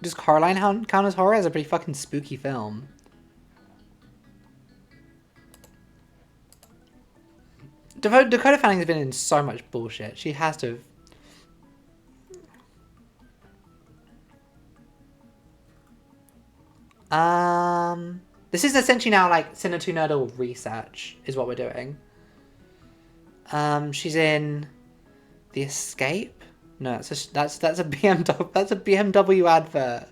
Does Coraline count as horror? It's a pretty fucking spooky film. Dakota Fanning's been in so much bullshit. She has to have... This is essentially now like Cine2 Nerdle research is what we're doing. She's in The Escape. No, that's a BMW. That's a BMW advert.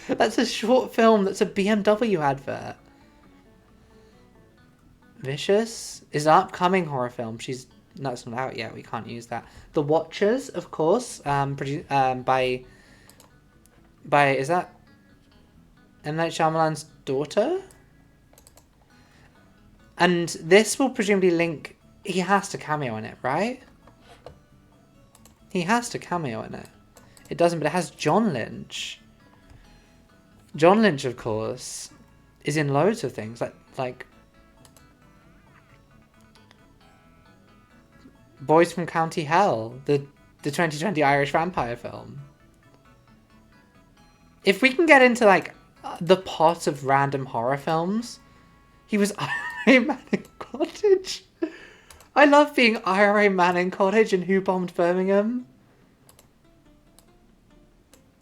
That's a short film. That's a BMW advert. Vicious is an upcoming horror film. No, it's not out yet. We can't use that. The Watchers, of course. Produced by is that M. Night Shyamalan's daughter? And this will presumably link... He has to cameo in it, right? He has to cameo in it. It doesn't, but it has John Lynch. John Lynch, of course, is in loads of things. Like Boys from County Hell, the 2020 Irish vampire film. If we can get into, like, the pot of random horror films, he was IRA Man in Cottage. I love being IRA Man in Cottage and Who Bombed Birmingham.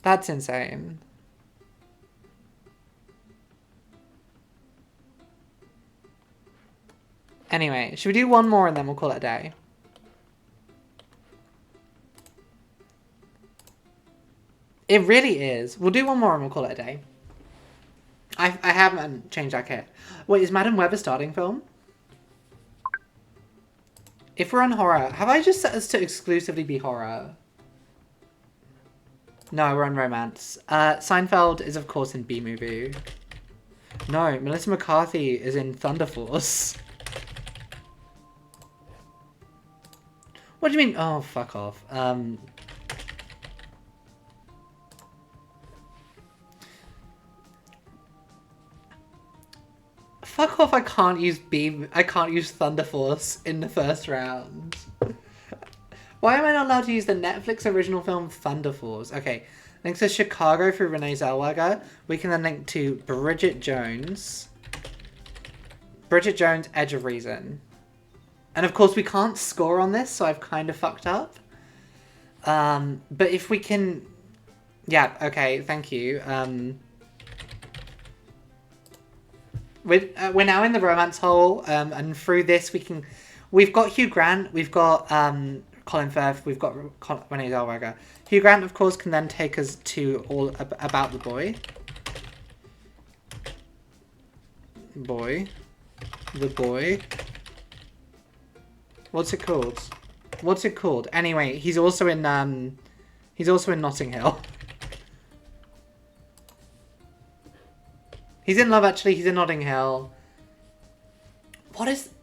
That's insane. Anyway, should we do one more and then we'll call it a day? It really is. We'll do one more and we'll call it a day. I haven't changed that kit. Wait, is Madam Web a starting film? If we're on horror, have I just set us to exclusively be horror? No, we're on romance. Seinfeld is of course in B-movie. No, Melissa McCarthy is in Thunder Force. What do you mean? Oh, fuck off. Fuck off, I can't use Thunder Force in the first round. Why am I not allowed to use the Netflix original film Thunder Force? Okay, links to Chicago through Renee Zellweger. We can then link to Bridget Jones. Bridget Jones, Edge of Reason. And of course we can't score on this, so I've kind of fucked up. But if we can... Yeah, okay, thank you. We're now in the romance hole, and through this we've got Hugh Grant, we've got Colin Firth, we've got Renee Zellweger. Hugh Grant, of course, can then take us to all about the boy. The boy. What's it called? Anyway, he's also in Notting Hill. He's in Love Actually. He's in Notting Hill.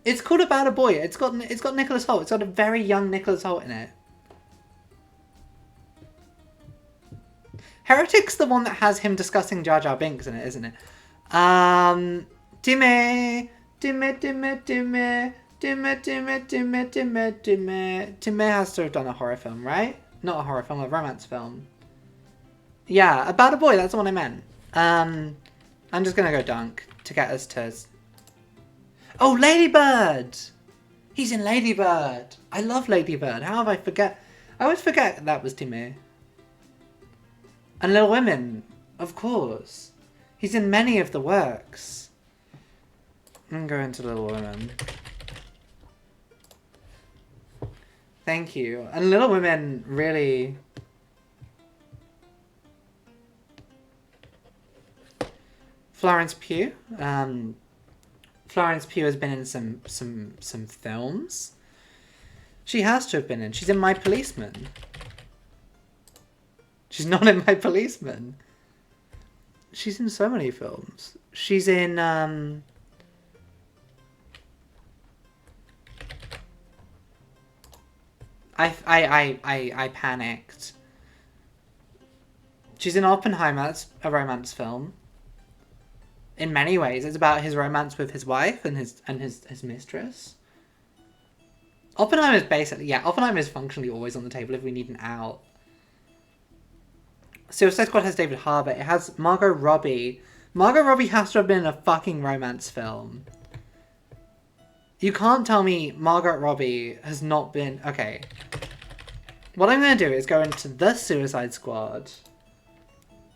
It's called About a Boy. It's got Nicholas Hoult. It's got a very young Nicholas Hoult in it. Heretic's the one that has him discussing Jar Jar Binks in it, isn't it? Timmy has to have done a horror film, right? Not a horror film, a romance film. Yeah, About a Boy. That's the one I meant. I'm just gonna go dunk to get us to... Oh, Lady Bird! He's in Lady Bird. I love Lady Bird. How have I forget? I always forget that was Timmy. And Little Women, of course. He's in many of the works. I'm going to Little Women. Thank you. And Little Women really... Florence Pugh. Florence Pugh has been in some films. She has to have been in. She's in My Policeman. She's not in My Policeman. She's in so many films. She's in I panicked. She's in Oppenheimer. That's a romance film. In many ways, it's about his romance with his wife and his mistress. Oppenheimer is basically... Yeah, Oppenheimer is functionally always on the table if we need an out. Suicide Squad has David Harbour. It has Margot Robbie. Margot Robbie has to have been in a fucking romance film. You can't tell me Margot Robbie has not been... Okay. What I'm going to do is go into the Suicide Squad.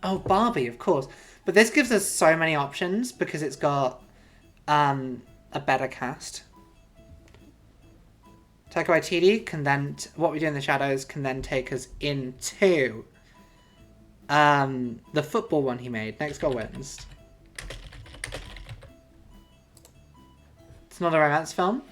Oh, Barbie, of course. But this gives us so many options because it's got a better cast. Taika Waititi can then... What We Do in the Shadows can then take us into the football one he made. Next Goal Wins. It's not a romance film.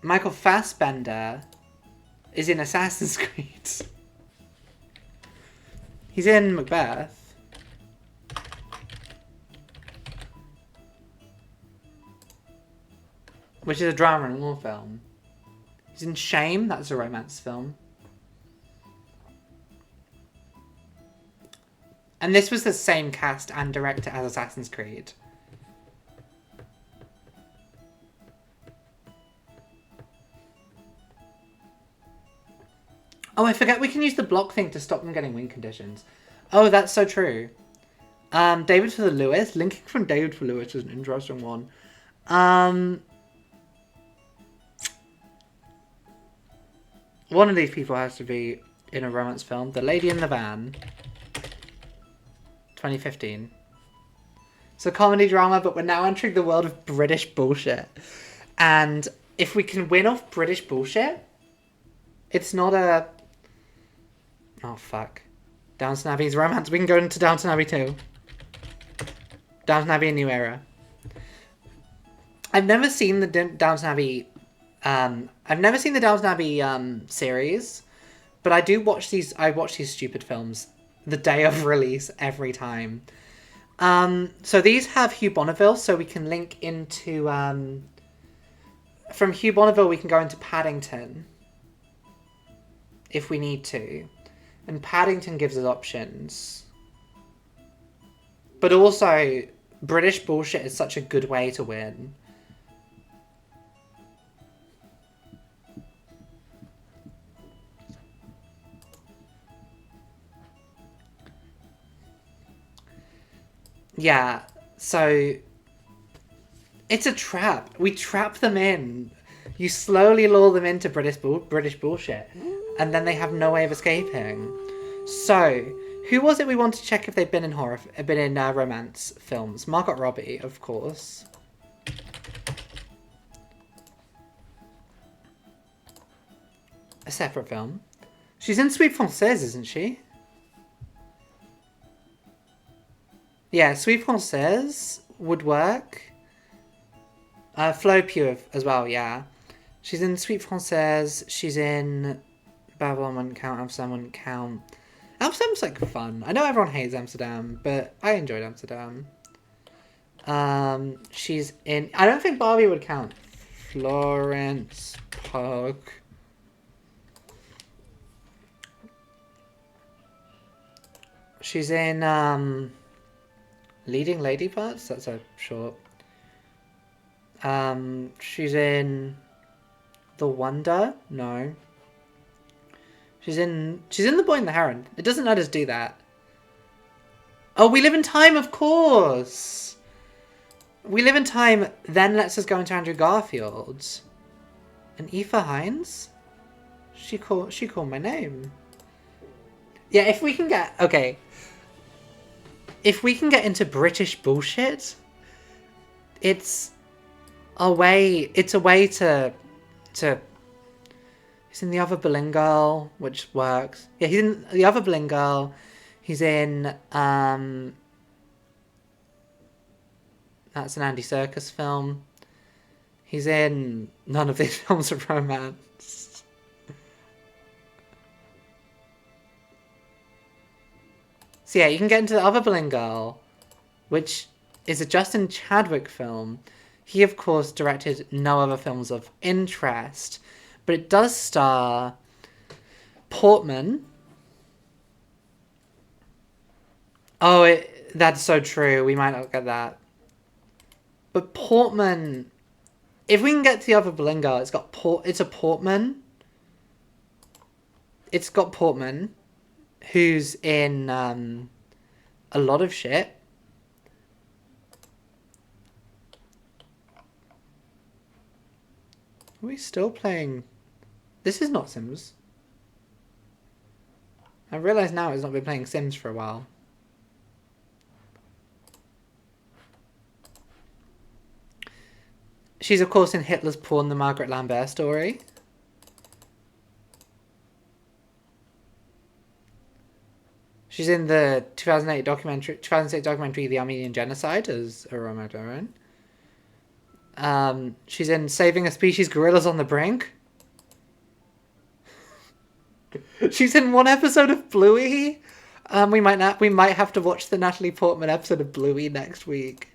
Michael Fassbender is in Assassin's Creed. He's in Macbeth. Which is a drama and war film. He's in Shame. That's a romance film. And this was the same cast and director as Assassin's Creed. Oh, I forget we can use the block thing to stop them getting win conditions. Oh, that's so true. David for the Lewis. Linking from David for Lewis is an interesting one. One of these people has to be in a romance film. The Lady in the Van. 2015. It's a comedy drama, but we're now entering the world of British bullshit. And if we can win off British bullshit, it's not a... Oh, fuck. Downton Abbey's romance. We can go into Downton Abbey too. Downton Abbey, A New Era. I've never seen the Downton Abbey... I've never seen the Downton Abbey series, but I do watch these... I watch these stupid films the day of release every time. So these have Hugh Bonneville, so we can link into... from Hugh Bonneville, we can go into Paddington. If we need to. And Paddington gives us options. But also, British bullshit is such a good way to win. Yeah, so it's a trap. We trap them in. You slowly lure them into British bullshit, and then they have no way of escaping. So, who was it we wanted to check if they've been in romance films? Margot Robbie, of course. A separate film. She's in Sweet Française, isn't she? Yeah, Sweet Française would work. Flo Pugh as well, yeah. She's in Sweet Française. She's in Babylon wouldn't count. Amsterdam wouldn't count. Amsterdam's like fun. I know everyone hates Amsterdam, but I enjoyed Amsterdam. She's in... I don't think Barbie would count. Florence Pugh. She's in leading lady parts. That's a short. She's in The Wonder. No. She's in The Boy and the Heron. It doesn't let us do that. Oh, We Live in Time, of course. We Live in Time then lets us go into Andrew Garfield. And Aoife Hines? She called my name. Yeah, if we can get... Okay. If we can get into British bullshit, it's a way to he's in The Other Boleyn Girl, which works. Yeah, he's in The Other Boleyn Girl. He's in that's an Andy Serkis film. He's in none of these films of romance. So yeah, you can get into The Other Boleyn Girl, which is a Justin Chadwick film. He, of course, directed no other films of interest, but it does star Portman. Oh, that's so true. We might not get that. But Portman, if we can get to The Other Boleyn Girl, it's a Portman. It's got Portman, who's in a lot of shit. Are we still playing? This is not Sims. I realise now it's not been playing Sims for a while. She's of course in Hitler's Pawn, the Margaret Lambert story. She's in the 2006 documentary The Armenian Genocide as Aroma Doran. She's in Saving a Species, Gorillas on the Brink. She's in one episode of Bluey. We might have to watch the Natalie Portman episode of Bluey next week.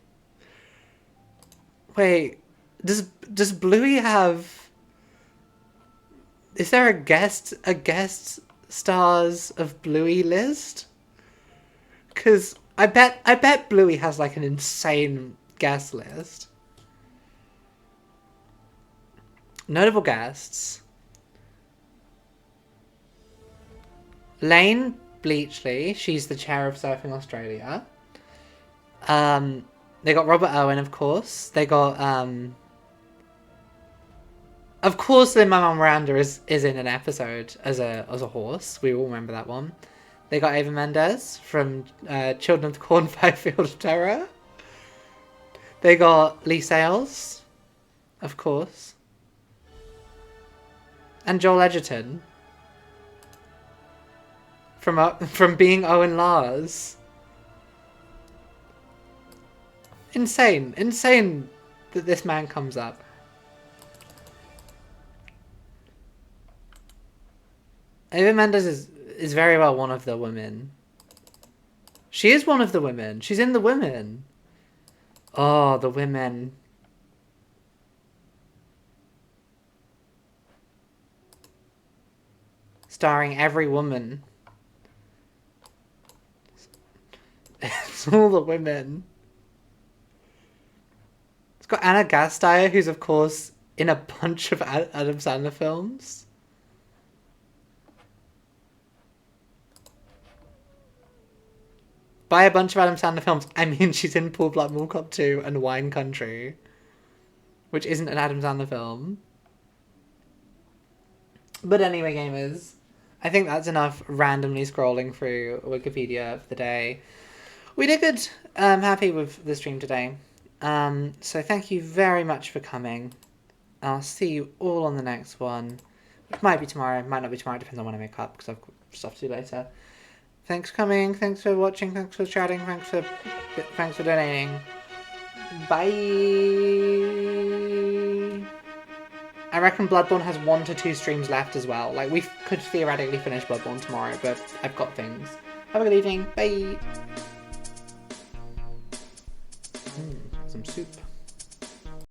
Wait, does Bluey have... Is there a guest stars of Bluey list? Because I bet Bluey has like an insane guest list. Notable guests. Lane Bleachley, she's the chair of Surfing Australia. They got Robert Owen, of course. They got Of course, Lin-Manuel Miranda is in an episode as a horse. We all remember that one. They got Ava Mendes from Children of the Corn Field of Terror. They got Lee Sales, of course. And Joel Edgerton. From being Owen Lars. Insane that this man comes up. Ava Mendes is very well one of the women. She is one of the women. She's in The Women. Oh, The Women. Starring every woman. It's all the women. It's got Anna Gasteyer, who's of course in a bunch of Adam Sandler films. By a bunch of Adam Sandler films, I mean she's in Poor Black Mall Cop 2 and Wine Country, which isn't an Adam Sandler film. But anyway, gamers, I think that's enough randomly scrolling through Wikipedia for the day. We did good. I'm happy with the stream today. So thank you very much for coming. I'll see you all on the next one. It might be tomorrow, might not be tomorrow, depends on when I make up, because I've got stuff to do later. Thanks for coming, thanks for watching, thanks for chatting, thanks for donating. Bye! I reckon Bloodborne has 1 to 2 streams left as well. Like, we could theoretically finish Bloodborne tomorrow, but I've got things. Have a good evening. Bye! Some soup.